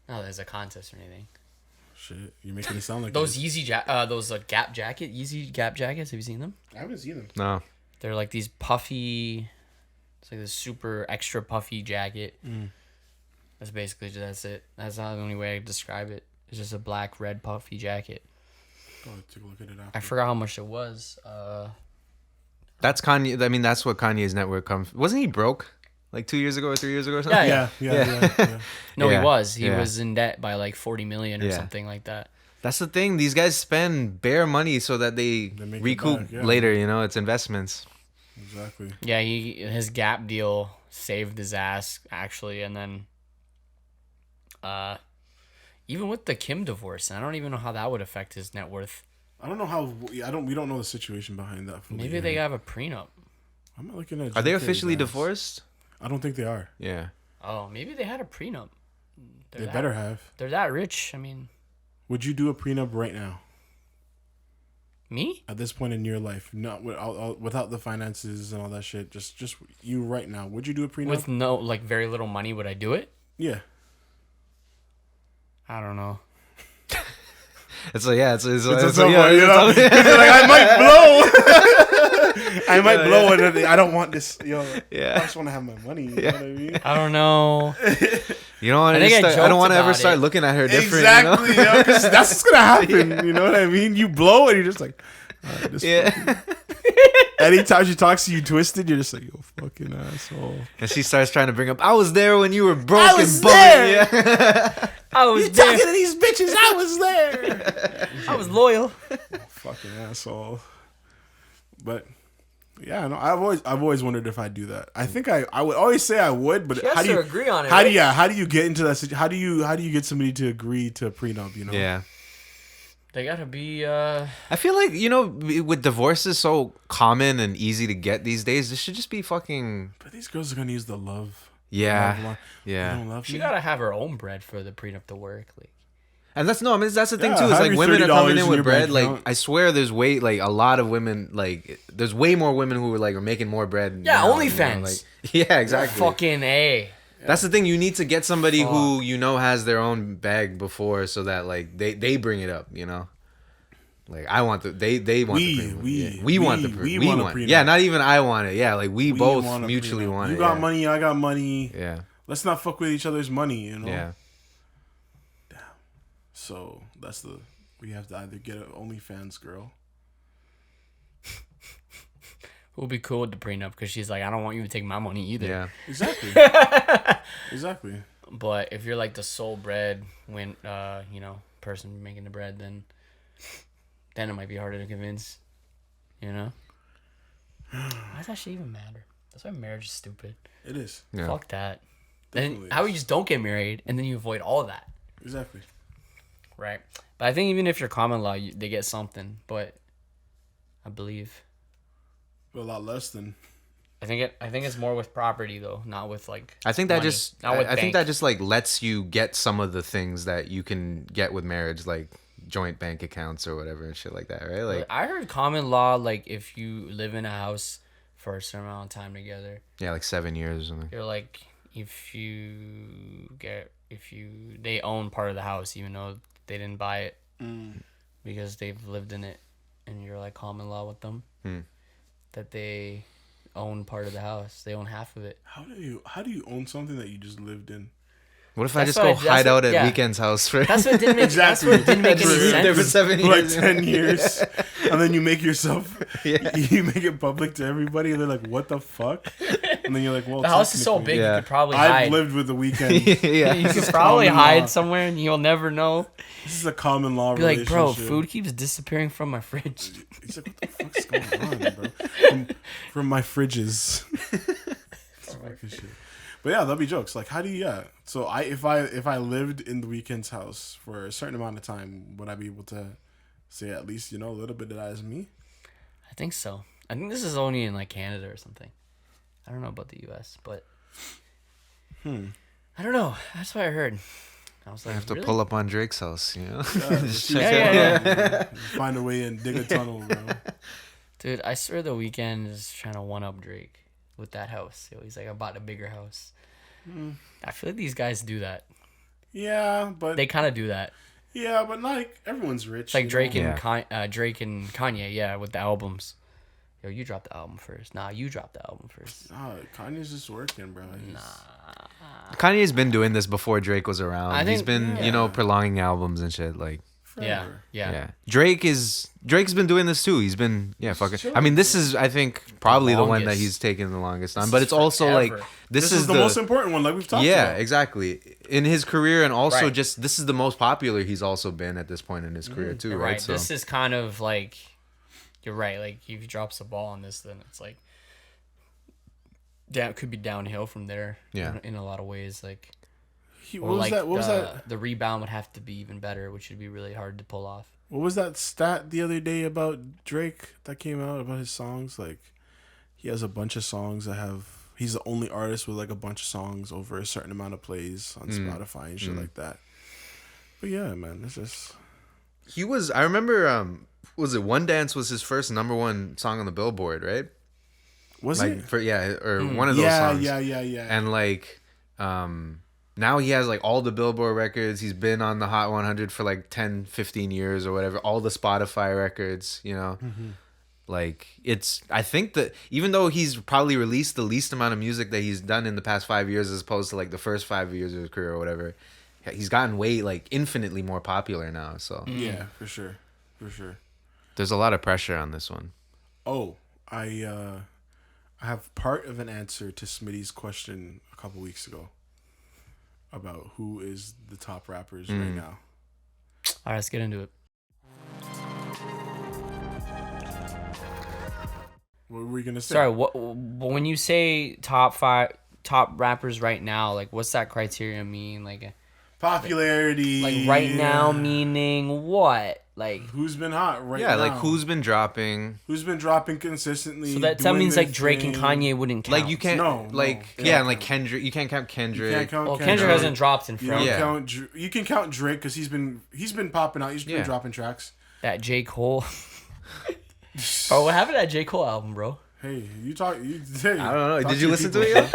[SPEAKER 2] Not that there's a contest or anything.
[SPEAKER 1] Shit, you're making it sound like
[SPEAKER 2] Those Gap jacket, Yeezy Gap jackets. Have you seen them?
[SPEAKER 1] I haven't seen them.
[SPEAKER 3] No.
[SPEAKER 2] They're like these puffy. It's like this super extra puffy jacket. That's basically that's it. That's not the only way I describe it. It's just a black red puffy jacket.
[SPEAKER 1] Oh, take a look at it after.
[SPEAKER 2] I forgot how much it was.
[SPEAKER 3] That's Kanye. I mean, that's what Kanye's network comes. Wasn't he broke like 2 years ago or 3 years ago or something?
[SPEAKER 1] Yeah.
[SPEAKER 2] No,
[SPEAKER 3] Yeah,
[SPEAKER 2] he was. He
[SPEAKER 3] yeah.
[SPEAKER 2] was in debt by like 40 million or
[SPEAKER 3] Yeah.
[SPEAKER 2] something like that.
[SPEAKER 3] That's the thing. These guys spend bare money so that they
[SPEAKER 1] make it
[SPEAKER 3] recoup
[SPEAKER 1] back, yeah.
[SPEAKER 3] later. You know, it's investments.
[SPEAKER 1] Exactly.
[SPEAKER 2] Yeah, his Gap deal saved his ass actually, and then, even with the Kim divorce, I don't even know how that would affect his net worth.
[SPEAKER 1] I don't know how. We don't know the situation behind that. Fully
[SPEAKER 2] Maybe they have a prenup.
[SPEAKER 1] I'm not looking at.
[SPEAKER 3] Are they
[SPEAKER 1] GK's
[SPEAKER 3] officially
[SPEAKER 1] ass.
[SPEAKER 3] divorced?
[SPEAKER 1] I don't think they are.
[SPEAKER 3] Yeah.
[SPEAKER 2] Oh, maybe they had a prenup.
[SPEAKER 1] They better have.
[SPEAKER 2] They're that rich. I mean,
[SPEAKER 1] Would you do a prenup right now?
[SPEAKER 2] me?
[SPEAKER 1] At this point in your life, not without the finances and all that shit. Just you right now. Would you do a prenup?
[SPEAKER 2] With no, like, very little money, would I do it?
[SPEAKER 1] Yeah.
[SPEAKER 2] I don't know.
[SPEAKER 3] It's like, yeah, it's
[SPEAKER 1] It's
[SPEAKER 3] yeah,
[SPEAKER 1] like, I might blow. I might blow it. I don't want this. I
[SPEAKER 3] Yeah.
[SPEAKER 1] just want to have my money. You know what I mean?
[SPEAKER 2] I don't know.
[SPEAKER 3] You don't want
[SPEAKER 2] I
[SPEAKER 3] to.
[SPEAKER 2] think I
[SPEAKER 3] I don't want to
[SPEAKER 2] joked
[SPEAKER 3] ever
[SPEAKER 2] about
[SPEAKER 3] start
[SPEAKER 2] it.
[SPEAKER 3] looking at her different.
[SPEAKER 1] Exactly.
[SPEAKER 3] You know?
[SPEAKER 1] 'Cause that's what's gonna happen. You know what I mean? You blow and you're just like, this
[SPEAKER 3] Yeah.
[SPEAKER 1] anytime she talks to you twisted, you're just like, yo, fucking asshole.
[SPEAKER 3] And she starts trying to bring up, I was there when you were broke
[SPEAKER 1] I was
[SPEAKER 3] and bumming.
[SPEAKER 1] there.
[SPEAKER 3] Yeah.
[SPEAKER 2] I was
[SPEAKER 1] You
[SPEAKER 2] there.
[SPEAKER 1] talking to these bitches? I was there.
[SPEAKER 2] I was loyal.
[SPEAKER 1] Fucking asshole. But yeah, no, I've always wondered if I'd do that. I think I would always say I would, but
[SPEAKER 2] She has
[SPEAKER 1] how do
[SPEAKER 2] to
[SPEAKER 1] you
[SPEAKER 2] agree on it,
[SPEAKER 1] How do
[SPEAKER 2] right?
[SPEAKER 1] how do you get into that situation? How do you get somebody to agree to a prenup? You know?
[SPEAKER 3] Yeah.
[SPEAKER 2] They gotta be.
[SPEAKER 3] I feel like, you know, with divorces so common and easy to get these days, this should just be fucking.
[SPEAKER 1] But these girls are gonna use the love.
[SPEAKER 3] Yeah.
[SPEAKER 1] Love line.
[SPEAKER 3] Yeah.
[SPEAKER 1] You don't love
[SPEAKER 2] She
[SPEAKER 1] me?
[SPEAKER 2] gotta have her own bread for the prenup to work. Like,
[SPEAKER 3] And that's the thing
[SPEAKER 1] Yeah,
[SPEAKER 3] too. Is
[SPEAKER 1] have
[SPEAKER 3] like
[SPEAKER 1] your
[SPEAKER 3] women are
[SPEAKER 1] $30
[SPEAKER 3] coming
[SPEAKER 1] in
[SPEAKER 3] in with
[SPEAKER 1] your
[SPEAKER 3] bread.
[SPEAKER 1] bank
[SPEAKER 3] Like
[SPEAKER 1] account.
[SPEAKER 3] I swear, there's a lot of women. Like there's way more women who are making more bread.
[SPEAKER 2] Yeah,
[SPEAKER 3] now,
[SPEAKER 2] OnlyFans.
[SPEAKER 3] You know, like, yeah, exactly.
[SPEAKER 2] fucking A.
[SPEAKER 3] That's the thing. You need to get somebody
[SPEAKER 2] Fuck.
[SPEAKER 3] who you know has their own bag before, so that like they bring it up. You know. Like I want they want the prenup. We want the
[SPEAKER 1] we
[SPEAKER 3] we
[SPEAKER 1] want a
[SPEAKER 3] want.
[SPEAKER 1] prenup.
[SPEAKER 3] Yeah, not even I want it. Yeah, like we both
[SPEAKER 1] want a
[SPEAKER 3] mutually
[SPEAKER 1] prenup.
[SPEAKER 3] want it.
[SPEAKER 1] You got
[SPEAKER 3] yeah.
[SPEAKER 1] money, I got money.
[SPEAKER 3] Yeah.
[SPEAKER 1] Let's not fuck with each other's money. You know.
[SPEAKER 3] Yeah.
[SPEAKER 1] So we have to either get an OnlyFans girl.
[SPEAKER 2] It would be cool with the prenup because she's like, I don't want you to take my money either.
[SPEAKER 3] Yeah.
[SPEAKER 1] Exactly. Exactly.
[SPEAKER 2] But if you're like the sole bread person making the bread, then it might be harder to convince. You know? Why does that shit even matter? That's why marriage is stupid.
[SPEAKER 1] It is.
[SPEAKER 3] Yeah.
[SPEAKER 2] Fuck that.
[SPEAKER 1] Definitely
[SPEAKER 2] Then how
[SPEAKER 1] is.
[SPEAKER 2] you just don't get married and then you avoid all of that,
[SPEAKER 1] Exactly.
[SPEAKER 2] right? But I think even if you're common law, they get something. But I believe.
[SPEAKER 1] But a lot less than.
[SPEAKER 2] I think it's more with property though, not with like.
[SPEAKER 3] I think that
[SPEAKER 2] money.
[SPEAKER 3] just
[SPEAKER 2] Not with
[SPEAKER 3] I think
[SPEAKER 2] bank.
[SPEAKER 3] that just like lets you get some of the things that you can get with marriage, like joint bank accounts or whatever and shit like that, right? Like
[SPEAKER 2] I heard common law, like if you live in a house for a certain amount of time together,
[SPEAKER 3] yeah, like 7 years or something.
[SPEAKER 2] you're like they own part of the house even though they didn't buy it because they've lived in it, and you're like common law with them that they own part of the house. They own half of it.
[SPEAKER 1] How do you own something that you just lived in?
[SPEAKER 3] What if I
[SPEAKER 2] That's
[SPEAKER 3] just go
[SPEAKER 2] what- that's
[SPEAKER 3] hide
[SPEAKER 2] what-
[SPEAKER 3] out at
[SPEAKER 2] yeah.
[SPEAKER 3] Weekend's house for
[SPEAKER 2] That's what didn't make
[SPEAKER 1] Exactly.
[SPEAKER 2] That's what didn't make any
[SPEAKER 1] Live
[SPEAKER 3] there for
[SPEAKER 2] sense.
[SPEAKER 3] 7
[SPEAKER 1] For like
[SPEAKER 3] years?
[SPEAKER 1] 10 years, and then you make yourself,
[SPEAKER 3] Yeah.
[SPEAKER 1] you make it public to everybody, and they're like, "What the fuck?" And then you're like, "Well,
[SPEAKER 2] The house is so
[SPEAKER 1] technically,
[SPEAKER 2] big
[SPEAKER 3] Yeah.
[SPEAKER 2] you could probably
[SPEAKER 1] I've
[SPEAKER 2] hide.
[SPEAKER 1] lived with the Weekend.
[SPEAKER 3] yeah.
[SPEAKER 2] You could
[SPEAKER 1] is
[SPEAKER 2] probably
[SPEAKER 1] common law.
[SPEAKER 2] hide somewhere and you'll never know.
[SPEAKER 1] This is a common law
[SPEAKER 2] Be like, bro,
[SPEAKER 1] relationship.
[SPEAKER 2] food keeps disappearing from my fridge.
[SPEAKER 1] He's like, "What the fuck's going on, bro?" From my fridges. Fucking shit. But yeah, that'll be jokes. Like, how do you? Yeah. So if I lived in the Weekend's house for a certain amount of time, would I be able to say at least a little bit of that is me?
[SPEAKER 2] I think so. I think this is only in like Canada or something. I don't know about the U.S., but I don't know. That's what I heard. I was
[SPEAKER 3] I
[SPEAKER 2] like,
[SPEAKER 3] have to
[SPEAKER 2] really?
[SPEAKER 3] pull up on Drake's house, you know.
[SPEAKER 2] Yeah.
[SPEAKER 1] Find a way and dig a tunnel, bro.
[SPEAKER 2] Dude, I swear the weekend is trying to one up Drake with that house. Yo, he's like, I bought a bigger house. I feel like these guys do that.
[SPEAKER 1] Yeah, but
[SPEAKER 2] They kind of do that.
[SPEAKER 1] like everyone's rich.
[SPEAKER 2] It's like
[SPEAKER 1] you
[SPEAKER 2] Drake
[SPEAKER 1] know?
[SPEAKER 2] and Drake and Kanye, yeah, with the albums. Yo, you dropped the album first. Nah, you dropped the album first.
[SPEAKER 1] Kanye's just working, bro.
[SPEAKER 3] Kanye's been doing this before Drake was around.
[SPEAKER 2] I
[SPEAKER 3] He's
[SPEAKER 2] think-
[SPEAKER 3] been, you know, prolonging albums and shit. Like,
[SPEAKER 1] Forever.
[SPEAKER 2] Yeah.
[SPEAKER 3] Drake's been doing this too. He's been, fucking. I mean, this is, I think, probably the one that
[SPEAKER 2] longest.
[SPEAKER 3] he's taken the longest time.
[SPEAKER 2] This
[SPEAKER 3] But
[SPEAKER 2] is
[SPEAKER 3] it's also like
[SPEAKER 2] forever.
[SPEAKER 3] this
[SPEAKER 1] is the most important one, like we've talked
[SPEAKER 3] yeah,
[SPEAKER 1] about.
[SPEAKER 3] exactly. In his career, and also
[SPEAKER 2] Right.
[SPEAKER 3] just this is the most popular he's also been at this point in his career too,
[SPEAKER 2] You're
[SPEAKER 3] right?
[SPEAKER 2] right.
[SPEAKER 3] So
[SPEAKER 2] This is kind of like, you're right. Like, if he drops the ball on this, then it's like, could be downhill from there.
[SPEAKER 3] Yeah.
[SPEAKER 2] In a lot of ways, like.
[SPEAKER 1] What was that? What was that?
[SPEAKER 2] The rebound would have to be even better, which would be really hard to pull off.
[SPEAKER 1] What was that stat the other day about Drake that came out about his songs? Like, he has a bunch of songs that have. He's the only artist with like a bunch of songs over a certain amount of plays on Spotify and shit like that. But yeah, man, it's just.
[SPEAKER 3] he was. I remember. Was it One Dance was his first #1 song on the Billboard, right?
[SPEAKER 1] Was
[SPEAKER 3] Like
[SPEAKER 1] it?
[SPEAKER 3] or one of those songs.
[SPEAKER 1] Yeah.
[SPEAKER 3] And like, now he has like all the Billboard records. He's been on the Hot 100 for like 10, 15 years or whatever. All the Spotify records, you know. Like, it's, I think that even though he's probably released the least amount of music that he's done in the past 5 years as opposed to like the first 5 years of his career or whatever, he's gotten way like infinitely more popular now. So
[SPEAKER 1] Yeah, for sure.
[SPEAKER 3] there's a lot of pressure on this one.
[SPEAKER 1] Oh, I have part of an answer to Smitty's question a couple weeks ago about who is the top rappers right now.
[SPEAKER 2] All right, let's get into it.
[SPEAKER 1] What were we gonna say?
[SPEAKER 2] Sorry, what? But when you say top rappers right now, like, what's that criteria mean? Like
[SPEAKER 1] Popularity.
[SPEAKER 2] right now meaning what? Like,
[SPEAKER 1] Who's been hot right now?
[SPEAKER 3] Yeah, like who's been dropping?
[SPEAKER 1] Who's been dropping consistently?
[SPEAKER 2] so that
[SPEAKER 1] doing
[SPEAKER 2] means
[SPEAKER 1] their
[SPEAKER 2] like Drake and
[SPEAKER 1] thing.
[SPEAKER 2] Kanye wouldn't count.
[SPEAKER 3] Like you can't
[SPEAKER 1] No,
[SPEAKER 3] like
[SPEAKER 1] no.
[SPEAKER 3] yeah, and like Kendrick. You can't count Kendrick.
[SPEAKER 1] You can't count
[SPEAKER 2] Well,
[SPEAKER 1] Kendrick.
[SPEAKER 2] Kendrick hasn't dropped in
[SPEAKER 1] You
[SPEAKER 2] forever.
[SPEAKER 1] don't
[SPEAKER 3] Yeah.
[SPEAKER 1] count. You can count Drake because he's been popping out. He's been
[SPEAKER 3] Yeah.
[SPEAKER 1] dropping tracks.
[SPEAKER 2] That J. Cole. Oh, what happened to that J. Cole album, bro?
[SPEAKER 1] Hey, you talk. Hey,
[SPEAKER 3] I don't know.
[SPEAKER 1] talk
[SPEAKER 3] Did you
[SPEAKER 1] your
[SPEAKER 3] listen to
[SPEAKER 1] people,
[SPEAKER 3] it yet?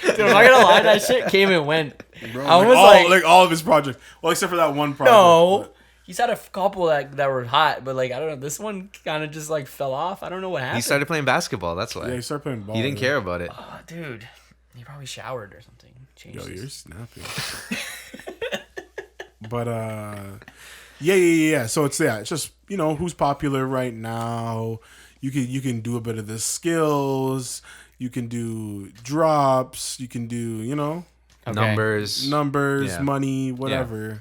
[SPEAKER 2] Dude, I'm not gonna lie, that shit came and went.
[SPEAKER 1] bro.
[SPEAKER 2] I was
[SPEAKER 1] like all of his projects. Well, except for that one project.
[SPEAKER 2] No.
[SPEAKER 1] but-
[SPEAKER 2] He's had a couple that were hot, but like I don't know, this one kind of just like fell off. I don't know what happened.
[SPEAKER 3] He started playing basketball. That's why.
[SPEAKER 1] Yeah, he started playing ball.
[SPEAKER 3] He didn't care about it.
[SPEAKER 2] Oh, dude, he probably showered or something. Changed
[SPEAKER 1] Yo,
[SPEAKER 2] his-
[SPEAKER 1] you're snapping. But yeah. So it's just who's popular right now. You can do a bit of the skills. You can do drops. You can do
[SPEAKER 2] Okay.
[SPEAKER 3] Numbers, Yeah.
[SPEAKER 1] money, whatever.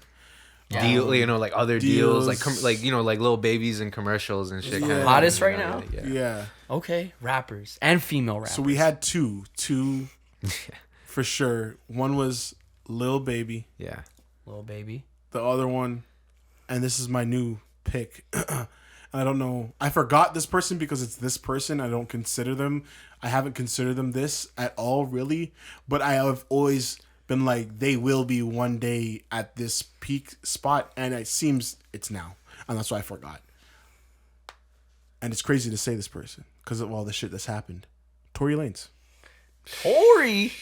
[SPEAKER 2] Yeah.
[SPEAKER 3] deal, like other deals,
[SPEAKER 1] Deals.
[SPEAKER 3] like little babies and commercials and shit.
[SPEAKER 1] Yeah.
[SPEAKER 3] kinda
[SPEAKER 2] Hottest
[SPEAKER 3] thing,
[SPEAKER 2] right now?
[SPEAKER 3] Yeah.
[SPEAKER 1] Yeah.
[SPEAKER 2] Okay, rappers and female rappers.
[SPEAKER 1] So we had two for sure. One was Lil Baby.
[SPEAKER 3] Yeah.
[SPEAKER 2] Little Baby.
[SPEAKER 1] The other one, and this is my new pick. I don't know. I forgot this person because it's this person. I don't consider them. I haven't considered them this at all, really. But I have always been like, they will be one day at this peak spot, and it seems it's now, and that's why I forgot. And it's crazy to say this person because of all the shit that's happened. Tory Lanez.
[SPEAKER 2] Tory.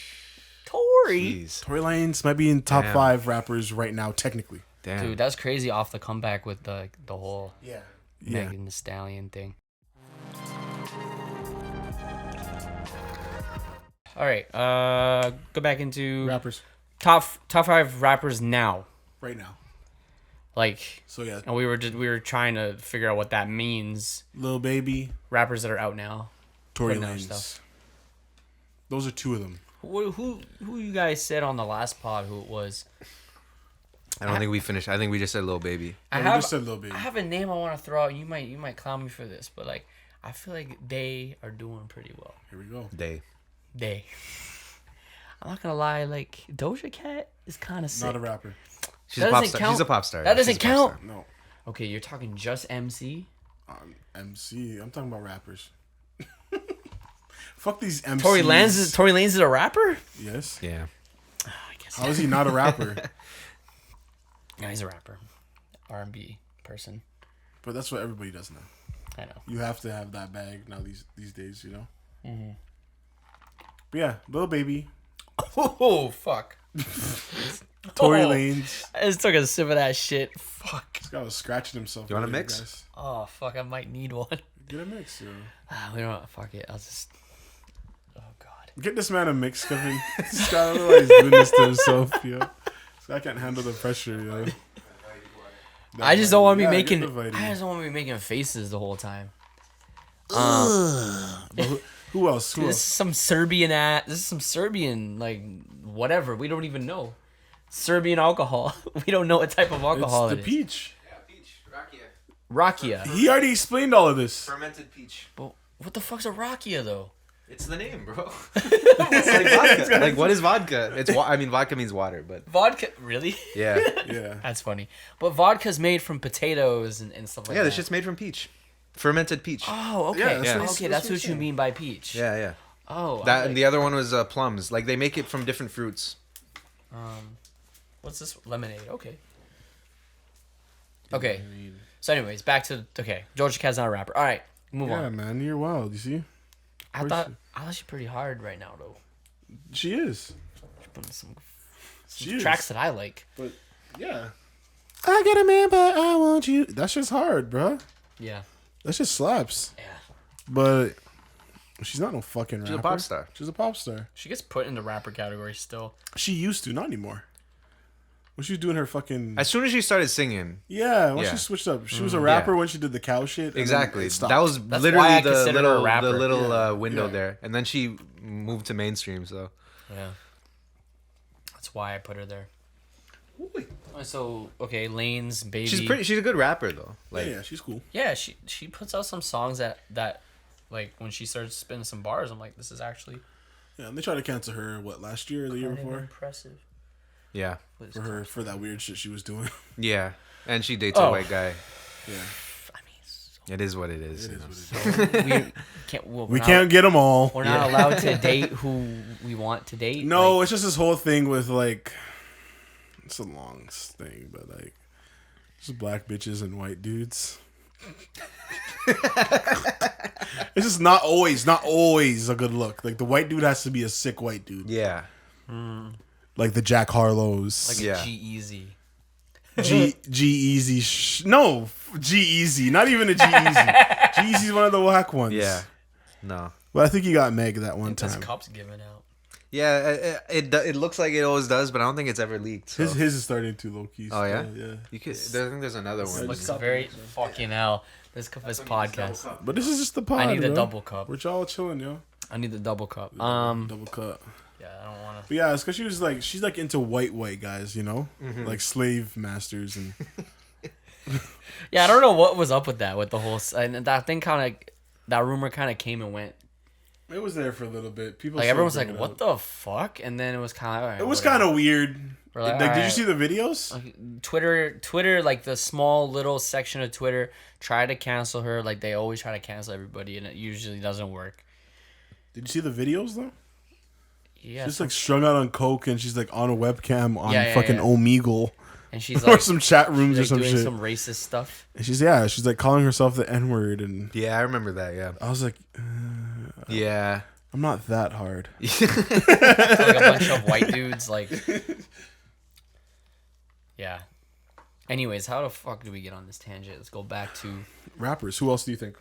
[SPEAKER 3] Jeez.
[SPEAKER 1] Tory Lanez might be in top
[SPEAKER 3] Damn.
[SPEAKER 1] 5 rappers right now, technically.
[SPEAKER 3] Damn.
[SPEAKER 2] Dude, that's crazy off the comeback with the whole
[SPEAKER 1] Yeah.
[SPEAKER 2] Megan Thee Stallion thing. All right, go back into
[SPEAKER 1] Rappers
[SPEAKER 2] top 5 rappers now.
[SPEAKER 1] right now.
[SPEAKER 2] Like,
[SPEAKER 1] So yeah,
[SPEAKER 2] and we were trying to figure out what that means.
[SPEAKER 1] Lil Baby,
[SPEAKER 2] Rappers that are out now.
[SPEAKER 1] Tory
[SPEAKER 2] Putting out
[SPEAKER 1] Lanez.
[SPEAKER 2] stuff.
[SPEAKER 1] Those are 2 of them.
[SPEAKER 2] Who you guys said on the last pod who it was?
[SPEAKER 3] I don't think we finished. I think we just said Lil Baby.
[SPEAKER 1] No, we just said Lil Baby.
[SPEAKER 2] I have a name I want to throw out. You might clown me for this, but like I feel like they are doing pretty well.
[SPEAKER 1] Here we go.
[SPEAKER 2] They. I'm not gonna lie, like Doja Cat is kind of sick.
[SPEAKER 1] Not a rapper.
[SPEAKER 3] She's
[SPEAKER 2] That
[SPEAKER 3] a pop
[SPEAKER 2] doesn't
[SPEAKER 3] star.
[SPEAKER 2] count.
[SPEAKER 3] She's a pop star.
[SPEAKER 2] That
[SPEAKER 3] Yeah,
[SPEAKER 2] doesn't
[SPEAKER 3] she's a pop
[SPEAKER 2] count.
[SPEAKER 3] star.
[SPEAKER 1] No.
[SPEAKER 2] Okay, you're talking just MC.
[SPEAKER 1] MC. I'm talking about rappers. Fuck these MCs.
[SPEAKER 2] Tory Lanez is a rapper?
[SPEAKER 1] Yes.
[SPEAKER 3] Yeah.
[SPEAKER 2] I guess.
[SPEAKER 1] How is he not a rapper?
[SPEAKER 2] Yeah, he's a rapper. R&B person.
[SPEAKER 1] But that's what everybody does now.
[SPEAKER 2] I know.
[SPEAKER 1] You have to have that bag now these days, you know? Mm-hmm. But yeah, Lil Baby.
[SPEAKER 2] Oh, fuck.
[SPEAKER 1] Tory Lanez.
[SPEAKER 2] I just took a sip of that shit. Fuck.
[SPEAKER 1] This guy was scratching himself.
[SPEAKER 3] You want a
[SPEAKER 1] earlier,
[SPEAKER 3] mix?
[SPEAKER 1] guys.
[SPEAKER 2] Oh, fuck. I might need one.
[SPEAKER 1] Get a mix, yo.
[SPEAKER 2] We don't. Fuck it. I'll just. Oh, God.
[SPEAKER 1] Get this man a mix, Kevin. This guy, I don't know why he's doing this to himself, yo. This guy can't handle the pressure, yo.
[SPEAKER 2] I just don't want to be
[SPEAKER 1] Yeah,
[SPEAKER 2] making.
[SPEAKER 1] get the Vitamin.
[SPEAKER 2] I just don't want to be making faces the whole time.
[SPEAKER 1] But who else? Who
[SPEAKER 2] This is
[SPEAKER 1] else?
[SPEAKER 2] some Serbian This is some Serbian whatever. We don't even know. Serbian alcohol. We don't know what type of alcohol
[SPEAKER 1] It's
[SPEAKER 2] it
[SPEAKER 1] the
[SPEAKER 2] is.
[SPEAKER 1] peach.
[SPEAKER 3] Yeah, peach. Rakia.
[SPEAKER 2] Rakia.
[SPEAKER 1] He already explained all of this.
[SPEAKER 3] Fermented peach.
[SPEAKER 2] But what the fuck's a rakia though?
[SPEAKER 3] It's the name, bro. It's like vodka. Like, what is vodka? I mean, vodka means water, but
[SPEAKER 2] Vodka. Really?
[SPEAKER 3] yeah.
[SPEAKER 1] Yeah.
[SPEAKER 2] That's funny. But vodka's made from potatoes and stuff like
[SPEAKER 3] Yeah,
[SPEAKER 2] that.
[SPEAKER 3] this shit's made from peach. Fermented peach.
[SPEAKER 2] Oh, okay.
[SPEAKER 1] Yeah,
[SPEAKER 3] that's
[SPEAKER 2] Okay,
[SPEAKER 3] what
[SPEAKER 2] that's
[SPEAKER 1] I'm
[SPEAKER 2] what you
[SPEAKER 1] saying.
[SPEAKER 2] mean by peach.
[SPEAKER 3] Yeah, yeah.
[SPEAKER 2] Oh.
[SPEAKER 3] That and the other one was plums. Like, they make it from different fruits.
[SPEAKER 2] What's this? Lemonade. Okay. Okay. So, anyways, back to Georgia Cat's not a rapper. All right, move
[SPEAKER 1] Yeah,
[SPEAKER 2] on.
[SPEAKER 1] man, you're wild. You see,
[SPEAKER 2] I thought she's pretty hard right now though.
[SPEAKER 1] she is.
[SPEAKER 2] She's putting some
[SPEAKER 1] She is.
[SPEAKER 2] tracks that I like.
[SPEAKER 1] But yeah, I get a man, but I want you. That's just hard, bro.
[SPEAKER 2] Yeah.
[SPEAKER 1] That just slaps.
[SPEAKER 2] Yeah.
[SPEAKER 1] But she's not no fucking rapper.
[SPEAKER 3] She's a pop star.
[SPEAKER 1] She's a pop star.
[SPEAKER 2] She gets put in the rapper category still.
[SPEAKER 1] She used to, not anymore. When she was doing her fucking
[SPEAKER 3] As soon as she started singing,
[SPEAKER 1] yeah, when
[SPEAKER 3] Yeah.
[SPEAKER 1] she switched up, she was a rapper when she did the cow shit. And then
[SPEAKER 3] exactly.
[SPEAKER 1] it stopped.
[SPEAKER 3] That was
[SPEAKER 2] That's why
[SPEAKER 3] literally
[SPEAKER 2] I
[SPEAKER 3] the
[SPEAKER 2] consider her a
[SPEAKER 3] little,
[SPEAKER 2] rapper.
[SPEAKER 3] window
[SPEAKER 1] Yeah.
[SPEAKER 3] there, and then she moved to mainstream. So
[SPEAKER 2] Yeah. That's why I put her there. So Lane's Baby.
[SPEAKER 3] she's a good rapper though. Like,
[SPEAKER 1] yeah, she's cool.
[SPEAKER 2] Yeah, she puts out some songs that like when she starts spinning some bars, I'm like, this is actually
[SPEAKER 1] Yeah, and they tried to cancel her last year or the year
[SPEAKER 2] kind of
[SPEAKER 1] before
[SPEAKER 2] impressive.
[SPEAKER 3] yeah,
[SPEAKER 1] for that weird shit she was doing.
[SPEAKER 3] yeah, and she dates
[SPEAKER 2] Oh.
[SPEAKER 3] a white guy.
[SPEAKER 1] Yeah,
[SPEAKER 2] I mean,
[SPEAKER 3] It is what it is.
[SPEAKER 1] it
[SPEAKER 3] you
[SPEAKER 1] is
[SPEAKER 3] know.
[SPEAKER 1] what it is.
[SPEAKER 2] we can't. Well,
[SPEAKER 1] We can't get them all.
[SPEAKER 2] We're not allowed to date who we want to date.
[SPEAKER 1] No,
[SPEAKER 2] Like,
[SPEAKER 1] it's just this whole thing with like, it's a long thing, but like, just black bitches and white dudes. It's just not always a good look. Like the white dude has to be a sick white dude,
[SPEAKER 3] Yeah,
[SPEAKER 1] like the Jack Harlows,
[SPEAKER 2] like
[SPEAKER 3] Yeah.
[SPEAKER 2] a G-Eazy.
[SPEAKER 1] G-Eazy. No, G-Eazy. Not even a G-Eazy. G-Eazy's one of the whack ones.
[SPEAKER 3] yeah, no,
[SPEAKER 1] But I think he got Meg that one
[SPEAKER 2] This
[SPEAKER 1] time.
[SPEAKER 2] cup's giving out.
[SPEAKER 3] yeah. It looks like it always does, but I don't think it's ever leaked. So.
[SPEAKER 1] His is starting to low key.
[SPEAKER 3] Oh yeah,
[SPEAKER 1] yeah.
[SPEAKER 3] You could. I think there's another one.
[SPEAKER 2] Looks very fucking hell. This cup is podcast.
[SPEAKER 1] But this is just the pod.
[SPEAKER 2] I need the
[SPEAKER 1] bro.
[SPEAKER 2] double cup.
[SPEAKER 1] We're all chilling, yo.
[SPEAKER 2] I need the double cup.
[SPEAKER 1] Double cut.
[SPEAKER 2] Yeah, I don't want to.
[SPEAKER 1] But yeah, it's because she's like into white guys, you know, like slave masters and.
[SPEAKER 2] Yeah, I don't know what was up with that, with the whole. And that thing that rumor kind of came and went.
[SPEAKER 1] It was there for a little bit. People
[SPEAKER 2] Like
[SPEAKER 1] still
[SPEAKER 2] everyone was
[SPEAKER 1] bring
[SPEAKER 2] like,
[SPEAKER 1] it
[SPEAKER 2] "What
[SPEAKER 1] up.
[SPEAKER 2] the fuck?" And then it was kind of.
[SPEAKER 1] It was kind of weird.
[SPEAKER 2] We're
[SPEAKER 1] Like,
[SPEAKER 2] like,
[SPEAKER 1] did you
[SPEAKER 2] alright.
[SPEAKER 1] see the videos?
[SPEAKER 2] Twitter, like the small little section of Twitter, tried to cancel her. Like they always try to cancel everybody, and it usually doesn't work.
[SPEAKER 1] Did you see the videos though?
[SPEAKER 2] Yeah,
[SPEAKER 1] She's like strung out on coke and she's like on a webcam on
[SPEAKER 2] Yeah,
[SPEAKER 1] fucking
[SPEAKER 2] yeah.
[SPEAKER 1] Omegle
[SPEAKER 2] and she's
[SPEAKER 1] or
[SPEAKER 2] like,
[SPEAKER 1] some chat rooms or
[SPEAKER 2] like
[SPEAKER 1] some
[SPEAKER 2] doing
[SPEAKER 1] shit.
[SPEAKER 2] some racist stuff.
[SPEAKER 1] And she's like calling herself the N word, and
[SPEAKER 3] Yeah, I remember that. Yeah,
[SPEAKER 1] I was like,
[SPEAKER 3] yeah.
[SPEAKER 1] I'm not that hard.
[SPEAKER 2] So, like a bunch of white dudes, like. Yeah. Anyways, how the fuck do we get on this tangent? Let's go back to
[SPEAKER 1] Rappers. Who else do you think?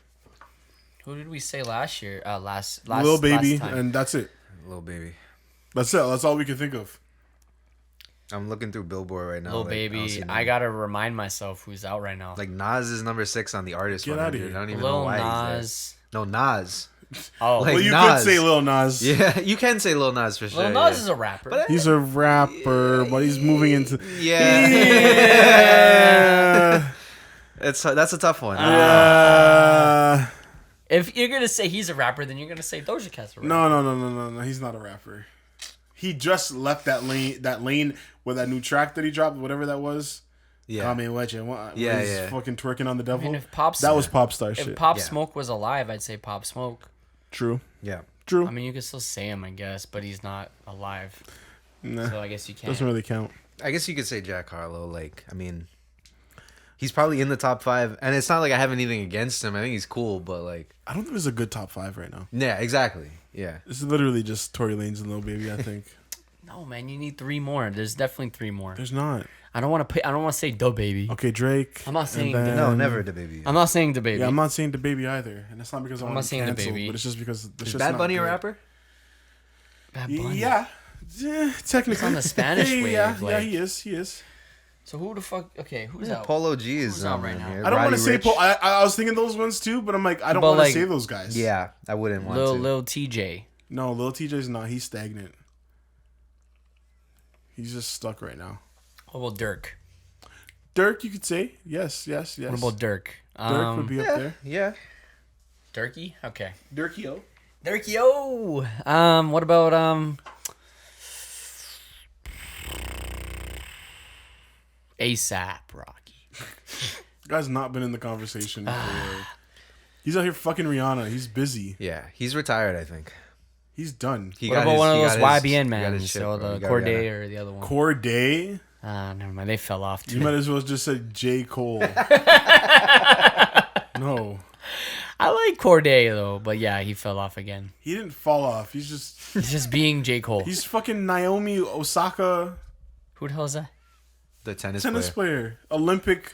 [SPEAKER 2] who did we say last year? Last
[SPEAKER 1] Lil Baby,
[SPEAKER 2] last time.
[SPEAKER 1] and that's it.
[SPEAKER 3] Little baby.
[SPEAKER 1] That's it. That's all we can think of.
[SPEAKER 3] I'm looking through Billboard right now.
[SPEAKER 2] Lil
[SPEAKER 3] like, don't
[SPEAKER 2] Baby.
[SPEAKER 3] see
[SPEAKER 2] I
[SPEAKER 3] none.
[SPEAKER 2] gotta remind myself who's out right now.
[SPEAKER 3] Like Nas is number 6 on the artist
[SPEAKER 1] Get outta
[SPEAKER 3] 100.
[SPEAKER 1] here.
[SPEAKER 3] I don't even know
[SPEAKER 2] Lil
[SPEAKER 3] why he's
[SPEAKER 2] Nas.
[SPEAKER 3] there. No, Nas.
[SPEAKER 2] Oh,
[SPEAKER 3] Like,
[SPEAKER 1] Well, you
[SPEAKER 3] Nas.
[SPEAKER 1] could say Lil Nas.
[SPEAKER 3] Yeah, you can say Lil Nas for sure.
[SPEAKER 2] Lil Nas
[SPEAKER 3] yeah.
[SPEAKER 2] is a rapper.
[SPEAKER 3] But
[SPEAKER 1] He's a rapper, but he's moving into.
[SPEAKER 3] yeah.
[SPEAKER 1] Yeah.
[SPEAKER 3] That's a tough one.
[SPEAKER 2] If you're gonna say he's a rapper, then you're gonna say Doja Cat's a rapper.
[SPEAKER 1] No. He's not a rapper. He just left that lane with that new track that he dropped, whatever that was.
[SPEAKER 3] Yeah.
[SPEAKER 1] Kanye West,
[SPEAKER 3] Yeah,
[SPEAKER 1] he's
[SPEAKER 3] yeah.
[SPEAKER 1] fucking twerking on the
[SPEAKER 2] I
[SPEAKER 1] devil.
[SPEAKER 2] mean, if Pop's
[SPEAKER 1] That was pop star
[SPEAKER 2] if
[SPEAKER 1] shit.
[SPEAKER 2] Pop
[SPEAKER 3] Yeah.
[SPEAKER 2] Smoke was alive, I'd say Pop Smoke.
[SPEAKER 1] True.
[SPEAKER 3] Yeah.
[SPEAKER 1] True.
[SPEAKER 2] I mean, you could still say him, I guess, but he's not alive,
[SPEAKER 1] Nah,
[SPEAKER 2] so I guess you can't.
[SPEAKER 1] doesn't really count.
[SPEAKER 3] I guess you could say Jack Harlow. Like, I mean, he's probably in the top 5, and it's not like I have anything against him. I think he's cool, but like,
[SPEAKER 1] I don't think there's a good top 5 right now.
[SPEAKER 3] yeah, exactly. Yeah.
[SPEAKER 1] This is literally just Tory Lanez and Lil Baby, I think.
[SPEAKER 2] No, man, you need 3 more. There's definitely 3 more.
[SPEAKER 1] There's not.
[SPEAKER 2] I don't want to say Da Baby.
[SPEAKER 1] Okay, Drake.
[SPEAKER 2] I'm not saying
[SPEAKER 1] and then-
[SPEAKER 3] No, never the baby.
[SPEAKER 2] I'm not saying Da Baby.
[SPEAKER 1] Yeah, I'm not saying the baby either, and it's not because I
[SPEAKER 2] I'm
[SPEAKER 1] want
[SPEAKER 2] not
[SPEAKER 1] to
[SPEAKER 2] saying
[SPEAKER 1] cancel,
[SPEAKER 2] DaBaby.
[SPEAKER 1] but it's just because it's
[SPEAKER 3] Is
[SPEAKER 1] just
[SPEAKER 3] Bad
[SPEAKER 1] not
[SPEAKER 3] Bunny a
[SPEAKER 1] good.
[SPEAKER 3] rapper?
[SPEAKER 2] Bad Bunny.
[SPEAKER 1] Yeah, technically.
[SPEAKER 2] He's on the Spanish wave,
[SPEAKER 1] Yeah,
[SPEAKER 2] like-
[SPEAKER 1] he is. He is.
[SPEAKER 2] So who the fuck? Okay, who's out?
[SPEAKER 3] Polo G is
[SPEAKER 2] Who's out
[SPEAKER 3] on
[SPEAKER 2] right
[SPEAKER 3] there,
[SPEAKER 2] now?
[SPEAKER 3] yeah.
[SPEAKER 1] I don't want
[SPEAKER 3] Roddy
[SPEAKER 1] to say.
[SPEAKER 3] Ricch.
[SPEAKER 1] I was thinking those ones too, but I'm like, I don't
[SPEAKER 2] But,
[SPEAKER 1] want to
[SPEAKER 2] like-
[SPEAKER 1] say those guys.
[SPEAKER 3] Yeah, I wouldn't want to.
[SPEAKER 2] Lil TJ.
[SPEAKER 1] No, Lil TJ's not. He's stagnant. He's just stuck right now.
[SPEAKER 2] What about Dirk?
[SPEAKER 1] Dirk, you could say yes.
[SPEAKER 2] What about Dirk?
[SPEAKER 1] Dirk would be up there.
[SPEAKER 3] Yeah.
[SPEAKER 2] Dirky? Okay.
[SPEAKER 1] Dirkio.
[SPEAKER 2] Dirkio. What about ASAP Rocky?
[SPEAKER 1] Guy's not been in the conversation. He's out here fucking Rihanna. He's busy.
[SPEAKER 3] Yeah, he's retired, I think.
[SPEAKER 1] He's done.
[SPEAKER 3] He
[SPEAKER 2] What
[SPEAKER 3] got
[SPEAKER 2] about
[SPEAKER 3] his-
[SPEAKER 2] one of
[SPEAKER 3] he
[SPEAKER 2] those
[SPEAKER 3] got his-
[SPEAKER 2] YBN
[SPEAKER 3] he got his
[SPEAKER 2] mans?
[SPEAKER 3] shit,
[SPEAKER 2] So
[SPEAKER 3] bro.
[SPEAKER 2] the
[SPEAKER 3] He got
[SPEAKER 2] Corday
[SPEAKER 3] Rihanna.
[SPEAKER 2] or the other one?
[SPEAKER 1] Corday.
[SPEAKER 2] Never mind. They fell off
[SPEAKER 1] You
[SPEAKER 2] too.
[SPEAKER 1] might as well just say J. Cole. No.
[SPEAKER 2] I like Corday though, but yeah, he fell off again.
[SPEAKER 1] He didn't fall off. He's
[SPEAKER 2] Just being J. Cole.
[SPEAKER 1] he's fucking Naomi Osaka
[SPEAKER 2] Who the hell is that?
[SPEAKER 3] The tennis
[SPEAKER 1] player. Olympic.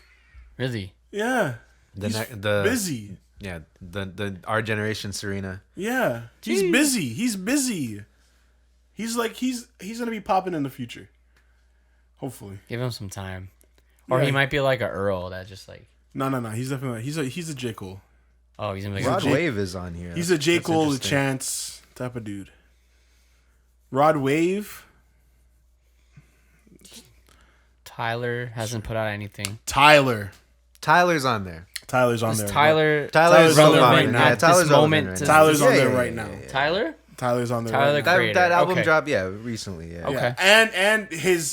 [SPEAKER 2] Really?
[SPEAKER 1] Yeah.
[SPEAKER 3] The
[SPEAKER 1] He's
[SPEAKER 3] the
[SPEAKER 1] busy.
[SPEAKER 3] Yeah, the our generation Serena.
[SPEAKER 1] Yeah. He's
[SPEAKER 2] Jeez.
[SPEAKER 1] busy. He's busy. He's like he's gonna be popping in the future. Hopefully.
[SPEAKER 2] Give him some time, or
[SPEAKER 1] Yeah.
[SPEAKER 2] he might be like a Earl that just like.
[SPEAKER 1] No. He's definitely he's a J. Cole.
[SPEAKER 2] Oh, he's gonna be
[SPEAKER 1] He's a
[SPEAKER 2] like.
[SPEAKER 3] Rod
[SPEAKER 1] J-
[SPEAKER 3] Wave is on here.
[SPEAKER 1] He's a J.
[SPEAKER 3] That's
[SPEAKER 1] Cole, a
[SPEAKER 3] interesting.
[SPEAKER 1] Chance type of dude. Rod Wave.
[SPEAKER 2] Tyler hasn't put out anything.
[SPEAKER 1] Tyler's on
[SPEAKER 3] Tyler's on there.
[SPEAKER 2] Is
[SPEAKER 1] there.
[SPEAKER 2] Tyler
[SPEAKER 3] Tyler's
[SPEAKER 1] relevant
[SPEAKER 3] relevant
[SPEAKER 1] now.
[SPEAKER 3] Yeah,
[SPEAKER 2] at
[SPEAKER 3] Tyler's
[SPEAKER 2] this moment
[SPEAKER 3] relevant
[SPEAKER 2] to-
[SPEAKER 3] right now.
[SPEAKER 1] Tyler's on
[SPEAKER 3] Yeah,
[SPEAKER 1] there
[SPEAKER 3] yeah,
[SPEAKER 1] right
[SPEAKER 3] yeah,
[SPEAKER 1] now.
[SPEAKER 3] yeah.
[SPEAKER 2] Tyler?
[SPEAKER 1] Tyler's on there.
[SPEAKER 2] Tyler
[SPEAKER 1] right now.
[SPEAKER 2] Creator.
[SPEAKER 3] That album
[SPEAKER 2] Okay.
[SPEAKER 3] dropped, recently. Yeah.
[SPEAKER 2] Okay.
[SPEAKER 1] Yeah.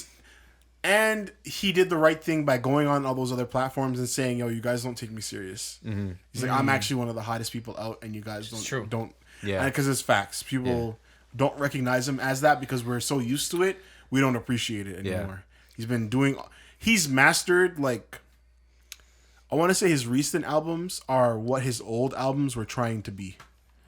[SPEAKER 1] And he did the right thing by going on all those other platforms and saying, "Yo, you guys don't take me serious." Mm-hmm. He's like, "I'm actually one of the hottest people out, and you guys
[SPEAKER 2] true.
[SPEAKER 1] don't."
[SPEAKER 3] Yeah.
[SPEAKER 1] Because it's facts. People don't recognize him as that because we're so used to it. We don't appreciate it anymore.
[SPEAKER 3] Yeah.
[SPEAKER 1] He's mastered, like, I want to say his recent albums are what his old albums were trying to be.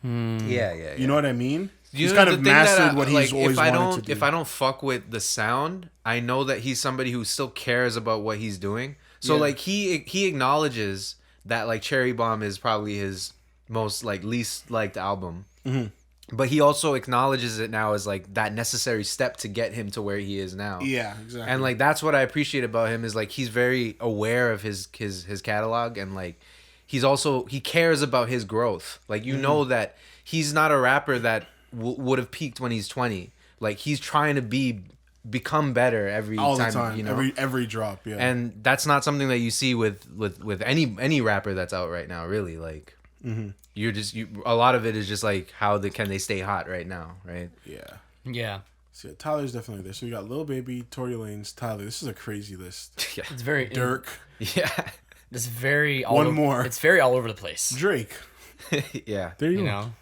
[SPEAKER 3] Yeah.
[SPEAKER 1] You know what I mean?
[SPEAKER 3] You
[SPEAKER 1] He's
[SPEAKER 3] know,
[SPEAKER 1] kind
[SPEAKER 3] the
[SPEAKER 1] of
[SPEAKER 3] thing that
[SPEAKER 1] mastered what he's always
[SPEAKER 3] if I
[SPEAKER 1] wanted
[SPEAKER 3] don't
[SPEAKER 1] to do.
[SPEAKER 3] if I don't fuck with the sound, I know that he's somebody who still cares about what he's doing. So
[SPEAKER 1] Yeah.
[SPEAKER 3] like he acknowledges that like Cherry Bomb is probably his most like least liked album.
[SPEAKER 1] Mm-hmm.
[SPEAKER 3] But he also acknowledges it now as like that necessary step to get him to where he is now.
[SPEAKER 1] Yeah, exactly.
[SPEAKER 3] And like that's what I appreciate about him is like he's very aware of his catalog, and like he cares about his growth. Like you know that he's not a rapper that would have peaked when he's 20. Like he's trying to become better every
[SPEAKER 1] all
[SPEAKER 3] time,
[SPEAKER 1] the time,
[SPEAKER 3] you know.
[SPEAKER 1] every drop, yeah.
[SPEAKER 3] And that's not something that you see with any rapper that's out right now, really. Like a lot of it is just like can they stay hot right now, right?
[SPEAKER 1] yeah.
[SPEAKER 2] Yeah.
[SPEAKER 1] So yeah, Tyler's definitely there. So we got Lil Baby, Tory Lanez, Tyler. This is a crazy list.
[SPEAKER 3] Yeah.
[SPEAKER 2] It's very
[SPEAKER 1] Dirk,
[SPEAKER 3] Yeah.
[SPEAKER 2] It's very all
[SPEAKER 1] One
[SPEAKER 2] over,
[SPEAKER 1] more.
[SPEAKER 2] It's very all over the place.
[SPEAKER 1] Drake.
[SPEAKER 3] Yeah.
[SPEAKER 1] There you
[SPEAKER 2] You
[SPEAKER 1] go.
[SPEAKER 2] know,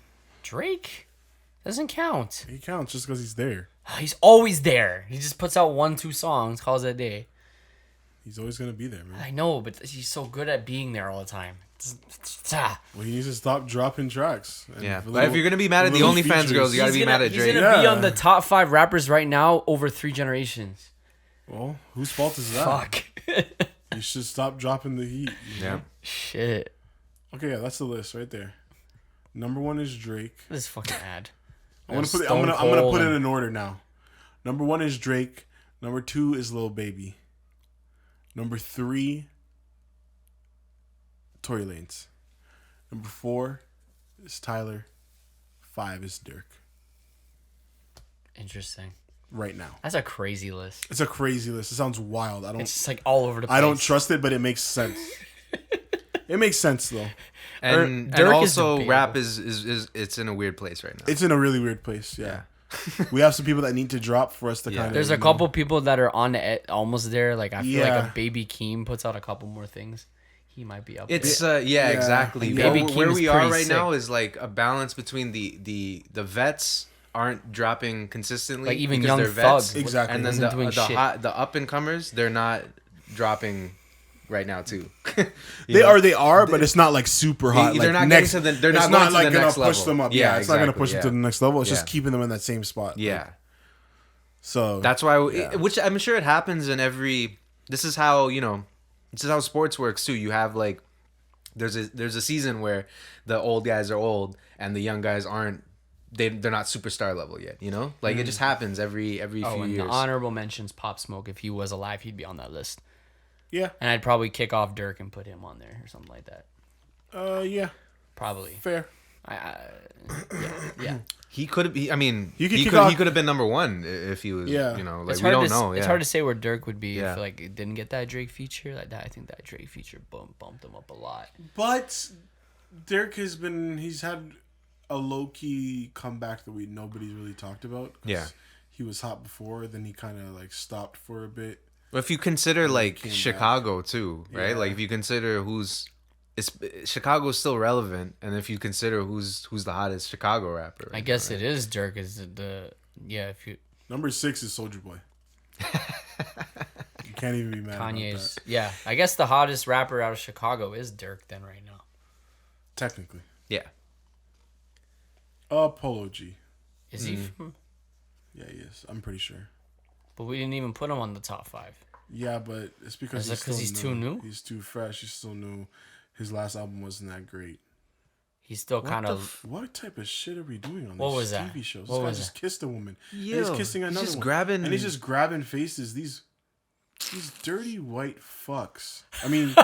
[SPEAKER 2] Drake doesn't count.
[SPEAKER 1] He counts just because he's there.
[SPEAKER 2] He's always there. He just puts out 1-2 songs, calls it a day.
[SPEAKER 1] He's always gonna be there, man.
[SPEAKER 2] I know, but he's so good at being there all the time.
[SPEAKER 1] Well, he needs to stop dropping tracks. And
[SPEAKER 3] Yeah.
[SPEAKER 1] a
[SPEAKER 3] But
[SPEAKER 1] little-
[SPEAKER 3] if you're going to be mad at the
[SPEAKER 1] little
[SPEAKER 3] OnlyFans
[SPEAKER 1] features.
[SPEAKER 3] girls, you got to be mad at
[SPEAKER 2] He's
[SPEAKER 3] Drake.
[SPEAKER 2] gonna be
[SPEAKER 1] Yeah.
[SPEAKER 2] on the top 5 rappers right now over 3 generations.
[SPEAKER 1] Well, whose fault is that?
[SPEAKER 2] Fuck.
[SPEAKER 1] You should stop dropping the heat. you know?
[SPEAKER 3] Yeah.
[SPEAKER 2] Shit.
[SPEAKER 1] Okay, yeah, that's the list right there. Number 1 is Drake.
[SPEAKER 2] This is fucking ad.
[SPEAKER 1] I'm gonna
[SPEAKER 2] Stone
[SPEAKER 1] put it
[SPEAKER 2] Cold
[SPEAKER 1] in order now. Number 1 is Drake. Number 2 is Lil Baby. Number 3, Tory Lanez. Number 4 is Tyler. 5 is Dirk.
[SPEAKER 2] Interesting.
[SPEAKER 1] Right now,
[SPEAKER 2] That's a crazy list.
[SPEAKER 1] it's a crazy list. It sounds wild.
[SPEAKER 2] It's just like all over the place.
[SPEAKER 1] I don't trust it, but it makes sense. It makes sense though.
[SPEAKER 3] And
[SPEAKER 2] Dirk is
[SPEAKER 3] also
[SPEAKER 2] debatable.
[SPEAKER 3] rap is it's in a weird place right now.
[SPEAKER 1] It's in a really weird place. Yeah. We have some people that need to drop for us to kind of.
[SPEAKER 2] There's a couple people that are on almost there. Like I feel like
[SPEAKER 1] Yeah.
[SPEAKER 2] a Baby Keem puts out a couple more things. He might be up.
[SPEAKER 3] It's
[SPEAKER 2] there.
[SPEAKER 3] exactly.
[SPEAKER 2] Baby
[SPEAKER 3] But
[SPEAKER 2] Keem
[SPEAKER 3] where
[SPEAKER 2] is
[SPEAKER 3] we are
[SPEAKER 2] pretty
[SPEAKER 3] right
[SPEAKER 2] sick.
[SPEAKER 3] now is like a balance between the vets aren't dropping consistently,
[SPEAKER 2] Like even
[SPEAKER 3] because
[SPEAKER 2] Young
[SPEAKER 3] they're vets,
[SPEAKER 2] Thug.
[SPEAKER 1] Exactly.
[SPEAKER 3] and then
[SPEAKER 2] Isn't
[SPEAKER 3] the
[SPEAKER 2] doing shit.
[SPEAKER 3] up and comers, they're not dropping right now too.
[SPEAKER 1] They are, but it's not like super hot.
[SPEAKER 3] They're
[SPEAKER 1] like
[SPEAKER 3] not
[SPEAKER 1] next,
[SPEAKER 3] getting to the. They're
[SPEAKER 1] it's
[SPEAKER 3] not going to
[SPEAKER 1] like
[SPEAKER 3] the
[SPEAKER 1] gonna
[SPEAKER 3] next
[SPEAKER 1] push
[SPEAKER 3] level.
[SPEAKER 1] them up.
[SPEAKER 3] Yeah,
[SPEAKER 1] It's not gonna
[SPEAKER 3] exactly,
[SPEAKER 1] push them to the next level. It's
[SPEAKER 3] Yeah.
[SPEAKER 1] just keeping them in that same spot.
[SPEAKER 3] Yeah.
[SPEAKER 1] So
[SPEAKER 3] That's why, which I'm sure it happens in every. This is how this is how sports works too. You have like, there's a season where the old guys are old and the young guys aren't. They're not superstar level yet. Like it just happens every few
[SPEAKER 2] and
[SPEAKER 3] years.
[SPEAKER 2] the honorable mentions Pop Smoke. If he was alive, he'd be on that list.
[SPEAKER 1] yeah,
[SPEAKER 2] And I'd probably kick off Dirk and put him on there or something like that.
[SPEAKER 1] yeah,
[SPEAKER 2] Probably.
[SPEAKER 1] fair.
[SPEAKER 2] Yeah.
[SPEAKER 3] He could have. I mean,
[SPEAKER 1] You could
[SPEAKER 3] he
[SPEAKER 1] kick
[SPEAKER 3] could
[SPEAKER 1] off-
[SPEAKER 3] he could have been number one if he was.
[SPEAKER 1] Yeah.
[SPEAKER 3] Like
[SPEAKER 2] It's
[SPEAKER 3] we
[SPEAKER 2] hard
[SPEAKER 3] don't
[SPEAKER 2] to
[SPEAKER 3] know.
[SPEAKER 2] it's
[SPEAKER 3] Yeah.
[SPEAKER 2] hard to say where Dirk would be
[SPEAKER 3] Yeah.
[SPEAKER 2] if like it didn't get that Drake feature like that. I think that Drake feature bumped him up a lot.
[SPEAKER 1] But Dirk he's had a low key comeback that nobody's really talked about. 'Cause
[SPEAKER 3] Yeah.
[SPEAKER 1] he was hot before, then he kind of like stopped for a bit.
[SPEAKER 3] Well, if you consider like
[SPEAKER 1] came
[SPEAKER 3] Chicago too, right?
[SPEAKER 1] Yeah.
[SPEAKER 3] Like if you consider Chicago's still relevant, and if you consider who's the hottest Chicago rapper,
[SPEAKER 2] I guess it is Dirk is the if you
[SPEAKER 1] Number 6 is Soulja Boy. You can't even be mad about
[SPEAKER 2] Kanye's
[SPEAKER 1] that.
[SPEAKER 2] I guess the hottest rapper out of Chicago is Dirk then right now.
[SPEAKER 1] Technically.
[SPEAKER 3] Yeah.
[SPEAKER 1] Polo G.
[SPEAKER 2] Is he from?
[SPEAKER 1] Yeah, he is. I'm pretty sure.
[SPEAKER 2] But we didn't even put him on the top 5.
[SPEAKER 1] Yeah, but it's because
[SPEAKER 2] Is it 'cause he's too new?
[SPEAKER 1] He's too fresh. He's still new. His last album wasn't that great.
[SPEAKER 2] He's still kind of
[SPEAKER 1] What type of shit are we doing on
[SPEAKER 2] What
[SPEAKER 1] these
[SPEAKER 2] was that?
[SPEAKER 1] TV shows?
[SPEAKER 2] What
[SPEAKER 1] This guy
[SPEAKER 2] was
[SPEAKER 1] just
[SPEAKER 2] that?
[SPEAKER 1] kissed a woman. And
[SPEAKER 3] Yo,
[SPEAKER 1] he's kissing
[SPEAKER 3] he's
[SPEAKER 1] another
[SPEAKER 3] just
[SPEAKER 1] one.
[SPEAKER 3] grabbing-
[SPEAKER 1] And he's just grabbing faces. These dirty white fucks. I mean,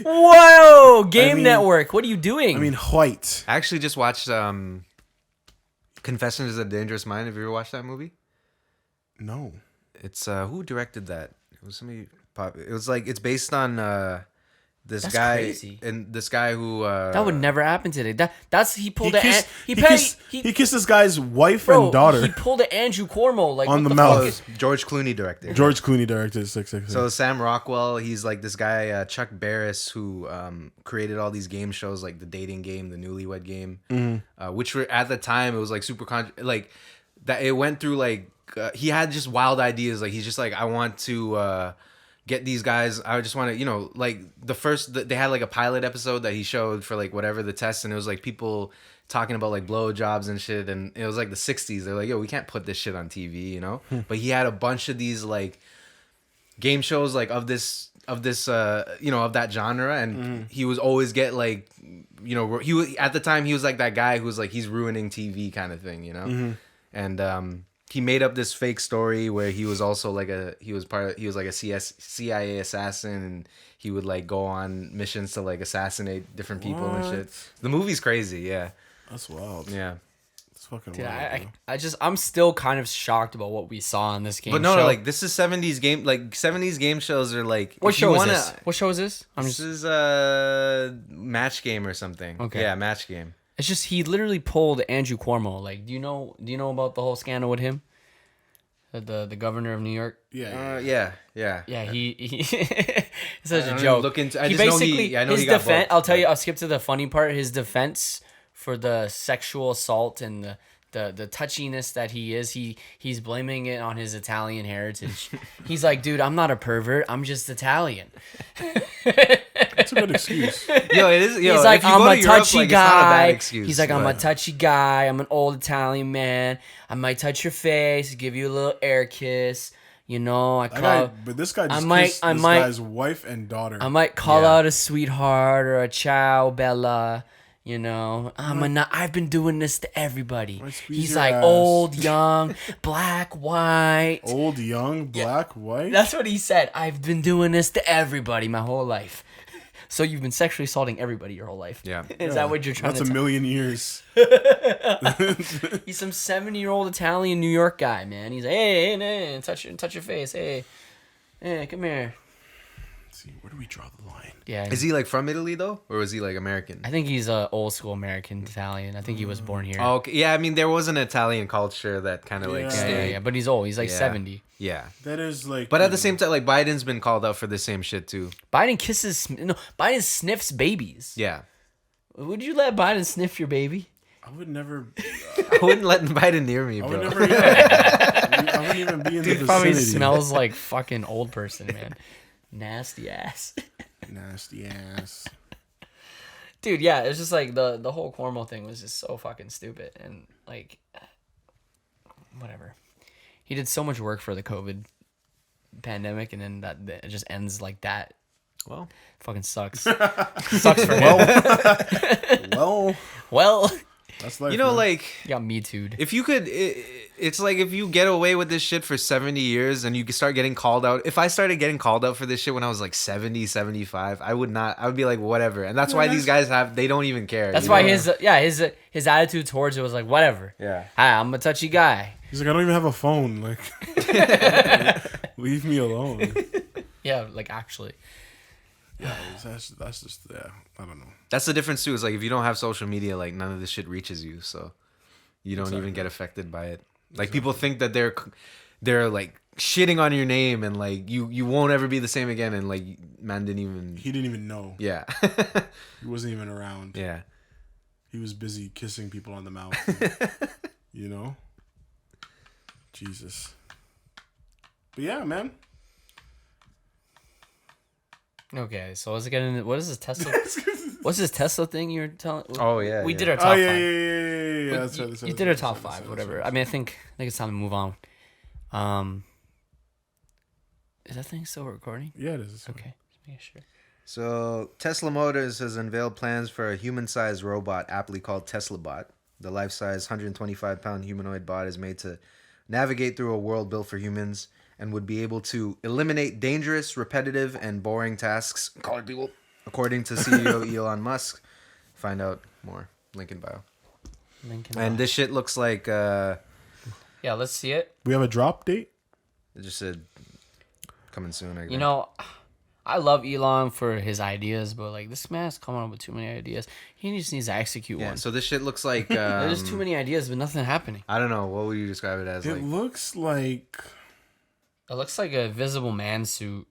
[SPEAKER 2] Whoa! Game
[SPEAKER 1] mean-
[SPEAKER 2] Network. What are you doing?
[SPEAKER 1] white.
[SPEAKER 3] I actually just watched Confessions of a Dangerous Mind. Have you ever watched that movie?
[SPEAKER 1] No.
[SPEAKER 3] It's who directed that? It was somebody pop. It was like it's based on this
[SPEAKER 2] That's
[SPEAKER 3] guy
[SPEAKER 2] crazy.
[SPEAKER 3] and this guy who
[SPEAKER 2] that would never happen today. That's he
[SPEAKER 1] He
[SPEAKER 2] pulled
[SPEAKER 1] kissed,
[SPEAKER 2] he
[SPEAKER 1] he kissed this guy's wife
[SPEAKER 2] bro,
[SPEAKER 1] and daughter.
[SPEAKER 2] He pulled an Andrew Cuomo like
[SPEAKER 1] On
[SPEAKER 2] what
[SPEAKER 1] the
[SPEAKER 2] fuck
[SPEAKER 1] mouth.
[SPEAKER 2] is-
[SPEAKER 3] George Clooney directed.
[SPEAKER 1] George Clooney directed 666.
[SPEAKER 3] So Sam Rockwell, he's like this guy Chuck Barris who created all these game shows like the dating game, the Newlywed Game, which were at the time it was like super like that. It went through like he had just wild ideas. Like he's just like I want to get these guys. I just want to like they had like a pilot episode that he showed for like whatever the test, and it was like people talking about like blowjobs and shit, and it was like the 60s. They're like, yo, we can't put this shit on TV, But he had a bunch of these like game shows like of that genre, and he was always get like he was at the time he was like that guy who was like he's ruining TV kind of thing, and he made up this fake story where he was also like he was like a CIA assassin, and he would like go on missions to like assassinate different people and shit. The movie's crazy, yeah.
[SPEAKER 1] That's wild.
[SPEAKER 3] Yeah.
[SPEAKER 1] It's fucking
[SPEAKER 2] Dude,
[SPEAKER 1] wild. bro.
[SPEAKER 2] I'm still kind of shocked about what we saw in this game.
[SPEAKER 3] But no,
[SPEAKER 2] show.
[SPEAKER 3] like this is 70s game. Like 70s game shows are like.
[SPEAKER 2] What
[SPEAKER 3] if you
[SPEAKER 2] show is
[SPEAKER 3] wanna-
[SPEAKER 2] this? What show is this?
[SPEAKER 3] This is Match Game or something.
[SPEAKER 2] Okay.
[SPEAKER 3] Yeah, Match Game.
[SPEAKER 2] It's just he literally pulled Andrew Cuomo. Like, do you know about the whole scandal with him? The governor of New York.
[SPEAKER 1] Yeah.
[SPEAKER 3] Yeah.
[SPEAKER 2] Yeah, he it's such
[SPEAKER 3] I
[SPEAKER 2] a
[SPEAKER 3] don't
[SPEAKER 2] joke.
[SPEAKER 3] look into- I
[SPEAKER 2] he
[SPEAKER 3] just know
[SPEAKER 2] basically
[SPEAKER 3] I know
[SPEAKER 2] his
[SPEAKER 3] he got
[SPEAKER 2] defense.
[SPEAKER 3] booked,
[SPEAKER 2] I'll tell you.
[SPEAKER 3] but-
[SPEAKER 2] I'll skip to the funny part. His defense for the sexual assault and the touchiness that he is. He's blaming it on his Italian heritage. He's like, dude, I'm not a pervert. I'm just Italian.
[SPEAKER 1] That's a good excuse.
[SPEAKER 3] Yo, it is. Yo,
[SPEAKER 2] He's like,
[SPEAKER 3] if you
[SPEAKER 2] I'm
[SPEAKER 3] go
[SPEAKER 2] a
[SPEAKER 3] to Europe,
[SPEAKER 2] touchy
[SPEAKER 3] like, it's not a bad
[SPEAKER 2] guy.
[SPEAKER 3] excuse,
[SPEAKER 2] He's like, I'm a
[SPEAKER 3] but-
[SPEAKER 2] touchy guy. I'm an old Italian man. I might touch your face, give you a little air kiss.
[SPEAKER 1] But this guy just kissed this guy's wife and daughter.
[SPEAKER 2] I might call
[SPEAKER 3] Yeah.
[SPEAKER 2] out a sweetheart or a ciao bella. I've been doing this to everybody.
[SPEAKER 1] Might squeeze
[SPEAKER 2] He's
[SPEAKER 1] your
[SPEAKER 2] like
[SPEAKER 1] ass.
[SPEAKER 2] old, young, black, white.
[SPEAKER 1] Old, young, black, white.
[SPEAKER 2] That's what he said. I've been doing this to everybody my whole life. So you've been sexually assaulting everybody your whole life.
[SPEAKER 3] Yeah.
[SPEAKER 2] Is that what you're trying
[SPEAKER 1] That's
[SPEAKER 2] to
[SPEAKER 1] a
[SPEAKER 2] tell?
[SPEAKER 1] million years.
[SPEAKER 2] He's some 70-year-old Italian New York guy, man. He's like, hey, man, touch your face. Hey, come here.
[SPEAKER 1] Let's see, where do we draw the line?
[SPEAKER 2] Yeah.
[SPEAKER 3] Is he like from Italy though, or is he like American?
[SPEAKER 2] I think he's a old school American Italian. I think he was born here.
[SPEAKER 3] Oh, okay. Yeah, I mean there was an Italian culture that kind of like
[SPEAKER 1] Yeah.
[SPEAKER 3] stayed.
[SPEAKER 2] Yeah. But he's old. He's like
[SPEAKER 3] Yeah.
[SPEAKER 2] 70.
[SPEAKER 3] Yeah.
[SPEAKER 1] That is like.
[SPEAKER 3] But at the same time, like Biden's been called out for the same shit too.
[SPEAKER 2] Biden Biden sniffs babies.
[SPEAKER 3] Yeah.
[SPEAKER 2] Would you let Biden sniff your baby?
[SPEAKER 1] I would never.
[SPEAKER 3] I wouldn't let Biden near me,
[SPEAKER 1] I
[SPEAKER 3] bro.
[SPEAKER 1] would never. Yeah, I wouldn't even be in the
[SPEAKER 2] Dude probably
[SPEAKER 1] vicinity.
[SPEAKER 2] smells like fucking old person, man. Nasty ass.
[SPEAKER 1] Nasty ass.
[SPEAKER 2] Dude, yeah, it's just like the whole Cuomo thing was just so fucking stupid and like whatever. He did so much work for the COVID pandemic and then that it just ends like that.
[SPEAKER 3] Well,
[SPEAKER 2] Fucking sucks. Sucks for him.
[SPEAKER 1] Well,
[SPEAKER 2] Well,
[SPEAKER 1] that's life.
[SPEAKER 3] you know,
[SPEAKER 1] man.
[SPEAKER 3] like
[SPEAKER 2] you got me too'd.
[SPEAKER 3] if you could, it's like if you get away with this shit for 70 years and you could start getting called out. If I started getting called out for this shit when I was like 70, 75, I would be like, whatever. And that's why these guys they don't even care.
[SPEAKER 2] That's
[SPEAKER 3] you
[SPEAKER 2] why
[SPEAKER 3] know?
[SPEAKER 2] his attitude towards it was like whatever.
[SPEAKER 3] Yeah.
[SPEAKER 2] Hi, I'm a touchy guy.
[SPEAKER 1] He's like, I don't even have a phone. Like, leave me alone.
[SPEAKER 2] Yeah, like actually.
[SPEAKER 1] Yeah, that's just I don't know.
[SPEAKER 3] That's the difference too. Is like if you don't have social media, like none of this shit reaches you, so you don't even get affected by it. Like people think that they're like shitting on your name and like you won't ever be the same again, and like man
[SPEAKER 1] He didn't even know.
[SPEAKER 3] yeah
[SPEAKER 1] He wasn't even around.
[SPEAKER 3] yeah.
[SPEAKER 1] He was busy kissing people on the mouth. You know? Jesus. But yeah, man.
[SPEAKER 2] Okay, so let's get into what is this Tesla? What's this Tesla thing you're telling?
[SPEAKER 3] Oh yeah.
[SPEAKER 2] we
[SPEAKER 3] yeah.
[SPEAKER 2] did our top
[SPEAKER 1] Oh yeah,
[SPEAKER 2] five.
[SPEAKER 1] yeah. That's right,
[SPEAKER 2] You did our top five, whatever. I mean, I think it's time to move on. Is that thing still recording?
[SPEAKER 1] Yeah, it is.
[SPEAKER 2] Okay, just making sure.
[SPEAKER 3] So Tesla Motors has unveiled plans for a human-sized robot, aptly called Tesla Bot. The life-size 125-pound humanoid bot is made to navigate through a world built for humans and would be able to eliminate dangerous, repetitive, and boring tasks, calling people, according to CEO Elon Musk. Find out more. Link in bio. And this shit looks like
[SPEAKER 2] Yeah, let's see it.
[SPEAKER 1] We have a drop date?
[SPEAKER 3] it just said coming soon. I guess.
[SPEAKER 2] You know, I love Elon for his ideas, but like this man's coming up with too many ideas. He just needs to execute
[SPEAKER 3] Yeah.
[SPEAKER 2] one.
[SPEAKER 3] So this shit looks like
[SPEAKER 2] There's too many ideas, but nothing happening.
[SPEAKER 3] I don't know. What would you describe it as?
[SPEAKER 1] It
[SPEAKER 3] Like
[SPEAKER 1] looks like
[SPEAKER 2] It looks like a Visible Man suit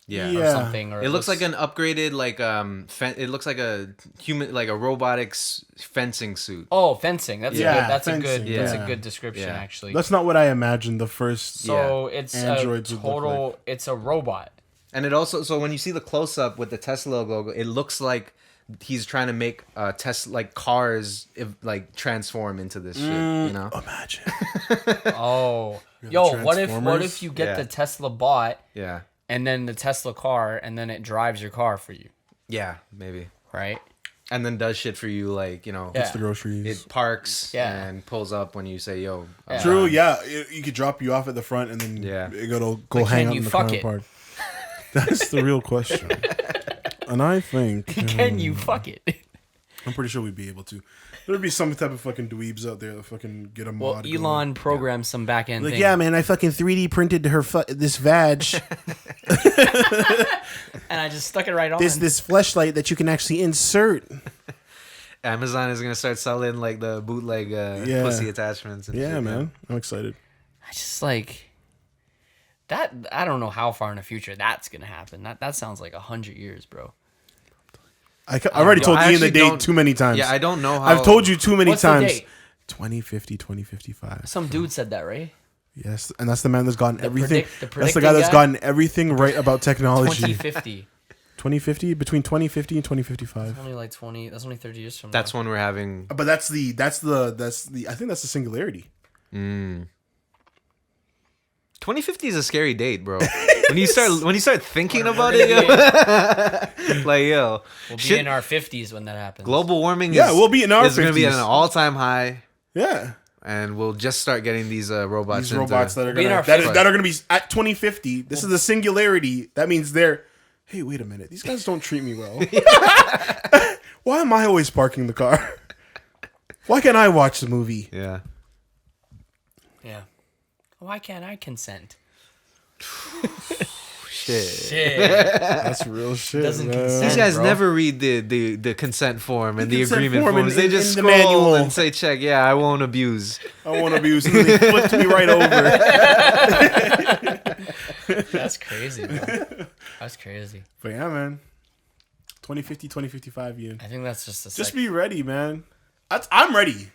[SPEAKER 3] yeah.
[SPEAKER 2] or
[SPEAKER 1] Yeah.
[SPEAKER 2] something. Or
[SPEAKER 3] It looks like an upgraded like it looks like a human like a robotics fencing suit.
[SPEAKER 2] oh, fencing. That's
[SPEAKER 1] Yeah,
[SPEAKER 2] a good. That's a
[SPEAKER 1] fencing,
[SPEAKER 2] good. That's
[SPEAKER 3] yeah.
[SPEAKER 2] a good description,
[SPEAKER 3] Yeah.
[SPEAKER 2] actually.
[SPEAKER 1] that's not what I imagined the first.
[SPEAKER 2] So it's
[SPEAKER 1] Androids
[SPEAKER 2] a
[SPEAKER 1] would look
[SPEAKER 2] total. It's a robot.
[SPEAKER 3] And it also so when you see the close up with the Tesla logo, it looks like he's trying to make Tesla like cars like transform into this shit, you know?
[SPEAKER 1] Imagine.
[SPEAKER 2] Oh,
[SPEAKER 1] the
[SPEAKER 2] yo, what
[SPEAKER 1] Transformers?
[SPEAKER 2] if you get
[SPEAKER 3] Yeah.
[SPEAKER 2] the Tesla bot
[SPEAKER 3] Yeah.
[SPEAKER 2] and then the Tesla car and then it drives your car for you,
[SPEAKER 3] Yeah, maybe.
[SPEAKER 2] right?
[SPEAKER 3] And then does shit for you like, you know,
[SPEAKER 2] Yeah.
[SPEAKER 1] It's the groceries.
[SPEAKER 3] it parks
[SPEAKER 2] Yeah.
[SPEAKER 3] and pulls up when you say, "Yo." I'm
[SPEAKER 1] True,
[SPEAKER 3] done.
[SPEAKER 1] yeah. You could drop you off at the front and then
[SPEAKER 3] Yeah.
[SPEAKER 1] go
[SPEAKER 2] But
[SPEAKER 1] hang
[SPEAKER 2] can
[SPEAKER 1] out
[SPEAKER 2] you
[SPEAKER 1] in the
[SPEAKER 2] fuck
[SPEAKER 1] car
[SPEAKER 2] it?
[SPEAKER 1] park. That's the real question. And I think
[SPEAKER 2] Can you fuck it?
[SPEAKER 1] I'm pretty sure we'd be able to. There'd be some type of fucking dweebs out there that fucking get a
[SPEAKER 2] Well,
[SPEAKER 1] mod.
[SPEAKER 2] Elon programmed some back end
[SPEAKER 1] Like,
[SPEAKER 2] thing.
[SPEAKER 1] yeah, man, I fucking 3D printed her this vag,
[SPEAKER 2] And I just stuck it right on.
[SPEAKER 1] this fleshlight that you can actually insert.
[SPEAKER 3] Amazon is gonna start selling like the bootleg
[SPEAKER 1] Yeah.
[SPEAKER 3] pussy attachments. And
[SPEAKER 1] Yeah,
[SPEAKER 3] shit,
[SPEAKER 1] man, I'm excited.
[SPEAKER 2] I just like that. I don't know how far in the future that's gonna happen. That sounds like 100 years, bro.
[SPEAKER 1] I already told
[SPEAKER 3] I
[SPEAKER 1] Ian the
[SPEAKER 3] actually
[SPEAKER 1] date
[SPEAKER 3] don't-
[SPEAKER 1] too many times.
[SPEAKER 3] Yeah, I don't know how.
[SPEAKER 1] I've told you too many
[SPEAKER 2] What's the
[SPEAKER 1] times.
[SPEAKER 2] date?
[SPEAKER 1] 2050, 2055.
[SPEAKER 2] Some dude said that, right?
[SPEAKER 1] Yes, and that's the man that's gotten everything.
[SPEAKER 2] the
[SPEAKER 1] That's the guy that's
[SPEAKER 2] predicting guy?
[SPEAKER 1] gotten everything right about technology.
[SPEAKER 2] 2050.
[SPEAKER 1] 2050, between 2050 and 2055.
[SPEAKER 2] Only like 20. That's only 30 years from
[SPEAKER 3] That's
[SPEAKER 2] now.
[SPEAKER 3] when we're having.
[SPEAKER 1] But that's the I think that's the singularity.
[SPEAKER 3] 2050 is a scary date, bro. when you start thinking about it, yo, like yo,
[SPEAKER 2] We'll be
[SPEAKER 3] shit,
[SPEAKER 2] in our 50s when that happens.
[SPEAKER 3] global warming.
[SPEAKER 1] Yeah,
[SPEAKER 3] is,
[SPEAKER 1] we'll be in our
[SPEAKER 3] is going to be at
[SPEAKER 1] 50s.
[SPEAKER 3] an all-time high,
[SPEAKER 1] Yeah.
[SPEAKER 3] and we'll just start getting these robots.
[SPEAKER 1] These robots that are
[SPEAKER 2] Be in
[SPEAKER 1] gonna
[SPEAKER 2] our
[SPEAKER 1] that,
[SPEAKER 2] 50s.
[SPEAKER 1] that are gonna be at 2050. This is the singularity. That means they're. Hey, wait a minute. These guys don't treat me well. Why am I always parking the car? Why can't I watch the movie?
[SPEAKER 3] Yeah.
[SPEAKER 2] Yeah. Why can't I consent? Shit.
[SPEAKER 1] That's real shit.
[SPEAKER 2] Doesn't
[SPEAKER 1] man.
[SPEAKER 2] consent.
[SPEAKER 3] These guys
[SPEAKER 2] bro.
[SPEAKER 3] never read the consent form and the
[SPEAKER 1] consent
[SPEAKER 3] agreement
[SPEAKER 1] form
[SPEAKER 3] forms.
[SPEAKER 1] in-
[SPEAKER 3] They just
[SPEAKER 1] in the
[SPEAKER 3] scroll
[SPEAKER 1] manual.
[SPEAKER 3] and say, check, yeah, I won't abuse.
[SPEAKER 1] I want to abuse. And they flipped me right over.
[SPEAKER 2] That's crazy, bro. That's crazy.
[SPEAKER 1] But yeah, man. 2050, 2055, Ian.
[SPEAKER 2] I think that's just a
[SPEAKER 1] Just be ready, man. I'm ready.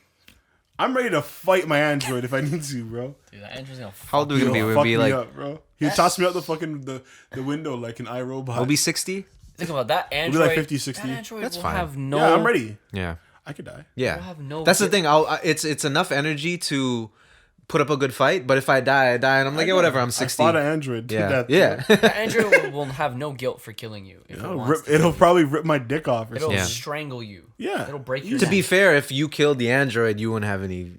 [SPEAKER 1] I'm ready to fight my android if I need to, bro.
[SPEAKER 2] Dude, that Andrew's gonna
[SPEAKER 3] How old are we
[SPEAKER 1] He'll
[SPEAKER 3] gonna be? We'll
[SPEAKER 1] fuck
[SPEAKER 3] be
[SPEAKER 1] me
[SPEAKER 3] like,
[SPEAKER 1] up, bro. He'll toss me out the fucking the window like an iRobot.
[SPEAKER 3] we'll be 60.
[SPEAKER 2] think about that
[SPEAKER 1] We'll
[SPEAKER 2] Android.
[SPEAKER 1] be like 50, 60.
[SPEAKER 2] That Android
[SPEAKER 3] That's
[SPEAKER 2] will
[SPEAKER 3] fine.
[SPEAKER 2] have no.
[SPEAKER 1] Yeah, I'm ready.
[SPEAKER 3] Yeah.
[SPEAKER 1] I could die.
[SPEAKER 3] Yeah.
[SPEAKER 2] We'll have no
[SPEAKER 3] That's the
[SPEAKER 2] get-
[SPEAKER 3] thing. It's enough energy to put up a good fight, but if I die, I die, and I'm like, yeah, whatever. I'm 60.
[SPEAKER 1] I fought an android. Did
[SPEAKER 3] Yeah.
[SPEAKER 1] that.
[SPEAKER 3] Yeah.
[SPEAKER 2] That Android will have no guilt for killing you. If it wants to
[SPEAKER 1] It'll
[SPEAKER 2] kill you.
[SPEAKER 1] probably rip my dick off or
[SPEAKER 2] It'll
[SPEAKER 1] something.
[SPEAKER 3] Yeah.
[SPEAKER 2] strangle you.
[SPEAKER 1] Yeah.
[SPEAKER 2] It'll break your
[SPEAKER 3] To be
[SPEAKER 2] neck.
[SPEAKER 3] fair, if you killed the android, you wouldn't have any,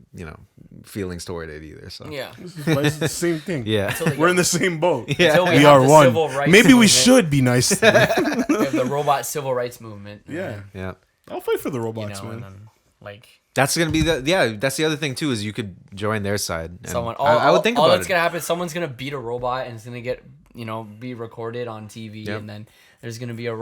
[SPEAKER 3] feelings toward it either. So
[SPEAKER 2] Yeah.
[SPEAKER 1] It's the same thing.
[SPEAKER 3] yeah.
[SPEAKER 1] We're in the same boat.
[SPEAKER 3] Yeah.
[SPEAKER 2] Until
[SPEAKER 1] We
[SPEAKER 2] have
[SPEAKER 1] are
[SPEAKER 2] the
[SPEAKER 1] one.
[SPEAKER 2] civil rights
[SPEAKER 1] Maybe we
[SPEAKER 2] movement.
[SPEAKER 1] should be nice to them.
[SPEAKER 2] We have the robot civil rights movement.
[SPEAKER 1] Yeah.
[SPEAKER 3] Yeah.
[SPEAKER 1] I'll fight for the
[SPEAKER 2] You
[SPEAKER 1] robots,
[SPEAKER 2] know,
[SPEAKER 1] man.
[SPEAKER 2] and then like
[SPEAKER 3] That's gonna be that's the other thing too, is you could join their side. And
[SPEAKER 2] someone.
[SPEAKER 3] I would think
[SPEAKER 2] all
[SPEAKER 3] about
[SPEAKER 2] that's
[SPEAKER 3] it.
[SPEAKER 2] gonna happen. Someone's gonna beat a robot and it's gonna get be recorded on TV,
[SPEAKER 3] Yep.
[SPEAKER 2] and then there's gonna be a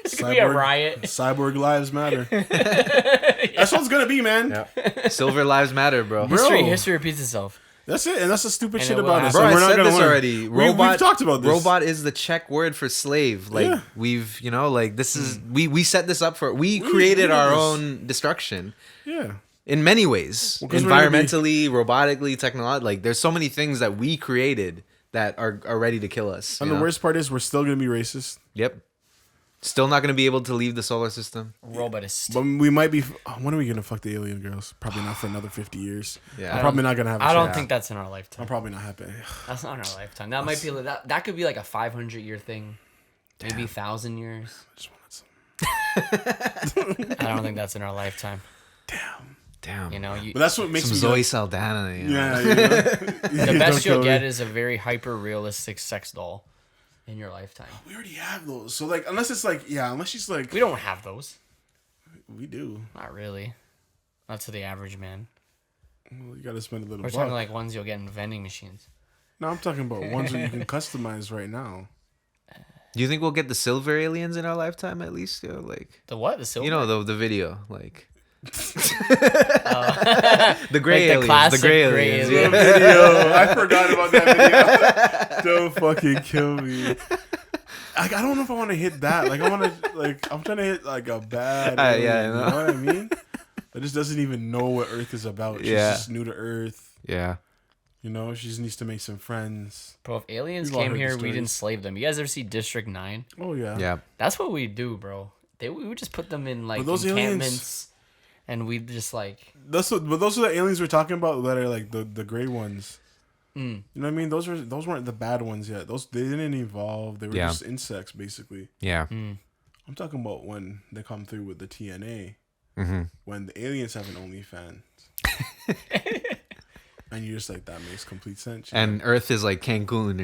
[SPEAKER 2] there's gonna be a riot.
[SPEAKER 1] Cyborg lives matter. That's what it's gonna be, man.
[SPEAKER 3] Yeah. Silver lives matter, bro.
[SPEAKER 2] History repeats itself.
[SPEAKER 1] That's it, and that's the stupid
[SPEAKER 2] And
[SPEAKER 1] shit
[SPEAKER 2] it will
[SPEAKER 1] about it.
[SPEAKER 2] happen.
[SPEAKER 1] So
[SPEAKER 3] Bro, I
[SPEAKER 1] we're not
[SPEAKER 3] said
[SPEAKER 1] gonna
[SPEAKER 3] this
[SPEAKER 1] learn.
[SPEAKER 3] already.
[SPEAKER 1] We've talked about this.
[SPEAKER 3] Robot is the Czech word for slave. Like
[SPEAKER 1] Yeah.
[SPEAKER 3] we've, like this is we set this up for. We created
[SPEAKER 1] did
[SPEAKER 3] our
[SPEAKER 1] this.
[SPEAKER 3] own destruction
[SPEAKER 1] Yeah.
[SPEAKER 3] in many ways,
[SPEAKER 1] 'cause we're gonna be-
[SPEAKER 3] environmentally, robotically, technologically. Like there's so many things that we created that are ready to kill us.
[SPEAKER 1] And
[SPEAKER 3] you
[SPEAKER 1] the
[SPEAKER 3] know?
[SPEAKER 1] worst part is we're still gonna be racist,
[SPEAKER 3] Yep. Still not gonna be able to leave the solar system.
[SPEAKER 2] Robotist.
[SPEAKER 1] but we might be. When are we gonna fuck the alien girls? Probably not for another 50 years.
[SPEAKER 3] Yeah.
[SPEAKER 1] I'm probably not gonna have.
[SPEAKER 2] I don't
[SPEAKER 1] think.
[SPEAKER 2] think that's in our lifetime.
[SPEAKER 1] I'm probably not happy.
[SPEAKER 2] That's not in our lifetime. That might be that could be like a 500-year thing, maybe 1,000 years.
[SPEAKER 1] I just wanted some.
[SPEAKER 2] I don't think that's in our lifetime.
[SPEAKER 3] Damn.
[SPEAKER 2] You know,
[SPEAKER 1] But that's what makes
[SPEAKER 3] Some
[SPEAKER 1] me.
[SPEAKER 3] Zoe Saldana. You know?
[SPEAKER 1] Yeah.
[SPEAKER 2] the best you'll get is a very hyper-realistic sex doll in your lifetime.
[SPEAKER 1] We already have those. So like, unless it's like, unless she's like,
[SPEAKER 2] We don't have those.
[SPEAKER 1] we do.
[SPEAKER 2] Not really. Not to the average man.
[SPEAKER 1] Well, you gotta spend a little.
[SPEAKER 2] We're
[SPEAKER 1] buck.
[SPEAKER 2] talking like ones you'll get in vending machines.
[SPEAKER 1] No, I'm talking about ones that you can customize right now.
[SPEAKER 3] Do you think we'll get the silver aliens in our lifetime at least? Like
[SPEAKER 2] The what? The silver?
[SPEAKER 3] the video like. The gray
[SPEAKER 2] Like the
[SPEAKER 3] aliens,
[SPEAKER 2] classic
[SPEAKER 3] the gray
[SPEAKER 2] gray
[SPEAKER 3] aliens.
[SPEAKER 2] alien.
[SPEAKER 3] Yeah.
[SPEAKER 1] Video. I forgot about that video. Don't fucking kill me. Like, I don't know if I want to hit that. Like, I want to, like, I'm trying to hit like a bad.
[SPEAKER 3] Yeah, I
[SPEAKER 1] alien,
[SPEAKER 3] know.
[SPEAKER 1] You know what I mean? That just doesn't even know what Earth is about. She's
[SPEAKER 3] Yeah.
[SPEAKER 1] just new to Earth.
[SPEAKER 3] Yeah.
[SPEAKER 1] You know, she just needs to make some friends.
[SPEAKER 2] Bro, if aliens
[SPEAKER 1] We've all
[SPEAKER 2] came
[SPEAKER 1] heard the
[SPEAKER 2] here, we'd
[SPEAKER 1] stories.
[SPEAKER 2] enslave them. You guys ever see District 9?
[SPEAKER 1] Oh yeah.
[SPEAKER 3] Yeah.
[SPEAKER 2] That's what we do, bro. We would just put them in like
[SPEAKER 1] But those
[SPEAKER 2] encampments,
[SPEAKER 1] aliens-
[SPEAKER 2] and we'd just like
[SPEAKER 1] But those are the aliens we're talking about that are like the gray ones.
[SPEAKER 2] Mm.
[SPEAKER 1] You know what I mean? Those weren't the bad ones yet. They didn't evolve. They were
[SPEAKER 3] Yeah.
[SPEAKER 1] just insects basically.
[SPEAKER 3] Yeah.
[SPEAKER 1] I'm talking about when they come through with the TNA.
[SPEAKER 3] Mm-hmm.
[SPEAKER 1] When the aliens have an OnlyFans. And you're just like, that makes complete sense.
[SPEAKER 3] And Earth is like Cancun,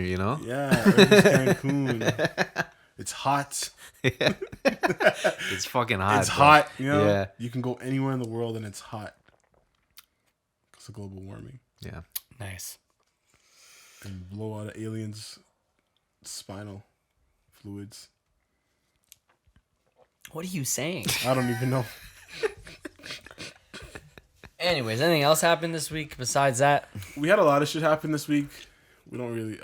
[SPEAKER 1] yeah, Earth is Cancun. It's hot.
[SPEAKER 3] It's fucking hot.
[SPEAKER 1] It's
[SPEAKER 3] bro.
[SPEAKER 1] hot. You know?
[SPEAKER 3] Yeah.
[SPEAKER 1] You can go anywhere in the world and it's hot. Because of global warming.
[SPEAKER 3] Yeah.
[SPEAKER 2] nice.
[SPEAKER 1] And blow out an alien's spinal fluids.
[SPEAKER 2] What are you saying?
[SPEAKER 1] I don't even know.
[SPEAKER 2] Anyways, anything else happened this week besides that?
[SPEAKER 1] We had a lot of shit happen this week. We don't really.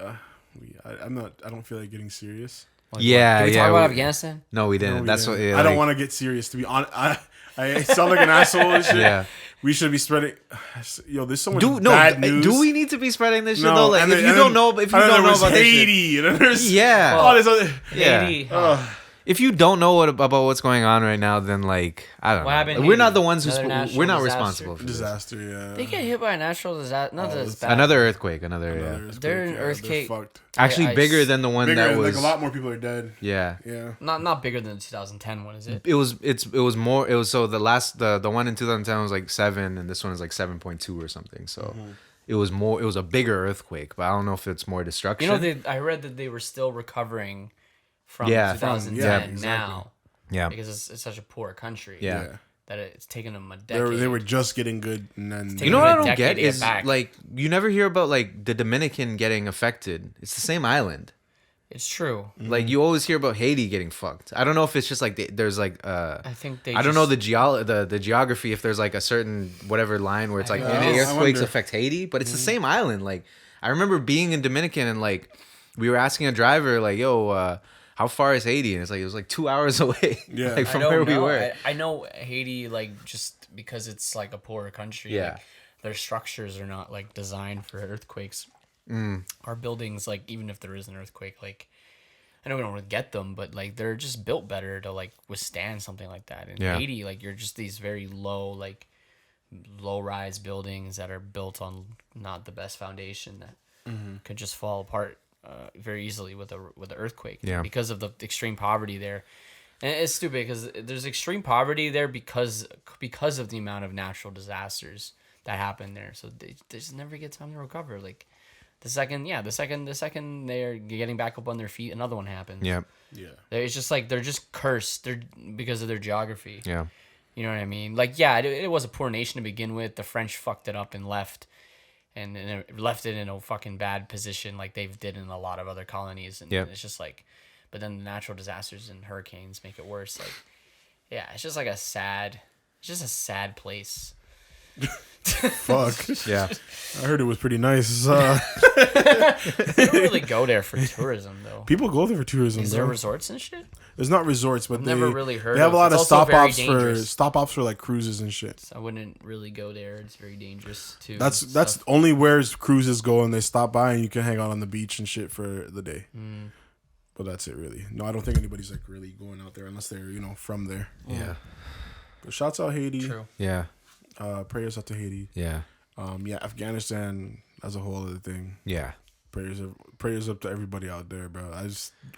[SPEAKER 1] I don't feel like getting serious.
[SPEAKER 2] Like,
[SPEAKER 3] Yeah,
[SPEAKER 2] Did we
[SPEAKER 3] yeah,
[SPEAKER 2] talk about
[SPEAKER 3] we-
[SPEAKER 2] Afghanistan?
[SPEAKER 3] No, we didn't.
[SPEAKER 1] No, we
[SPEAKER 3] That's
[SPEAKER 1] didn't.
[SPEAKER 3] what. Yeah,
[SPEAKER 1] I don't
[SPEAKER 3] like-
[SPEAKER 1] want to get serious. To be honest, I sound like an asshole and shit.
[SPEAKER 3] Yeah.
[SPEAKER 1] We should be spreading. Yo, there's so much
[SPEAKER 3] Do
[SPEAKER 1] bad news.
[SPEAKER 3] do we need to be spreading this shit
[SPEAKER 1] No,
[SPEAKER 3] though? Like
[SPEAKER 1] and
[SPEAKER 3] if
[SPEAKER 1] then-
[SPEAKER 3] you
[SPEAKER 1] and
[SPEAKER 3] don't
[SPEAKER 1] then-
[SPEAKER 3] know,
[SPEAKER 1] and then there was
[SPEAKER 3] about this shit,
[SPEAKER 1] Haiti, and then there's
[SPEAKER 3] yeah,
[SPEAKER 1] all this other.
[SPEAKER 3] yeah.
[SPEAKER 2] Haiti.
[SPEAKER 3] If you don't know about what's going on right now, then like I don't
[SPEAKER 2] What
[SPEAKER 3] know.
[SPEAKER 2] happened in
[SPEAKER 3] We're
[SPEAKER 2] Haiti?
[SPEAKER 3] not the ones
[SPEAKER 2] Another natural
[SPEAKER 3] we're not
[SPEAKER 2] disaster?
[SPEAKER 3] responsible for this.
[SPEAKER 1] Disaster, yeah.
[SPEAKER 2] They get hit by a natural disaster. Not that it's
[SPEAKER 1] it's
[SPEAKER 2] bad.
[SPEAKER 3] Another earthquake, another
[SPEAKER 1] Another
[SPEAKER 3] yeah.
[SPEAKER 1] earthquake,
[SPEAKER 2] They're an
[SPEAKER 1] yeah,
[SPEAKER 2] earthquake.
[SPEAKER 1] fucked.
[SPEAKER 3] Actually
[SPEAKER 2] I-
[SPEAKER 3] bigger than the one
[SPEAKER 1] Bigger,
[SPEAKER 3] that was
[SPEAKER 1] like a lot more people are dead.
[SPEAKER 3] yeah.
[SPEAKER 1] Yeah.
[SPEAKER 2] Not bigger than the 2010 one, is it?
[SPEAKER 3] It was more. It was so the one in 2010 was like 7, and this one is like 7.2 or something. So it was more. It was a bigger earthquake, but I don't know if it's more destruction.
[SPEAKER 2] You know, I read that they were still recovering from
[SPEAKER 3] Yeah,
[SPEAKER 2] 2010
[SPEAKER 1] yeah, exactly.
[SPEAKER 2] now
[SPEAKER 3] yeah,
[SPEAKER 2] because it's such a poor country.
[SPEAKER 3] Yeah.
[SPEAKER 2] That it's taken them a
[SPEAKER 1] They
[SPEAKER 2] decade.
[SPEAKER 1] were just getting good, and then
[SPEAKER 3] You
[SPEAKER 2] taken
[SPEAKER 3] know
[SPEAKER 2] them
[SPEAKER 3] what
[SPEAKER 2] a
[SPEAKER 3] I don't
[SPEAKER 2] decade
[SPEAKER 3] get
[SPEAKER 2] to get
[SPEAKER 3] is
[SPEAKER 2] back.
[SPEAKER 3] like you never hear about like the Dominican getting affected. It's the same island.
[SPEAKER 2] It's true.
[SPEAKER 3] Like you always hear about Haiti getting fucked. I don't know if it's just like there's like
[SPEAKER 2] I think they.
[SPEAKER 3] I don't know the geography if there's like a certain whatever line where it's like
[SPEAKER 1] Yeah,
[SPEAKER 3] any
[SPEAKER 1] I
[SPEAKER 3] earthquakes
[SPEAKER 1] wonder.
[SPEAKER 3] affect Haiti, but it's the same island. Like I remember being in Dominican and like we were asking a driver like, "Yo, how far is Haiti?" And it's like it was like 2 hours away.
[SPEAKER 1] Yeah.
[SPEAKER 3] like
[SPEAKER 2] I
[SPEAKER 3] from
[SPEAKER 2] don't
[SPEAKER 3] where we
[SPEAKER 2] know.
[SPEAKER 3] were.
[SPEAKER 2] I know Haiti, like just because it's like a poorer country.
[SPEAKER 3] Yeah.
[SPEAKER 2] Like, their structures are not like designed for earthquakes.
[SPEAKER 3] Mm.
[SPEAKER 2] Our buildings, like even if there is an earthquake, like I know we don't really get them, but like they're just built better to like withstand something like that. In
[SPEAKER 3] Yeah.
[SPEAKER 2] Haiti, like you're just these very low rise buildings that are built on not the best foundation that could just fall apart very easily with an earthquake.
[SPEAKER 3] Yeah.
[SPEAKER 2] Because of the extreme poverty there. And it's stupid because there's extreme poverty there because of the amount of natural disasters that happen there. So they just never get time to recover. Like the second they're getting back up on their feet, another one happens.
[SPEAKER 3] Yeah.
[SPEAKER 1] Yeah.
[SPEAKER 2] It's just like they're just cursed. They're because of their geography.
[SPEAKER 3] Yeah.
[SPEAKER 2] You know what I mean? Like, yeah, it was a poor nation to begin with. The French fucked it up and left. And it left it in a fucking bad position like they did in a lot of other colonies. And
[SPEAKER 3] Yep.
[SPEAKER 2] it's just like, but then the natural disasters and hurricanes make it worse. Like, yeah, it's just like it's just a sad place.
[SPEAKER 1] Fuck.
[SPEAKER 3] Yeah.
[SPEAKER 1] I heard it was pretty nice.
[SPEAKER 2] You don't really go there for tourism, though.
[SPEAKER 1] People go there for tourism.
[SPEAKER 2] Is there
[SPEAKER 1] bro.
[SPEAKER 2] resorts and shit?
[SPEAKER 1] There's not resorts, but
[SPEAKER 2] I've
[SPEAKER 1] they
[SPEAKER 2] never really heard
[SPEAKER 1] they have
[SPEAKER 2] of-
[SPEAKER 1] a lot
[SPEAKER 2] it's
[SPEAKER 1] of
[SPEAKER 2] also very
[SPEAKER 1] stop
[SPEAKER 2] dangerous.
[SPEAKER 1] offs for like cruises and shit.
[SPEAKER 2] So I wouldn't really go there. It's very dangerous too.
[SPEAKER 1] That's only where cruises go, and they stop by and you can hang out on the beach and shit for the day. But that's it, really. No, I don't think anybody's like really going out there unless they're from there.
[SPEAKER 3] Yeah.
[SPEAKER 1] But shouts out Haiti.
[SPEAKER 2] true.
[SPEAKER 3] Yeah.
[SPEAKER 1] Prayers out to Haiti.
[SPEAKER 3] Yeah.
[SPEAKER 1] Yeah, Afghanistan as a whole other thing.
[SPEAKER 3] Yeah.
[SPEAKER 1] Prayers up to everybody out there, bro.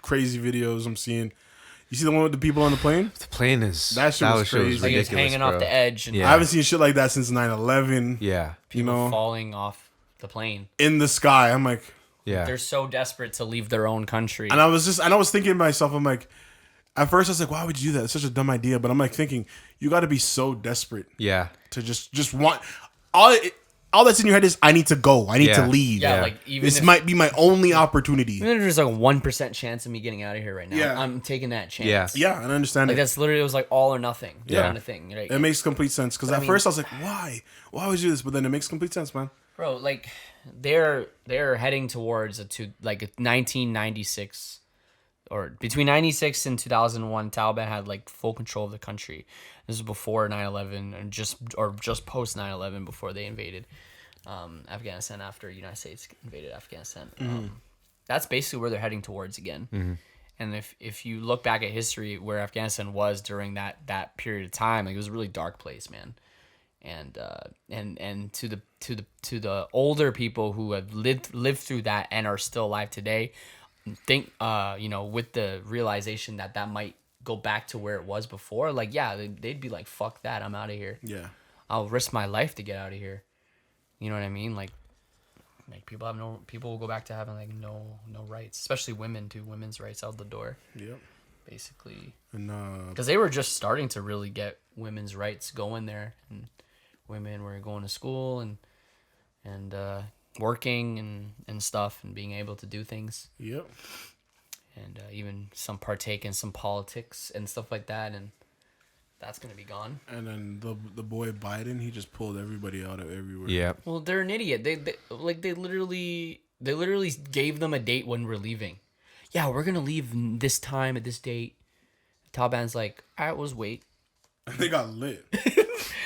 [SPEAKER 1] Crazy videos I'm seeing. You see the one with the people on the plane?
[SPEAKER 3] The plane is
[SPEAKER 1] That shit was crazy.
[SPEAKER 2] Like it's
[SPEAKER 3] ridiculous,
[SPEAKER 2] hanging
[SPEAKER 3] bro.
[SPEAKER 2] off the edge and
[SPEAKER 3] Yeah.
[SPEAKER 1] I haven't seen shit like that since 9/11.
[SPEAKER 3] Yeah.
[SPEAKER 2] people falling off the plane.
[SPEAKER 1] In the sky. I'm like,
[SPEAKER 3] Yeah.
[SPEAKER 2] They're so desperate to leave their own country.
[SPEAKER 1] and I was thinking to myself, I'm like, at first I was like, why would you do that? It's such a dumb idea. But I'm like thinking, you got to be so desperate
[SPEAKER 3] Yeah.
[SPEAKER 1] to just want all that's in your head is I need to go. I need to
[SPEAKER 3] Yeah.
[SPEAKER 1] leave.
[SPEAKER 2] yeah,
[SPEAKER 3] Yeah.
[SPEAKER 2] like even
[SPEAKER 1] This
[SPEAKER 2] if,
[SPEAKER 1] might be my only opportunity.
[SPEAKER 2] even if there's like a 1% chance of me getting out of here right now,
[SPEAKER 1] Yeah.
[SPEAKER 2] I'm taking that chance.
[SPEAKER 3] Yeah.
[SPEAKER 1] Yeah, and I understand
[SPEAKER 2] Like
[SPEAKER 1] it.
[SPEAKER 2] that's literally it was like all or nothing
[SPEAKER 3] Yeah.
[SPEAKER 2] kind of thing. Right?
[SPEAKER 1] It makes complete sense because
[SPEAKER 2] I
[SPEAKER 1] at
[SPEAKER 2] mean-
[SPEAKER 1] first I was like, why? Why would you do this? But then it makes complete sense, man.
[SPEAKER 2] Bro, like they're heading towards like a 1996 or between 96 and 2001 Taliban had like full control of the country. This is before 9/11 and just post 9/11 before they invaded Afghanistan after the United States invaded Afghanistan. That's basically where they're heading towards again. And if you look back at history where Afghanistan was during that period of time, like it was a really dark place, man. And to the older people who have lived through that and are still alive today, think with the realization that might go back to where it was before, like yeah, they'd be like, fuck that, I'm out of here.
[SPEAKER 1] Yeah.
[SPEAKER 2] I'll risk my life to get out of here. You know what I mean? Like people will go back to having like no rights, especially women too. Women's rights out the door,
[SPEAKER 1] Yep.
[SPEAKER 2] basically.
[SPEAKER 1] And
[SPEAKER 2] Because they were just starting to really get women's rights going there, and women were going to school and working and stuff and being able to do things,
[SPEAKER 1] yep.
[SPEAKER 2] and even some partake in some politics and stuff like that, and that's gonna be gone.
[SPEAKER 1] And then the boy Biden, he just pulled everybody out of everywhere.
[SPEAKER 3] Yeah.
[SPEAKER 2] Well, they're an idiot. They literally gave them a date when we're leaving. Yeah, we're gonna leave this time at this date. Taliban's like, all right, we'll just wait.
[SPEAKER 1] They got lit.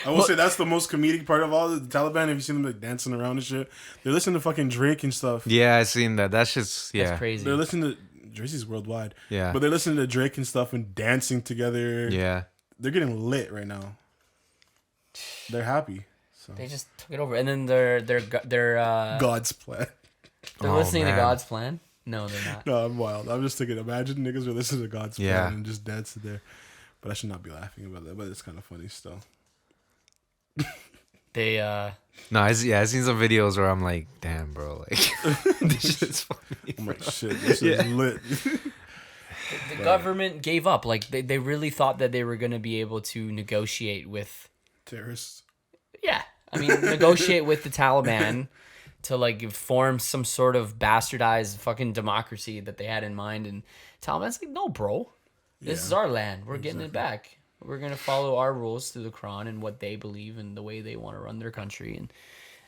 [SPEAKER 1] I will say that's the most comedic part of all the Taliban. Have you seen them like dancing around and shit? They're listening to fucking Drake and stuff.
[SPEAKER 3] Yeah, I seen that. That's just
[SPEAKER 2] That's crazy.
[SPEAKER 1] They're listening to Drizzy's worldwide.
[SPEAKER 3] Yeah.
[SPEAKER 1] But they're listening to Drake and stuff and dancing together.
[SPEAKER 3] Yeah.
[SPEAKER 1] They're getting lit right now. They're happy. So
[SPEAKER 2] They just took it over, and then they're
[SPEAKER 1] God's plan.
[SPEAKER 2] they're
[SPEAKER 3] Oh,
[SPEAKER 2] listening
[SPEAKER 3] man.
[SPEAKER 2] to God's plan. No, they're not.
[SPEAKER 1] No, I'm wild. I'm just thinking, imagine niggas were listening to God's
[SPEAKER 3] Yeah.
[SPEAKER 1] plan and just dancing there. But I should not be laughing about that. But it's kind of funny still.
[SPEAKER 2] They
[SPEAKER 3] No, I seen some videos where I'm like, damn, bro, like this shit's funny.
[SPEAKER 1] I'm like, shit, this is lit.
[SPEAKER 2] the government gave up. Like they really thought that they were gonna be able to negotiate with.
[SPEAKER 1] Terrorists.
[SPEAKER 2] Yeah, I mean, negotiate with the Taliban to like form some sort of bastardized fucking democracy that they had in mind. And Taliban's like, no, bro, this is our land. We're getting it back. We're gonna follow our rules through the Quran and what they believe and the way they want to run their country,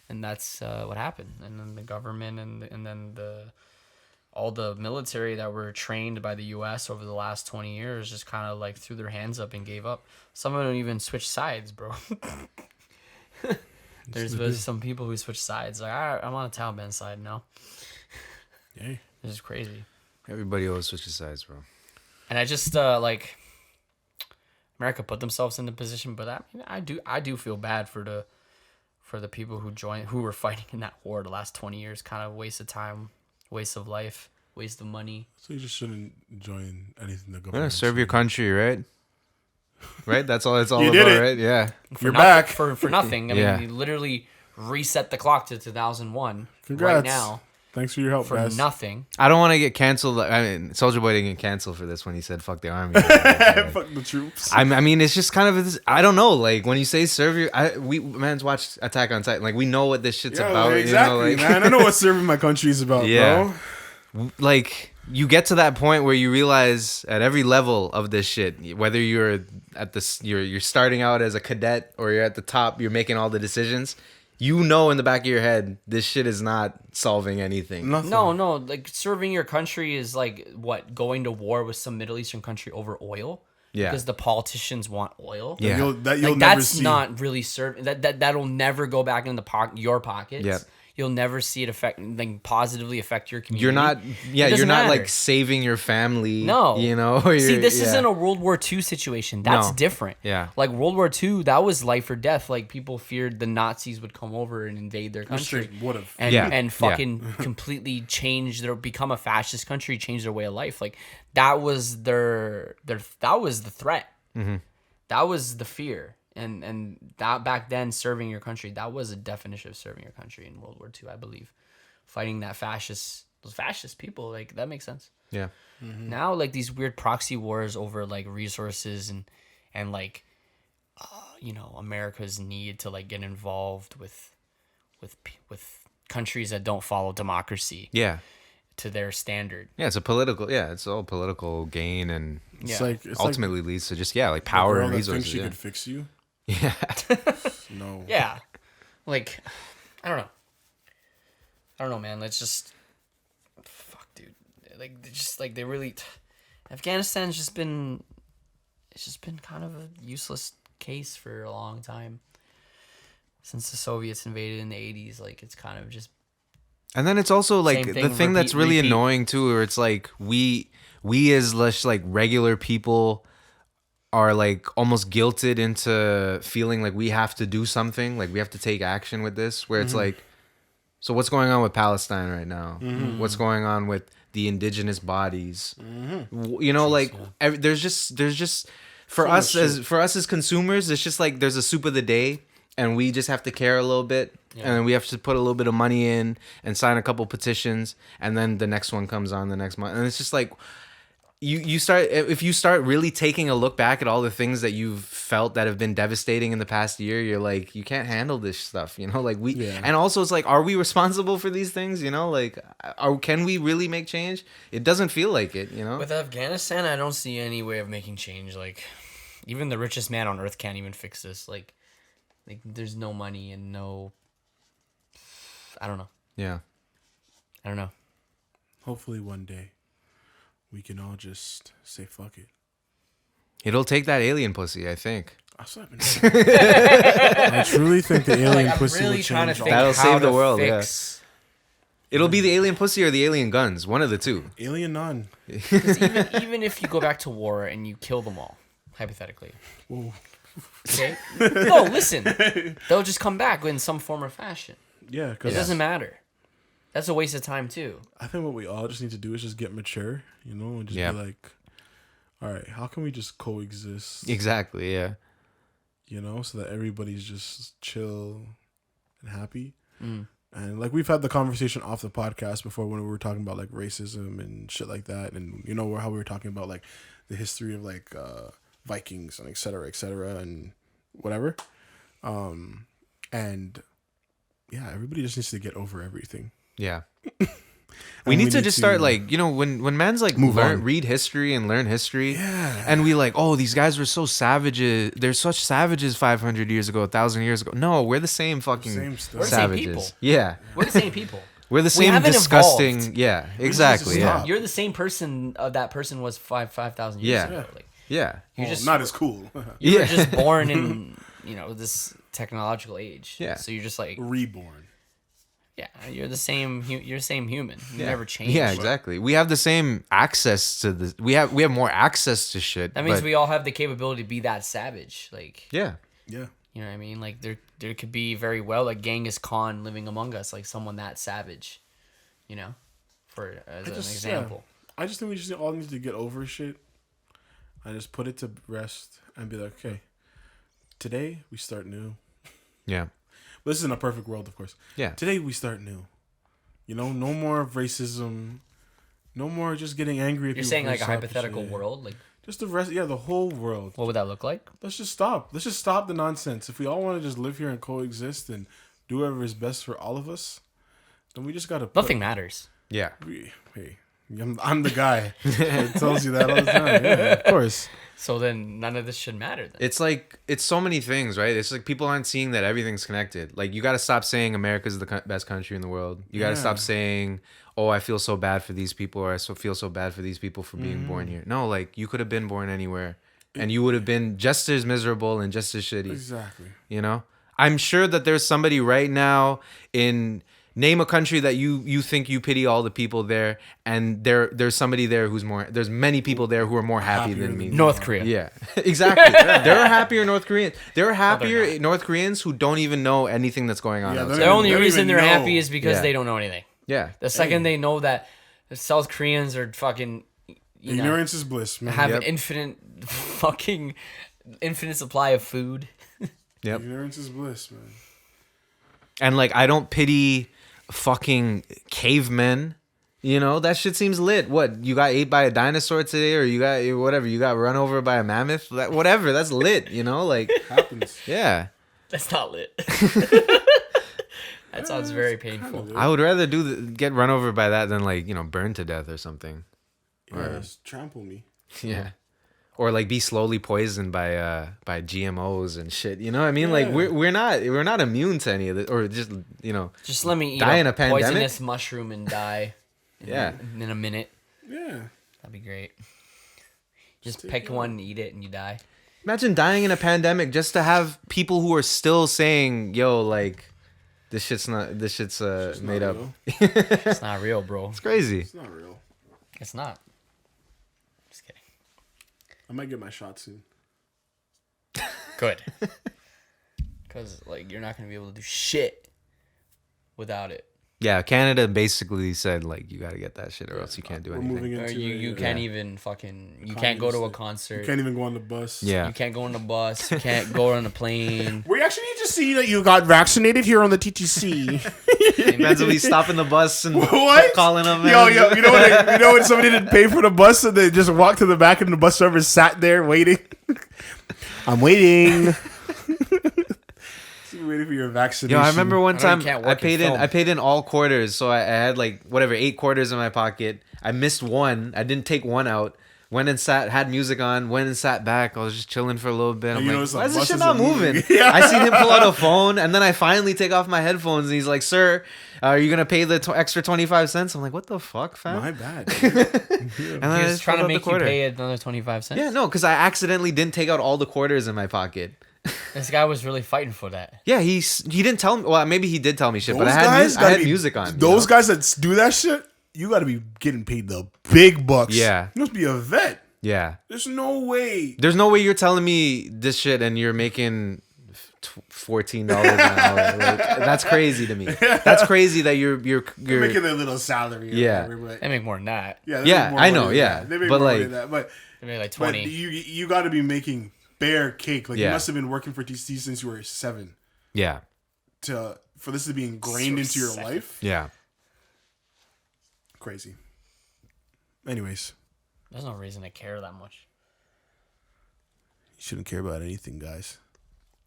[SPEAKER 2] and that's what happened. And then the government and then all the military that were trained by the U.S. over the last 20 years just kind of like threw their hands up and gave up. Some of them even switched sides, bro. There's some people who switch sides. Like, I'm on the Taliban side now.
[SPEAKER 1] Yay.
[SPEAKER 2] This is crazy.
[SPEAKER 3] Everybody always switches sides, bro.
[SPEAKER 2] And I just like America put themselves in the position, but I do feel bad for the people who were fighting in that war the last 20 years. Kind of waste of time, waste of life, waste of money.
[SPEAKER 1] So you just shouldn't join anything the
[SPEAKER 3] Yeah,
[SPEAKER 1] government.
[SPEAKER 3] serve your country, right? Right? That's all it's all
[SPEAKER 1] You
[SPEAKER 3] about,
[SPEAKER 1] did it.
[SPEAKER 3] right? Yeah.
[SPEAKER 1] You're back.
[SPEAKER 2] For nothing. I
[SPEAKER 3] Yeah.
[SPEAKER 2] mean, you literally reset the clock to 2001
[SPEAKER 1] Congrats.
[SPEAKER 2] right now
[SPEAKER 1] Thanks for your help,
[SPEAKER 2] for
[SPEAKER 1] guys.
[SPEAKER 2] nothing.
[SPEAKER 3] I don't want to get canceled. I mean, Soldier Boy didn't get canceled for this when he said "fuck the army."
[SPEAKER 1] Fuck the troops.
[SPEAKER 3] I mean, it's just kind of I don't know. Like when you say serve your, man's watched Attack on Titan. Like we know what this shit's about.
[SPEAKER 1] Exactly,
[SPEAKER 3] you know, like,
[SPEAKER 1] man. I know what serving my country is about,
[SPEAKER 3] Yeah.
[SPEAKER 1] bro.
[SPEAKER 3] like you get to that point where you realize at every level of this shit, whether you're at this, you're starting out as a cadet or you're at the top, you're making all the decisions. You know, in the back of your head, this shit is not solving anything.
[SPEAKER 1] Nothing.
[SPEAKER 2] No, like serving your country is like what, going to war with some Middle Eastern country over oil.
[SPEAKER 3] Yeah.
[SPEAKER 2] Because the politicians want oil.
[SPEAKER 3] Yeah.
[SPEAKER 1] You'll
[SPEAKER 2] Like
[SPEAKER 1] never
[SPEAKER 2] that's
[SPEAKER 1] see.
[SPEAKER 2] not really serving. That'll never go back in your pockets.
[SPEAKER 3] Yep.
[SPEAKER 2] You'll never see it positively affect your community.
[SPEAKER 3] You're not,
[SPEAKER 2] It doesn't matter.
[SPEAKER 3] like saving your family.
[SPEAKER 2] No.
[SPEAKER 3] You know?
[SPEAKER 2] See, this isn't a World War II situation. That's
[SPEAKER 3] No.
[SPEAKER 2] different.
[SPEAKER 3] Yeah.
[SPEAKER 2] Like World War II, that was life or death. Like people feared the Nazis would come over and invade their country.
[SPEAKER 1] Would have.
[SPEAKER 2] And
[SPEAKER 3] Yeah.
[SPEAKER 2] and fucking completely change become a fascist country, change their way of life. Like that was that was the threat.
[SPEAKER 3] Mm-hmm.
[SPEAKER 2] That was the fear. And that back then, serving your country, that was a definition of serving your country in World War II, I believe. Fighting those fascist people, like that makes sense.
[SPEAKER 3] Yeah.
[SPEAKER 2] Now, like these weird proxy wars over like resources and like, America's need to like get involved with countries that don't follow democracy
[SPEAKER 3] Yeah.
[SPEAKER 2] to their standard.
[SPEAKER 3] Yeah. It's all political gain and
[SPEAKER 1] It's
[SPEAKER 2] Yeah.
[SPEAKER 1] like
[SPEAKER 3] ultimately leads to just, like
[SPEAKER 1] the
[SPEAKER 3] power
[SPEAKER 1] girl
[SPEAKER 3] and
[SPEAKER 1] that
[SPEAKER 3] resources.
[SPEAKER 1] thinks she
[SPEAKER 3] Yeah.
[SPEAKER 1] could fix you.
[SPEAKER 3] Yeah.
[SPEAKER 1] No.
[SPEAKER 2] Yeah, like I don't know, man. Let's just fuck, dude. Like they really Afghanistan's just been kind of a useless case for a long time since the Soviets invaded in the 80s. Like it's kind of just
[SPEAKER 3] And then it's also like
[SPEAKER 2] Same
[SPEAKER 3] the
[SPEAKER 2] thing,
[SPEAKER 3] thing that's really
[SPEAKER 2] repeat.
[SPEAKER 3] annoying too, where it's like we as less like regular people are like almost guilted into feeling like we have to do something, like we have to take action with this. Where it's like, so what's going on with Palestine right now? What's going on with the indigenous bodies? You know, like there's just for us as consumers, it's just like there's a soup of the day. And we just have to care a little bit, and then we have to put a little bit of money in and sign a couple petitions, and then the next one comes on the next month, and it's just like you start really taking a look back at all the things that you've felt that have been devastating in the past year. You're like, you can't handle this stuff, you know. Like and also it's like, are we responsible for these things? You know, like, can we really make change? It doesn't feel like it, you know.
[SPEAKER 2] with Afghanistan. I don't see any way of making change. Like even the richest man on earth can't even fix this. Like there's no money and no. I don't know.
[SPEAKER 3] Yeah.
[SPEAKER 2] I don't know.
[SPEAKER 1] Hopefully one day we can all just say fuck it.
[SPEAKER 3] It'll take that alien pussy, I think.
[SPEAKER 1] That's what I've been saying. I truly think the alien
[SPEAKER 2] I'm
[SPEAKER 1] pussy
[SPEAKER 2] really
[SPEAKER 1] will
[SPEAKER 2] trying to
[SPEAKER 1] change
[SPEAKER 2] think
[SPEAKER 1] all.
[SPEAKER 3] That'll
[SPEAKER 2] how
[SPEAKER 3] save the
[SPEAKER 2] to
[SPEAKER 3] world,
[SPEAKER 2] fix.
[SPEAKER 3] It'll be the alien pussy or the alien guns, one of the two.
[SPEAKER 1] Alien none.
[SPEAKER 2] 'Cause even if you go back to war and you kill them all, hypothetically.
[SPEAKER 1] Whoa.
[SPEAKER 2] Okay. No, listen. They'll just come back in some form or fashion.
[SPEAKER 1] Yeah,
[SPEAKER 2] It
[SPEAKER 1] because
[SPEAKER 2] doesn't matter. That's a waste of time too.
[SPEAKER 1] I think what we all just need to do is just get mature, you know, and just
[SPEAKER 3] Yeah.
[SPEAKER 1] be like, all right, how can we just coexist,
[SPEAKER 3] Exactly, yeah.
[SPEAKER 1] you know, so that everybody's just chill and happy. And like we've had the conversation off the podcast before when we were talking about like racism and shit like that, and you know how we were talking about like the history of like Vikings and et cetera, and whatever. And yeah, everybody just needs to get over everything.
[SPEAKER 3] Yeah. We need to just start like, you know, when man's like read history and learn history, and we like, oh, these guys were so savages. They're such savages 500 years ago, 1,000 years ago. No, we're the same fucking
[SPEAKER 1] stuff.
[SPEAKER 2] We're the same people.
[SPEAKER 3] savages. Yeah,
[SPEAKER 2] We're the same people.
[SPEAKER 3] we're the same
[SPEAKER 2] haven't
[SPEAKER 3] disgusting.
[SPEAKER 2] evolved.
[SPEAKER 3] Yeah, exactly. Yeah,
[SPEAKER 2] You're the same person that person was 5,000 years ago. Like,
[SPEAKER 3] yeah.
[SPEAKER 2] you're just
[SPEAKER 1] not as cool.
[SPEAKER 2] you were just born in, you know, this technological age.
[SPEAKER 3] Yeah.
[SPEAKER 2] So you're just like
[SPEAKER 1] Reborn.
[SPEAKER 2] yeah, you're the same. You're the same human. You never change.
[SPEAKER 3] Yeah, exactly. We have the same access to the. We have more access to shit.
[SPEAKER 2] That means
[SPEAKER 3] but,
[SPEAKER 2] we all have the capability to be that savage. Like
[SPEAKER 3] yeah,
[SPEAKER 1] Yeah.
[SPEAKER 2] you know what I mean? Like there could be very well like Genghis Khan living among us, like someone that savage. You know, as an example.
[SPEAKER 1] I just think we just all need to get over shit. I just put it to rest and be like, okay, today we start new.
[SPEAKER 3] yeah,
[SPEAKER 1] But this isn't a perfect world, of course.
[SPEAKER 3] yeah.
[SPEAKER 1] Today we start new. You know, no more racism. No more just getting angry at
[SPEAKER 2] You're
[SPEAKER 1] people
[SPEAKER 2] saying
[SPEAKER 1] for
[SPEAKER 2] like a
[SPEAKER 1] selfish
[SPEAKER 2] hypothetical
[SPEAKER 1] shit.
[SPEAKER 2] world, like
[SPEAKER 1] Just the rest, the whole world.
[SPEAKER 2] what would that look like?
[SPEAKER 1] Let's just stop. Let's just stop the nonsense. If we all want to just live here and coexist and do whatever is best for all of us, then we just gotta.
[SPEAKER 2] Nothing matters.
[SPEAKER 3] Yeah.
[SPEAKER 1] Hey, I'm the guy that tells you that all the time. Yeah, of course.
[SPEAKER 2] So then none of this should matter. Then
[SPEAKER 3] It's like it's so many things, right? It's like people aren't seeing that everything's connected. Like you got to stop saying America's the best country in the world. You got to stop saying, "Oh, I feel so bad for these people," or feel so bad for these people for being born here." No, like you could have been born anywhere, and you would have been just as miserable and just as shitty.
[SPEAKER 1] Exactly.
[SPEAKER 3] You know, I'm sure that there's somebody right now in. Name a country that you think you pity all the people there, and there's somebody there who's more. There's many people there who are more happy than me.
[SPEAKER 2] North Korea.
[SPEAKER 3] Yeah, exactly. There are happier North Koreans. There are happier North Koreans who don't even know anything that's going on.
[SPEAKER 1] Yeah,
[SPEAKER 3] outside.
[SPEAKER 2] the only
[SPEAKER 1] They don't
[SPEAKER 2] reason
[SPEAKER 1] even
[SPEAKER 2] they're
[SPEAKER 1] know.
[SPEAKER 2] happy is because
[SPEAKER 3] Yeah.
[SPEAKER 2] they don't know anything.
[SPEAKER 3] Yeah,
[SPEAKER 2] The second they know that the South Koreans are fucking, you know,
[SPEAKER 1] Ignorance is bliss, man.
[SPEAKER 2] have
[SPEAKER 3] Yep.
[SPEAKER 2] an infinite supply of food.
[SPEAKER 3] yep.
[SPEAKER 1] Ignorance is bliss, man.
[SPEAKER 3] And like, I don't pity fucking cavemen. You know, that shit seems lit. What, you got ate by a dinosaur today, or you got whatever, you got run over by a mammoth? Whatever, that's lit. You know, like
[SPEAKER 1] Happens.
[SPEAKER 3] yeah.
[SPEAKER 2] That's not lit. That sounds very painful.
[SPEAKER 3] I would rather get run over by that than like, you know, burn to death or something.
[SPEAKER 1] Yeah, just trample me.
[SPEAKER 3] Yeah. Or like be slowly poisoned by GMOs and shit. You know what I mean? Like we're not immune to any of it, or just, you know,
[SPEAKER 2] Just let me eat
[SPEAKER 3] Die in
[SPEAKER 2] a
[SPEAKER 3] a pandemic?
[SPEAKER 2] poisonous mushroom and die.
[SPEAKER 3] yeah.
[SPEAKER 2] In a minute.
[SPEAKER 1] Yeah.
[SPEAKER 2] That'd be great. Just pick one and eat it and you die.
[SPEAKER 3] Imagine dying in a pandemic just to have people who are still saying, "Yo, like this shit's made up."
[SPEAKER 1] real.
[SPEAKER 2] It's not real, bro.
[SPEAKER 3] It's crazy.
[SPEAKER 1] It's not real.
[SPEAKER 2] It's not. Just kidding.
[SPEAKER 1] I might get my shot soon.
[SPEAKER 2] Good. Because, like, you're not going to be able to do shit without it.
[SPEAKER 3] Yeah, Canada basically said like you got to get that shit or else you can't do
[SPEAKER 1] We're
[SPEAKER 3] anything.
[SPEAKER 1] moving
[SPEAKER 2] Or
[SPEAKER 1] into
[SPEAKER 2] you
[SPEAKER 1] a,
[SPEAKER 2] can't even fucking... You can't go to a
[SPEAKER 1] communist-
[SPEAKER 2] concert.
[SPEAKER 1] You can't even go on the bus.
[SPEAKER 3] Yeah.
[SPEAKER 2] You can't go on a bus. You can't go on a plane.
[SPEAKER 1] We actually need to see that you got vaccinated here on the TTC.
[SPEAKER 3] Mentally stopping the bus and
[SPEAKER 1] What?
[SPEAKER 3] calling them.
[SPEAKER 1] Yo, you know when somebody didn't pay for the bus and they just walked to the back and the bus driver sat there waiting? I'm waiting. Waiting for your vaccination.
[SPEAKER 3] Yo, I remember one
[SPEAKER 2] I know you
[SPEAKER 3] time
[SPEAKER 2] can't
[SPEAKER 3] I
[SPEAKER 2] work
[SPEAKER 3] paid
[SPEAKER 2] in
[SPEAKER 3] in
[SPEAKER 2] film.
[SPEAKER 3] I paid in all quarters, so I had like whatever 8 quarters in my pocket. I missed one. I didn't take one out. Went and sat, had music on. Went and sat back. I was just chilling for a little bit. I'm
[SPEAKER 1] you
[SPEAKER 3] like,
[SPEAKER 1] notice the
[SPEAKER 3] why is this
[SPEAKER 1] buses
[SPEAKER 3] shit not
[SPEAKER 1] are moving.
[SPEAKER 3] moving?
[SPEAKER 1] Yeah.
[SPEAKER 3] I seen him pull out a phone, and then I finally take off my headphones, and he's like, "Sir, are you gonna pay the extra 25 cents?" I'm like, "What the fuck, fam?"
[SPEAKER 1] My bad.
[SPEAKER 3] And then
[SPEAKER 2] He
[SPEAKER 3] I
[SPEAKER 2] was
[SPEAKER 3] just
[SPEAKER 2] trying
[SPEAKER 3] pulled
[SPEAKER 2] to
[SPEAKER 3] out the
[SPEAKER 2] make you
[SPEAKER 3] quarter.
[SPEAKER 2] pay another 25 cents.
[SPEAKER 3] Yeah, no, because I accidentally didn't take out all the quarters in my pocket.
[SPEAKER 2] This guy was really fighting for that.
[SPEAKER 3] Yeah, he didn't tell me. Well, maybe he did tell me shit, but I
[SPEAKER 1] Those
[SPEAKER 3] had
[SPEAKER 1] guys
[SPEAKER 3] I
[SPEAKER 1] gotta
[SPEAKER 3] had
[SPEAKER 1] be-
[SPEAKER 3] music on.
[SPEAKER 1] Those guys that do that shit, you got to be getting paid the big bucks.
[SPEAKER 3] Yeah.
[SPEAKER 1] You must be a vet.
[SPEAKER 3] Yeah.
[SPEAKER 1] There's no way.
[SPEAKER 3] There's no way you're telling me this shit and you're making $14 an hour. Like, that's crazy to me. That's crazy that you're
[SPEAKER 1] They're making their little salary. or
[SPEAKER 3] Yeah.
[SPEAKER 1] whatever, but
[SPEAKER 2] They make more than that.
[SPEAKER 1] yeah, they
[SPEAKER 3] Yeah,
[SPEAKER 1] make more
[SPEAKER 3] I
[SPEAKER 1] money
[SPEAKER 3] know,
[SPEAKER 1] than
[SPEAKER 3] yeah.
[SPEAKER 1] that. They make
[SPEAKER 3] But,
[SPEAKER 1] more money
[SPEAKER 3] like-
[SPEAKER 1] than that. But
[SPEAKER 2] They make like
[SPEAKER 1] but
[SPEAKER 2] 20.
[SPEAKER 1] you got to be making bare cake. Like you
[SPEAKER 3] Yeah.
[SPEAKER 1] must have been working for TC since you were 7
[SPEAKER 3] Yeah.
[SPEAKER 1] for this to be ingrained into your life.
[SPEAKER 3] Yeah.
[SPEAKER 1] Crazy. Anyways,
[SPEAKER 2] There's no reason to care that much.
[SPEAKER 1] you shouldn't care about anything, guys.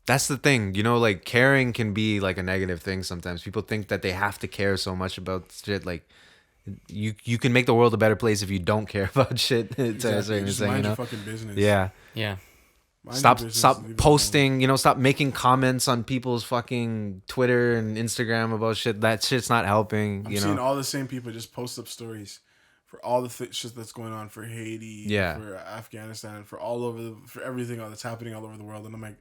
[SPEAKER 3] That's the thing, you know, like caring can be like a negative thing sometimes. People think that they have to care so much about shit. Like you can make the world a better place if you don't care about shit. To a
[SPEAKER 1] Exactly.
[SPEAKER 3] certain
[SPEAKER 1] Just
[SPEAKER 3] extent,
[SPEAKER 1] mind
[SPEAKER 3] you
[SPEAKER 1] your
[SPEAKER 3] know?
[SPEAKER 1] fucking business.
[SPEAKER 3] Yeah.
[SPEAKER 2] Yeah.
[SPEAKER 1] Mind
[SPEAKER 3] Stop
[SPEAKER 1] your business,
[SPEAKER 3] stop
[SPEAKER 1] leave it
[SPEAKER 3] posting, you know, stop making comments on people's fucking Twitter and Instagram about shit. That shit's not helping,
[SPEAKER 1] I'm
[SPEAKER 3] you
[SPEAKER 1] seeing
[SPEAKER 3] know.
[SPEAKER 1] all the same people just post up stories for all the shit that's going on for Haiti,
[SPEAKER 3] Yeah.
[SPEAKER 1] for Afghanistan, for for everything that's happening all over the world, and I'm like,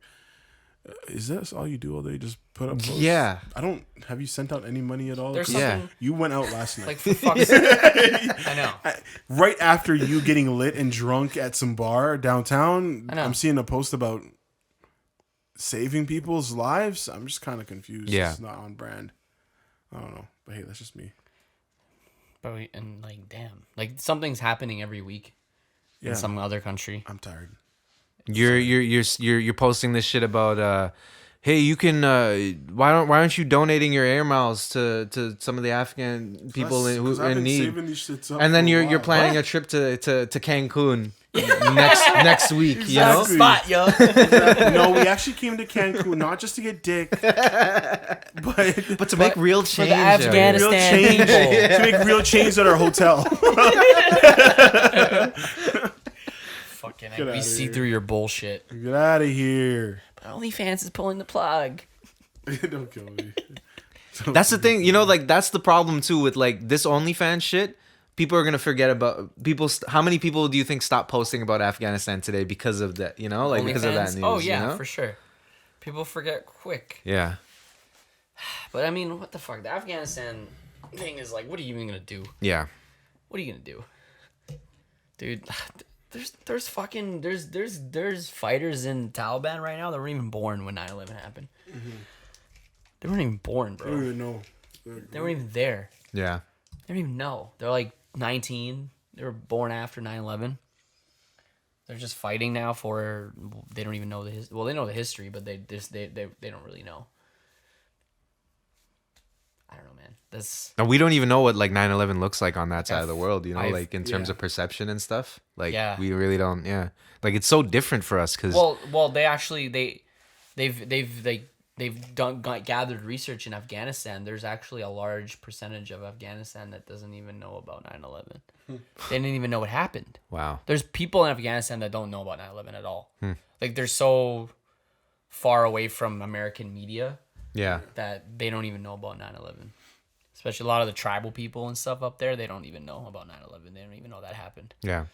[SPEAKER 1] is this all you do all day? Just put up posts?
[SPEAKER 3] Yeah.
[SPEAKER 1] Have you sent out any money at all?
[SPEAKER 2] There's
[SPEAKER 1] 'Cause
[SPEAKER 3] Yeah.
[SPEAKER 2] something
[SPEAKER 1] you went out last night.
[SPEAKER 2] like for fuck's sake. I know.
[SPEAKER 1] Right after you getting lit and drunk at some bar downtown,
[SPEAKER 2] I know.
[SPEAKER 1] I'm seeing a post about saving people's lives. I'm just kind of confused.
[SPEAKER 3] Yeah.
[SPEAKER 1] It's not on brand. I don't know. But hey, that's just me.
[SPEAKER 2] And like, damn, like something's happening every week
[SPEAKER 1] Yeah.
[SPEAKER 2] in some other country.
[SPEAKER 1] I'm tired.
[SPEAKER 3] You're posting this shit about hey, you can why aren't you donating your air miles to some of the Afghan people who
[SPEAKER 1] I've
[SPEAKER 3] in
[SPEAKER 1] been
[SPEAKER 3] need?
[SPEAKER 1] saving these shits up
[SPEAKER 3] And then
[SPEAKER 1] for a
[SPEAKER 3] you're
[SPEAKER 1] while.
[SPEAKER 3] planning a trip to Cancun next week, you know?
[SPEAKER 1] Exactly.
[SPEAKER 2] Spot, yo.
[SPEAKER 1] No, we actually came to Cancun not just to get dick, but
[SPEAKER 3] But to make real
[SPEAKER 2] For
[SPEAKER 3] change.
[SPEAKER 2] the
[SPEAKER 3] there.
[SPEAKER 1] real
[SPEAKER 2] Afghanistan
[SPEAKER 1] change
[SPEAKER 2] people.
[SPEAKER 1] to make real change at our hotel.
[SPEAKER 2] Fucking,
[SPEAKER 1] Get
[SPEAKER 2] we
[SPEAKER 1] outta
[SPEAKER 2] see
[SPEAKER 1] here.
[SPEAKER 2] through your bullshit.
[SPEAKER 1] Get out of here!
[SPEAKER 2] But OnlyFans is pulling the plug.
[SPEAKER 1] Don't kill me.
[SPEAKER 3] That's the thing, you know, like that's the problem too with like this OnlyFans shit. People are gonna forget about people. How many people do you think stopped posting about Afghanistan today because of that? You know, like because of that
[SPEAKER 2] OnlyFans?
[SPEAKER 3] news.
[SPEAKER 2] Oh yeah,
[SPEAKER 3] you know?
[SPEAKER 2] for sure. People forget quick.
[SPEAKER 3] Yeah,
[SPEAKER 2] But I mean, what the fuck? The Afghanistan thing is like, what are you even gonna do?
[SPEAKER 3] yeah.
[SPEAKER 2] What are you gonna do, dude? There's fucking there's fighters in Taliban right now that weren't even born when 9/11 happened.
[SPEAKER 1] Mm-hmm.
[SPEAKER 2] They weren't even born,
[SPEAKER 1] I don't
[SPEAKER 2] bro.
[SPEAKER 1] even know.
[SPEAKER 2] They weren't even there.
[SPEAKER 3] Yeah.
[SPEAKER 2] They don't even know. They're like 19. They were born after 9/11. They're just fighting now for. They don't even know the well, they know the history, but they don't really know. I don't know, man. That's
[SPEAKER 3] And we don't even know what like 9/11 looks like on that side of the
[SPEAKER 2] I've-
[SPEAKER 3] world, you know,
[SPEAKER 2] I've-
[SPEAKER 3] like in terms
[SPEAKER 1] yeah.
[SPEAKER 3] of perception and stuff. Like
[SPEAKER 2] Yeah.
[SPEAKER 3] we really don't. Yeah, like it's so different for us because
[SPEAKER 2] well. They actually they've gathered research in Afghanistan. There's actually a large percentage of Afghanistan that doesn't even know about 9/11. They didn't even know what happened.
[SPEAKER 3] wow.
[SPEAKER 2] There's people in Afghanistan that don't know about 9/11 at all. Like they're so far away from American media
[SPEAKER 3] Yeah,
[SPEAKER 2] that they don't even know about 9/11. Especially a lot of the tribal people and stuff up there, they don't even know about 9/11. They don't even know that happened.
[SPEAKER 3] yeah.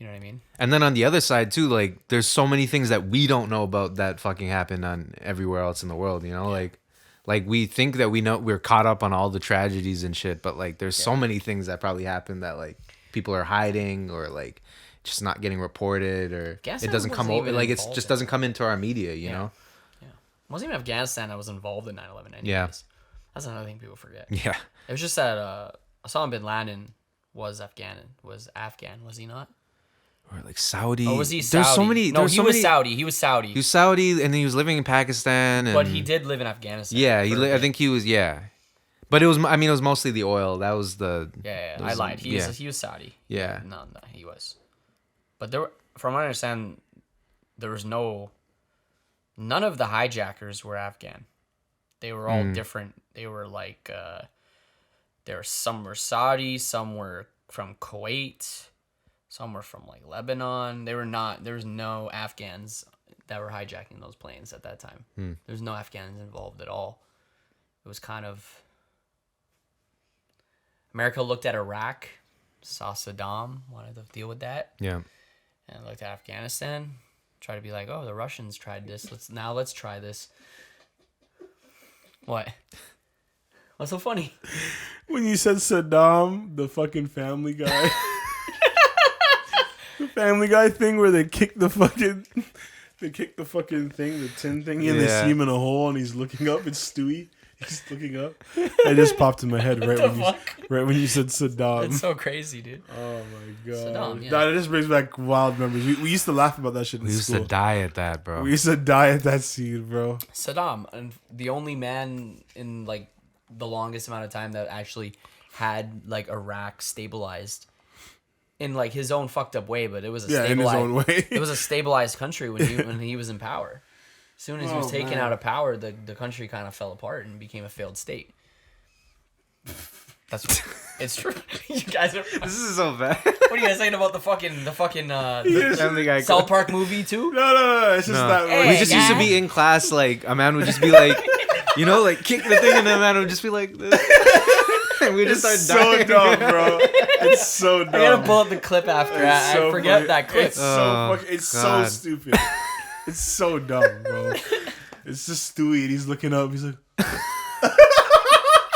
[SPEAKER 2] You know what I mean?
[SPEAKER 3] And then on the other side too, like there's so many things that we don't know about that fucking happened on everywhere else in the world, you know, like we think that we know we're caught up on all the tragedies and shit, but like there's so many things that probably happened that like people are hiding or like just not getting reported or
[SPEAKER 2] Afghanistan
[SPEAKER 3] it doesn't come
[SPEAKER 2] wasn't
[SPEAKER 3] over
[SPEAKER 2] even
[SPEAKER 3] like it's
[SPEAKER 2] involved
[SPEAKER 3] just
[SPEAKER 2] in
[SPEAKER 3] doesn't come into our media, you know?
[SPEAKER 2] Yeah. It wasn't even Afghanistan that was involved in 9/11 anyways.
[SPEAKER 3] Yeah.
[SPEAKER 2] That's another thing people forget.
[SPEAKER 3] Yeah.
[SPEAKER 2] It was just that Osama bin Laden was Afghan, was he not?
[SPEAKER 3] Or like Saudi.
[SPEAKER 2] Or was he Saudi?
[SPEAKER 3] There's so many.
[SPEAKER 2] No,
[SPEAKER 3] there's
[SPEAKER 2] he
[SPEAKER 3] so
[SPEAKER 2] was
[SPEAKER 3] many,
[SPEAKER 2] Saudi. He was Saudi.
[SPEAKER 3] He was Saudi, and then he was living in Pakistan. And,
[SPEAKER 2] but he did live in Afghanistan.
[SPEAKER 3] Yeah,
[SPEAKER 2] for a
[SPEAKER 3] I
[SPEAKER 2] bit.
[SPEAKER 3] think he was. Yeah, but it was. I mean, it was mostly the oil. That was the.
[SPEAKER 2] Yeah, I
[SPEAKER 3] those-
[SPEAKER 2] lied. He
[SPEAKER 3] yeah.
[SPEAKER 2] was Saudi.
[SPEAKER 3] Yeah.
[SPEAKER 2] No, he was. But from what I understand, there was none of the hijackers were Afghan. They were all different. They were like, some were Saudi, some were from Kuwait, some were from like Lebanon. There was no Afghans that were hijacking those planes at that time. There's no Afghans involved at all. It was kind of, America looked at Iraq, saw Saddam, wanted to deal with that,
[SPEAKER 3] Yeah.
[SPEAKER 2] and looked at Afghanistan, tried to be like, oh, the Russians tried this. Let's try this. What? What's so funny?
[SPEAKER 1] When you said Saddam, the fucking Family Guy, the Family Guy thing where they kick the fucking thing, the tin thing, and they
[SPEAKER 3] Yeah.
[SPEAKER 1] see him in a hole, and he's looking up. It's Stewie. He's looking up. It just popped in my head right when you said Saddam.
[SPEAKER 2] That's so crazy, dude.
[SPEAKER 1] Oh my god!
[SPEAKER 2] Saddam, yeah.
[SPEAKER 1] Nah, it just brings back wild memories. We used to laugh about that shit in
[SPEAKER 3] We used
[SPEAKER 1] school.
[SPEAKER 3] to die at that, bro.
[SPEAKER 1] We used to die at that scene, bro.
[SPEAKER 2] Saddam, and the only man in like the longest amount of time that actually had like Iraq stabilized in like his own fucked up way, but it was a
[SPEAKER 1] Yeah, in his
[SPEAKER 2] stabilized,
[SPEAKER 1] own way.
[SPEAKER 2] it was a stabilized country when he was in power. As soon as he was taken out of power, the country kind of fell apart and became a failed state. That's it's true. You guys are.
[SPEAKER 3] This is so bad.
[SPEAKER 2] What are you guys saying about the
[SPEAKER 3] Family Guy
[SPEAKER 2] South Park movie too?
[SPEAKER 1] No. It's just that.
[SPEAKER 2] Hey,
[SPEAKER 3] We just used to be in class, like a man would just be like, you know, like kick the thing, and the man would just be like this. And we just
[SPEAKER 1] It's
[SPEAKER 3] start
[SPEAKER 1] so
[SPEAKER 3] dying.
[SPEAKER 1] dumb, bro. It's so dumb.
[SPEAKER 2] I gotta pull up the clip after. I
[SPEAKER 1] so
[SPEAKER 2] forget
[SPEAKER 1] funny.
[SPEAKER 2] that clip.
[SPEAKER 1] It's so fucking. It's so
[SPEAKER 3] God.
[SPEAKER 1] stupid. It's so dumb, bro. It's just Stewie, and he's looking up. He's like,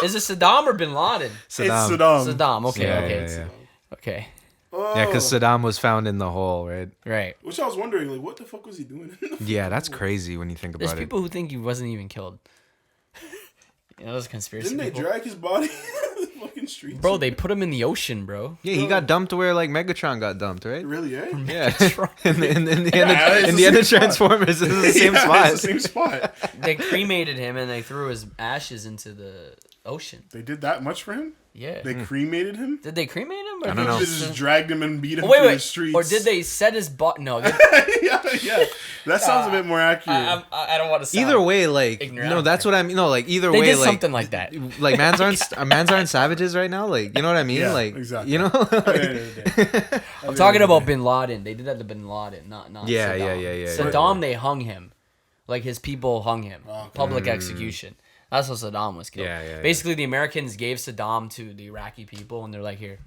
[SPEAKER 2] Is it Saddam or Bin Laden?
[SPEAKER 1] it's Saddam.
[SPEAKER 2] Saddam. Okay.
[SPEAKER 3] Yeah,
[SPEAKER 2] okay.
[SPEAKER 3] yeah,
[SPEAKER 2] it's-
[SPEAKER 3] yeah.
[SPEAKER 2] Okay.
[SPEAKER 1] Oh.
[SPEAKER 3] Yeah, because Saddam was found in the hole, right?
[SPEAKER 2] Right.
[SPEAKER 1] Which I was wondering, like, what the fuck was he doing?
[SPEAKER 3] Yeah, that's crazy when you think
[SPEAKER 2] There's
[SPEAKER 3] about it.
[SPEAKER 2] people who think he wasn't even killed. You know those conspiracy
[SPEAKER 1] Didn't they
[SPEAKER 2] people?
[SPEAKER 1] drag his body in the fucking streets?
[SPEAKER 2] Bro, they put him in the ocean, bro.
[SPEAKER 3] Yeah, he got dumped where like Megatron got dumped, right?
[SPEAKER 1] Really, eh?
[SPEAKER 3] Yeah.
[SPEAKER 2] Megatron.
[SPEAKER 3] in the end
[SPEAKER 1] Yeah,
[SPEAKER 3] of,
[SPEAKER 1] it's
[SPEAKER 3] in
[SPEAKER 1] the
[SPEAKER 3] the end of
[SPEAKER 1] same spot.
[SPEAKER 3] Transformers, this is the same
[SPEAKER 1] Yeah,
[SPEAKER 3] spot.
[SPEAKER 1] It's the same spot.
[SPEAKER 2] They cremated him and they threw his ashes into the ocean.
[SPEAKER 1] They did that much for him?
[SPEAKER 2] Yeah.
[SPEAKER 1] They cremated him?
[SPEAKER 2] Did they cremate him? Or
[SPEAKER 3] I don't know.
[SPEAKER 1] They just dragged him and beat him
[SPEAKER 2] Oh, wait,
[SPEAKER 1] through
[SPEAKER 2] wait.
[SPEAKER 1] the streets.
[SPEAKER 2] Or did they set his body? No.
[SPEAKER 1] yeah. That sounds a bit more accurate.
[SPEAKER 2] I don't want to sound
[SPEAKER 3] Either way, like
[SPEAKER 2] ignorant.
[SPEAKER 3] no, that's what I mean. No, like either
[SPEAKER 2] They
[SPEAKER 3] way,
[SPEAKER 2] did
[SPEAKER 3] like
[SPEAKER 2] something like that.
[SPEAKER 3] like mans aren't savages right now. Like you know what I mean?
[SPEAKER 1] Yeah,
[SPEAKER 3] like
[SPEAKER 1] exactly.
[SPEAKER 3] you know.
[SPEAKER 2] I'm talking about Bin Laden. They did that to Bin Laden, not
[SPEAKER 3] Yeah,
[SPEAKER 2] Saddam.
[SPEAKER 3] yeah.
[SPEAKER 2] Saddam, they hung him. Like his people hung him.
[SPEAKER 1] Okay.
[SPEAKER 2] Public execution. That's how Saddam was killed.
[SPEAKER 3] Yeah.
[SPEAKER 2] Basically, the Americans gave Saddam to the Iraqi people, and they're like, "Here,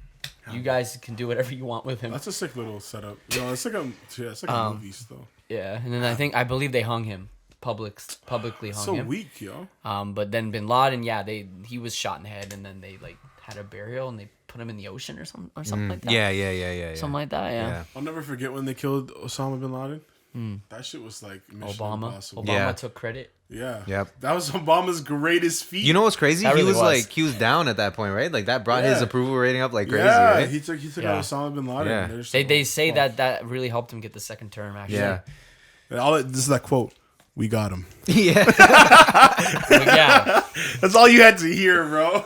[SPEAKER 2] you guys can do whatever you want with him."
[SPEAKER 1] That's a sick little setup. You know, it's like a movie still.
[SPEAKER 2] Yeah, and then I believe they hung him. Publicly hung
[SPEAKER 1] So
[SPEAKER 2] him.
[SPEAKER 1] weak, yo.
[SPEAKER 2] But then Bin Laden, he was shot in the head, and then they like had a burial, and they put him in the ocean or something like that.
[SPEAKER 3] Yeah.
[SPEAKER 2] Something like that. Yeah.
[SPEAKER 1] I'll never forget when they killed Osama bin Laden. That shit was like Mission Impossible.
[SPEAKER 2] Obama
[SPEAKER 3] Yeah.
[SPEAKER 2] took credit.
[SPEAKER 1] Yeah.
[SPEAKER 3] Yep.
[SPEAKER 1] That was Obama's greatest feat.
[SPEAKER 3] You know what's crazy?
[SPEAKER 2] That
[SPEAKER 3] He
[SPEAKER 2] really
[SPEAKER 3] was
[SPEAKER 2] was.
[SPEAKER 3] like he was down at that point, right? Like that brought his
[SPEAKER 1] Yeah.
[SPEAKER 3] approval rating up like crazy,
[SPEAKER 1] yeah,
[SPEAKER 3] right?
[SPEAKER 1] he took
[SPEAKER 2] Yeah.
[SPEAKER 1] out Osama bin Laden.
[SPEAKER 3] Yeah.
[SPEAKER 1] They're just
[SPEAKER 2] They
[SPEAKER 1] like,
[SPEAKER 2] they
[SPEAKER 1] oh,
[SPEAKER 2] say
[SPEAKER 1] fuck.
[SPEAKER 2] that really helped him get the second term. Actually.
[SPEAKER 3] Yeah.
[SPEAKER 1] And this is that quote. We got him.
[SPEAKER 3] Yeah.
[SPEAKER 2] But yeah.
[SPEAKER 1] That's all you had to hear, bro.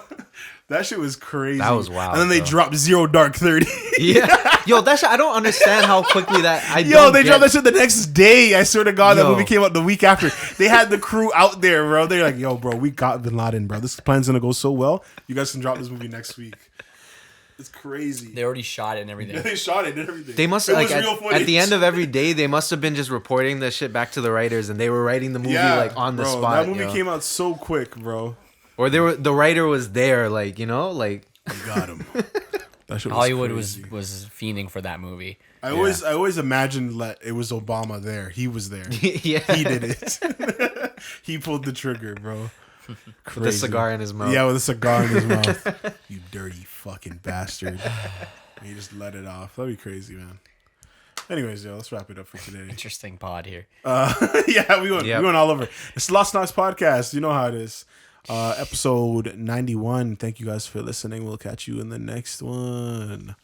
[SPEAKER 1] That shit was crazy.
[SPEAKER 3] That was wild,
[SPEAKER 1] And then they
[SPEAKER 3] bro.
[SPEAKER 1] dropped Zero Dark 30.
[SPEAKER 3] Yeah. Yo, that shit, I don't understand how quickly that
[SPEAKER 1] They dropped that shit the next day. I swear to God, that
[SPEAKER 3] Yo.
[SPEAKER 1] movie came out the week after. They had the crew out there, bro. They're like, yo, bro, we got Bin Laden, bro. This plan's gonna go so well. You guys can drop this movie next week. It's crazy.
[SPEAKER 2] They already shot it and everything.
[SPEAKER 1] They shot it and everything.
[SPEAKER 3] They must
[SPEAKER 1] It
[SPEAKER 3] like
[SPEAKER 1] was real
[SPEAKER 3] at
[SPEAKER 1] footage.
[SPEAKER 3] the end of every day they must have been just reporting the shit back to the writers and they were writing the movie like on the
[SPEAKER 1] bro,
[SPEAKER 3] spot.
[SPEAKER 1] That movie
[SPEAKER 3] yo.
[SPEAKER 1] came out so quick, bro.
[SPEAKER 3] Or the writer was there, like, you know, like
[SPEAKER 1] We got him. That shit was
[SPEAKER 2] Hollywood
[SPEAKER 1] crazy.
[SPEAKER 2] was fiending for that movie.
[SPEAKER 1] I always imagined it was Obama there. He was there.
[SPEAKER 3] yeah.
[SPEAKER 1] He did it. He pulled the trigger, bro.
[SPEAKER 3] With a cigar in his mouth.
[SPEAKER 1] Yeah, with a cigar in his mouth. You dirty fucking bastard. And he just let it off. That'd be crazy, man. Anyways, yo, let's wrap it up for today.
[SPEAKER 2] Interesting pod here.
[SPEAKER 1] Yeah, we went
[SPEAKER 3] Yep.
[SPEAKER 1] all over. It's Lost Knocks Podcast. You know how it is. Episode 91. Thank you guys for listening. We'll catch you in the next one.